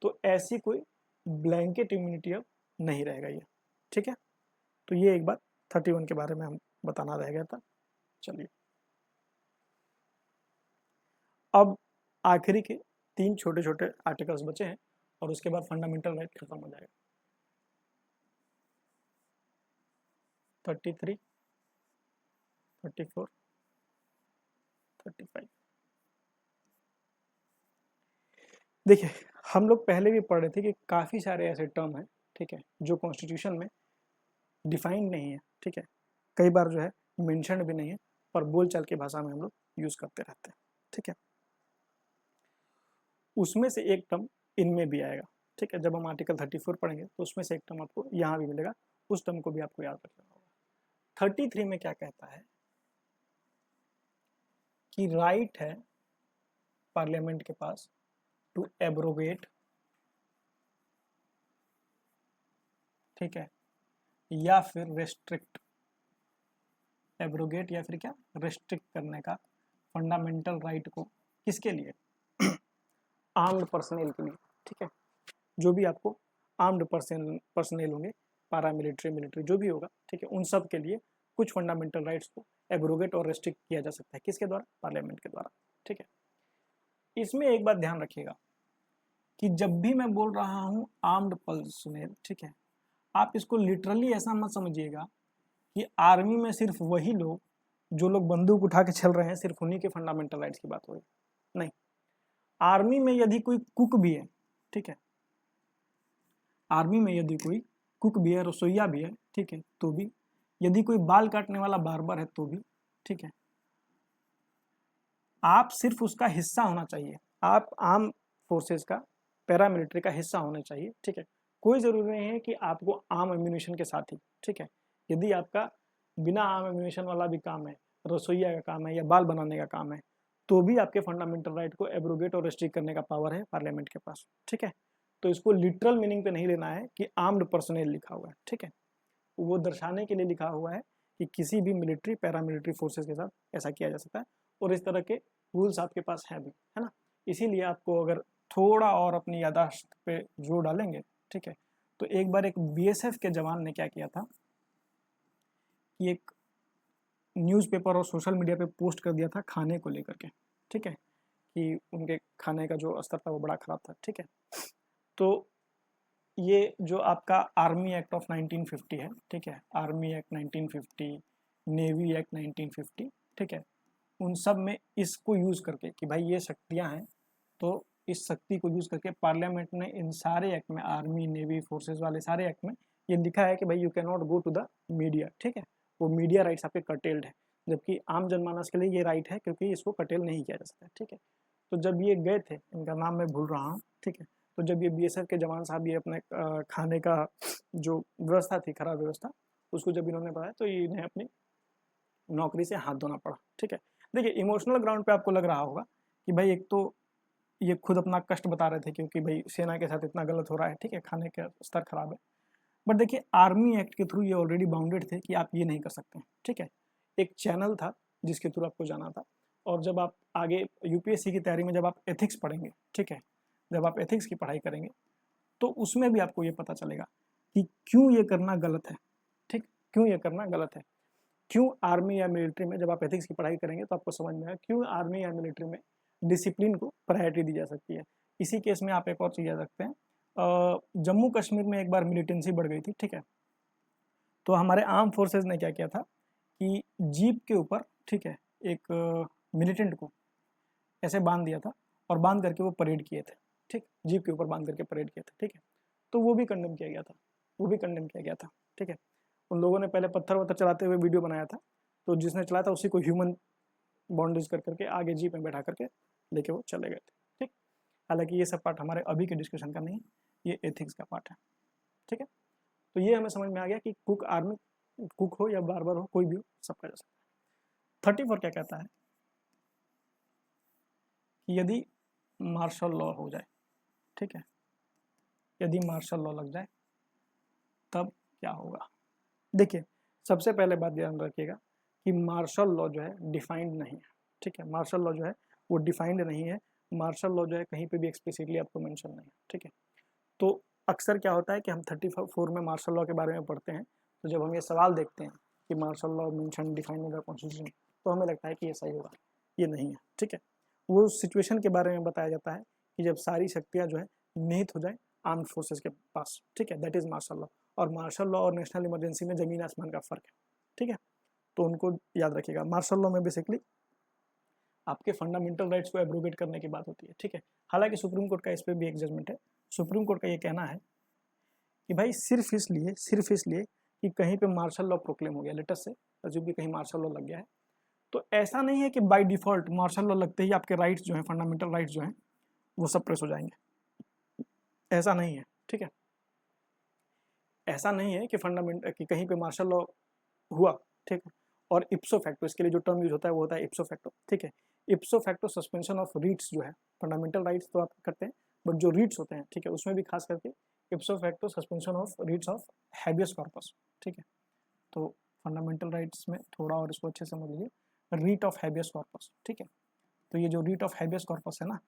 तो ऐसी कोई ब्लैंकेट इम्यूनिटी अब नहीं रहेगा ये, ठीक है। तो ये एक बात 31 के बारे में हम बताना रह गया था। चलिए अब आखिरी के 3 छोटे छोटे आर्टिकल्स बचे हैं और उसके बाद फंडामेंटल राइट खत्म हो जाएगा। 33, 34, 35। देखिए हम लोग पहले भी पढ़ रहे थे कि काफ़ी सारे ऐसे टर्म हैं, ठीक है, जो कॉन्स्टिट्यूशन में डिफाइंड नहीं है, ठीक है, कई बार जो है मेंशन भी नहीं है, पर बोलचाल की भाषा में हम लोग यूज करते रहते हैं, ठीक है। उसमें से एक टर्म इनमें भी आएगा, ठीक है। जब हम आर्टिकल 34 पढ़ेंगे तो उसमें से एक टर्म आपको यहाँ भी मिलेगा, उस टर्म को भी आपको याद रखना होगा। 33 में क्या कहता है कि राइट है पार्लियामेंट के पास टू एब्रोगेट, ठीक है, या फिर रेस्ट्रिक्ट, एब्रोगेट या फिर क्या, रेस्ट्रिक्ट करने का फंडामेंटल राइट को, किसके लिए? आर्म्ड पर्सनल के लिए, ठीक है। जो भी आपको आर्म्ड पर्सनल होंगे, पारामिलिट्री, मिलिट्री, जो भी होगा, ठीक है, उन सब के लिए कुछ फंडामेंटल राइट्स को एब्रोगेट और रेस्ट्रिक्ट किया जा सकता है, किसके द्वारा? पार्लियामेंट के द्वारा, ठीक है। इसमें एक बात ध्यान रखिएगा कि जब भी मैं बोल रहा हूं आर्म्ड पर्सनल, ठीक है, आप इसको लिटरली ऐसा मत समझिएगा कि आर्मी में सिर्फ वही लोग जो लोग बंदूक उठा के चल रहे हैं सिर्फ उन्हीं के फंडामेंटल राइट्स की बात हो रही, नहीं। आर्मी में यदि कोई कुक भी है, ठीक है, आर्मी में यदि कोई कुक भी है, रसोईया भी है, ठीक है, तो भी, यदि कोई बाल काटने वाला बार्बर है तो भी, ठीक है, आप सिर्फ उसका हिस्सा होना चाहिए, आप आर्म फोर्सेस का, पैरामिलिट्री का हिस्सा होने चाहिए, ठीक है। कोई ज़रूरी नहीं है कि आपको आर्म एम्यूनिशन के साथ ही, ठीक है, यदि आपका बिना आर्म एम्यूनिशन वाला भी काम है, रसोईया का काम है या बाल बनाने का काम है, तो भी आपके फंडामेंटल राइट को एब्रोगेट और रिस्ट्रिक्ट करने का पावर है पार्लियामेंट के पास, ठीक है। तो इसको लिटरल मीनिंग पे नहीं लेना है कि आर्म्ड पर्सनल लिखा हुआ है, ठीक है, वो दर्शाने के लिए लिखा हुआ है कि किसी भी मिलिट्री पैरामिलिट्री फोर्सेस के साथ ऐसा किया जा सकता है, और इस तरह के रूल्स आपके पास हैं भी, है ना। इसीलिए आपको अगर थोड़ा और अपनी याददाश्त पे जोर डालेंगे, ठीक है, तो एक बार एक बीएसएफ के जवान ने क्या किया था कि एक न्यूज़पेपर और सोशल मीडिया पे पोस्ट कर दिया था खाने को लेकर के, ठीक है, कि उनके खाने का जो स्तर था वो बड़ा ख़राब था, ठीक है। तो ये जो आपका आर्मी एक्ट ऑफ 1950 है, ठीक है, आर्मी एक्ट 1950, नेवी एक्ट 1950, ठीक है, उन सब में इसको यूज़ करके कि भाई ये शक्तियाँ हैं, तो इस शक्ति को यूज़ करके पार्लियामेंट ने इन सारे एक्ट में, आर्मी नेवी फोर्सेस वाले सारे एक्ट में ये लिखा है कि भाई you can not go to the media, ठीक है, वो मीडिया राइट्स आपके कर्टेल्ड है, जबकि आम जनमानस के लिए ये राइट है क्योंकि इसको कर्टेल नहीं किया जा सकता, ठीक है। तो जब ये गए थे, इनका नाम मैं भूल रहा हूँ, ठीक है, तो जब ये बीएसएफ के जवान साहब ये अपने खाने का जो व्यवस्था थी, खराब व्यवस्था, उसको जब इन्होंने बताया तो इन्हें अपनी नौकरी से हाथ धोना पड़ा, ठीक है। देखिए इमोशनल ग्राउंड पे आपको लग रहा होगा कि भाई एक तो ये खुद अपना कष्ट बता रहे थे क्योंकि भाई सेना के साथ इतना गलत हो रहा है, ठीक है, खाने का स्तर खराब है, बट देखिए आर्मी एक्ट के थ्रू ये ऑलरेडी बाउंडेड थे कि आप ये नहीं कर सकते, ठीक है। एक चैनल था जिसके थ्रू आपको जाना था, और जब आप आगे यूपीएससी की तैयारी में जब आप एथिक्स पढ़ेंगे, ठीक है, जब आप एथिक्स की पढ़ाई करेंगे तो उसमें भी आपको ये पता चलेगा कि क्यों ये करना गलत है, ठीक, क्यों ये करना गलत है, क्यों आर्मी या मिलिट्री में जब आप एथिक्स की पढ़ाई करेंगे तो आपको समझ में आएगा क्यों आर्मी या मिलिट्री में डिसिप्लिन को प्रायोरिटी दी जा सकती है। इसी केस में आप एक और चीज़ याद रखते हैं, जम्मू कश्मीर में एक बार मिलिटेंसी बढ़ गई थी, ठीक है, तो हमारे आर्म फोर्सेज ने क्या किया था कि जीप के ऊपर, ठीक है, एक मिलिटेंट को ऐसे बांध दिया था और बांध करके वो परेड किए थे, ठीक, जीप के ऊपर बांध करके परेड किए थे, ठीक है, तो वो भी कंडेम किया गया था, वो भी कंडेम किया गया था, ठीक है। उन लोगों ने पहले पत्थर वत्थर चलाते हुए वीडियो बनाया था, तो जिसने चलाया था उसी को ह्यूमन बॉन्डेज कर करके आगे जीप में बैठा करके लेके वो चले गए थे, ठीक। हालांकि ये सब पार्ट हमारे अभी के डिस्कशन का नहीं है, ये एथिक्स का पार्ट है, ठीक है। तो ये हमें समझ में आ गया कि कुक आर्मी, कुक हो या बार्बर हो, कोई भी हो, सबका जा सकता है। 34 क्या कहता है कि यदि मार्शल लॉ हो जाए, ठीक है, यदि मार्शल लॉ लग जाए तब क्या होगा। देखिए सबसे पहले बात ध्यान रखिएगा कि मार्शल लॉ जो है डिफाइंड नहीं है, ठीक है, मार्शल लॉ जो है वो डिफाइंड नहीं है, मार्शल लॉ जो है कहीं पे भी एक्सप्लिसिटली आपको मेंशन नहीं है, ठीक है। तो अक्सर क्या होता है कि हम 34 में मार्शल लॉ के बारे में पढ़ते हैं, तो जब हम ये सवाल देखते हैं कि martial law mention defined in the constitution, तो हमें लगता है कि ये सही होगा, ये नहीं है, ठीक है। वो सिचुएशन के बारे में बताया जाता है कि जब सारी शक्तियाँ जो है निहित हो जाए आर्म्ड फोर्सेज के पास, ठीक है, दैट इज मार्शल लॉ। और मार्शल लॉ और नेशनल इमरजेंसी में जमीन आसमान का फर्क है, ठीक है, तो उनको याद रखिएगा। मार्शल लॉ में बेसिकली आपके फंडामेंटल राइट्स को एब्रोगेट करने की बात होती है, ठीक है। हालांकि सुप्रीम कोर्ट का इस पर भी एक जजमेंट है, सुप्रीम कोर्ट का ये कहना है कि भाई सिर्फ इसलिए कि कहीं पे मार्शल लॉ प्रोक्लेम हो गया, लेटेस्ट से जो भी कहीं मार्शल लॉ लग गया है, तो ऐसा नहीं है कि बाय डिफॉल्ट मार्शल लॉ लगते ही आपके राइट्स जो हैं, फंडामेंटल राइट्स जो हैं वो सब प्रेस हो जाएंगे, ऐसा नहीं है, ठीक है। ऐसा नहीं है कि कि कहीं पे मार्शल लॉ हुआ, ठीक है, और इप्सो फैक्टो, इसके लिए जो टर्म यूज होता है वो होता है इप्सो फैक्टो, ठीक है। इप्सो फैक्टो सस्पेंशन ऑफ रीट्स जो है, फंडामेंटल राइट्स तो आप करते हैं, बट जो रीट्स होते हैं, ठीक है, उसमें भी खास करके इप्सो facto suspension of रीट्स of habeas corpus, ठीक है। तो फंडामेंटल राइट्स में थोड़ा और इसको अच्छे से समझ लीजिए, रीट ऑफ हैबियस कॉर्पस, ठीक है। तो ये जो रीट ऑफ हैबियस कॉर्पस है ना,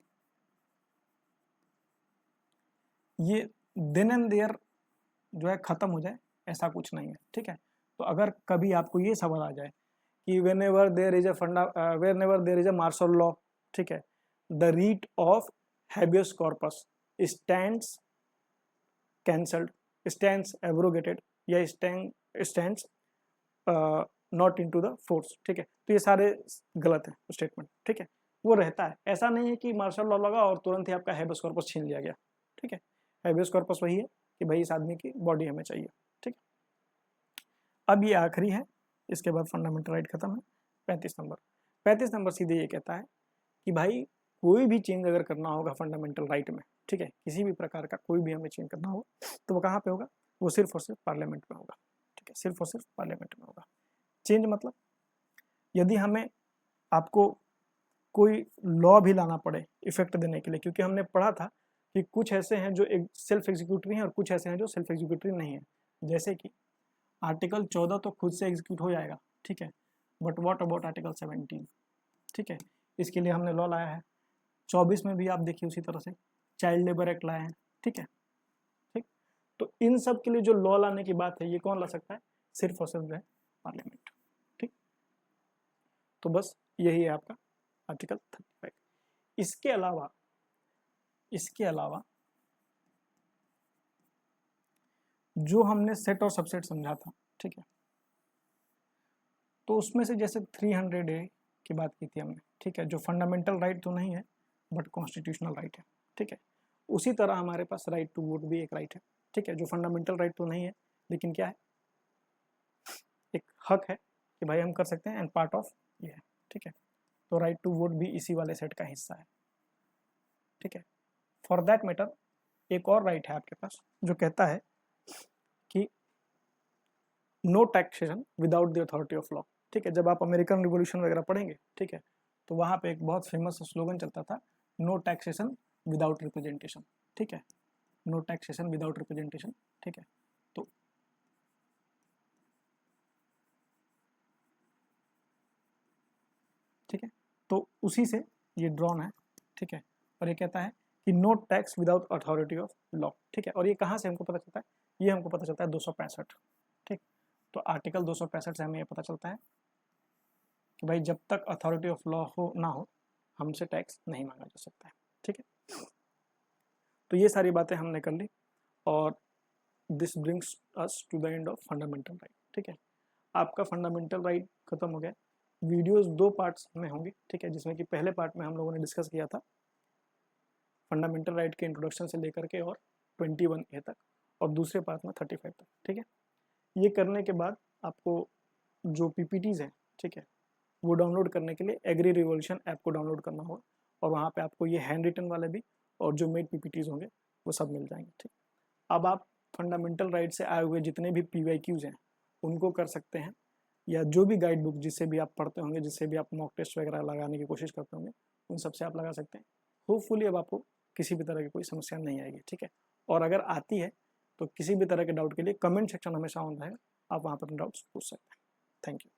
ये देन एंड देयर जो है खत्म हो जाए ऐसा कुछ नहीं है, ठीक है। तो अगर कभी आपको ये सवाल आ जाए कि whenever there is a martial law, ठीक है, the writ of habeas corpus stands cancelled, stands abrogated या stands not into the force, ठीक है। तो ये सारे गलत है स्टेटमेंट, ठीक है, वो रहता है। ऐसा नहीं है कि मार्शल लॉ लगा और तुरंत ही आपका हैबियस कॉर्पस छीन लिया गया, ठीक है। हैबियस कॉर्पस वही है कि भाई इस आदमी की बॉडी हमें चाहिए, ठीक। अब ये आखिरी है, इसके बाद फंडामेंटल राइट खत्म है। 35 नंबर, 35 नंबर सीधे ये कहता है कि भाई कोई भी चेंज अगर करना होगा फंडामेंटल राइट में, ठीक है, किसी भी प्रकार का कोई भी हमें चेंज करना हो तो वो कहाँ पे होगा, वो सिर्फ और सिर्फ पार्लियामेंट में होगा, ठीक है, सिर्फ और सिर्फ पार्लियामेंट में होगा। चेंज मतलब यदि हमें आपको कोई लॉ भी लाना पड़े इफेक्ट देने के लिए, क्योंकि हमने पढ़ा था कि कुछ ऐसे हैं जो एक सेल्फ एग्जीक्यूटरी हैं और कुछ ऐसे हैं जो सेल्फ एग्जीक्यूटरी नहीं है। जैसे कि आर्टिकल 14 तो खुद से एग्जीक्यूट हो जाएगा, ठीक है, बट व्हाट अबाउट आर्टिकल 17, ठीक है, इसके लिए हमने लॉ लाया है। 24 में भी आप देखिए उसी तरह से चाइल्ड लेबर एक्ट लाए हैं, ठीक है, ठीक। तो इन सब के लिए जो लॉ लाने की बात है ये कौन ला सकता है, सिर्फ और सिर्फ जो है पार्लियामेंट, ठीक। तो बस यही है आपका आर्टिकल 35। इसके अलावा जो हमने सेट और सबसेट समझा था, ठीक है, तो उसमें से जैसे 300A की बात की थी हमने, ठीक है, जो फंडामेंटल राइट तो नहीं है बट कॉन्स्टिट्यूशनल राइट है, ठीक है। उसी तरह हमारे पास राइट टू वोट भी एक राइट है, ठीक है, जो फंडामेंटल राइट तो नहीं है लेकिन क्या है, एक हक है कि भाई हम कर सकते हैं एंड पार्ट ऑफ ये है, ठीक है। तो राइट टू वोट भी इसी वाले सेट का हिस्सा है, ठीक है। फॉर दैट मैटर एक और राइट है आपके पास जो कहता है कि no taxation without the authority of law, ठीक है। जब आप अमेरिकन रिवोल्यूशन वगैरह पढ़ेंगे, ठीक है, तो वहाँ पे एक बहुत फेमस स्लोगन चलता था, नो टैक्सेशन विदाउट रिप्रेजेंटेशन, ठीक है, नो टैक्सेशन विदाउट रिप्रेजेंटेशन, ठीक है। तो ठीक है, तो उसी से ये ड्रॉन है, ठीक है, और ये कहता है कि no tax without authority of law, ठीक है। और ये कहाँ से हमको पता चलता है, ये हमको पता चलता है 265, ठीक। तो आर्टिकल 265 से हमें ये पता चलता है कि भाई जब तक अथॉरिटी ऑफ लॉ हो ना हो हमसे टैक्स नहीं मांगा जा सकता है, ठीक है। तो ये सारी बातें हमने कर ली और this brings us to the end of fundamental right, ठीक है। आपका फंडामेंटल राइट खत्म हो गया। वीडियोस 2 पार्ट्स में होंगे, ठीक है, जिसमें कि पहले पार्ट में हम लोगों ने डिस्कस किया था फंडामेंटल राइट के इंट्रोडक्शन से लेकर के और 21A तक, और दूसरे पार्ट में 35 तक, ठीक है। ये करने के बाद आपको जो PPTs हैं, ठीक है, वो डाउनलोड करने के लिए एग्री रिवॉल्यूशन ऐप को डाउनलोड करना होगा और वहाँ पे आपको ये हैंड रिटन वाले भी और जो मेड PPTs होंगे वो सब मिल जाएंगे, ठीक। अब आप फंडामेंटल राइट से आए हुए जितने भी PYQs हैं उनको कर सकते हैं, या जो भी गाइड बुक जिससे भी आप पढ़ते होंगे, जिससे भी आप मॉक टेस्ट वगैरह लगाने की कोशिश करते होंगे, उन सबसे आप लगा सकते हैं। होपफुली अब आपको किसी भी तरह की कोई समस्या नहीं आएगी, ठीक है। और अगर आती है तो किसी भी तरह के डाउट के लिए कमेंट सेक्शन हमेशा ऑन रहेगा, आप वहाँ पर डाउट्स पूछ सकते हैं। Thank you.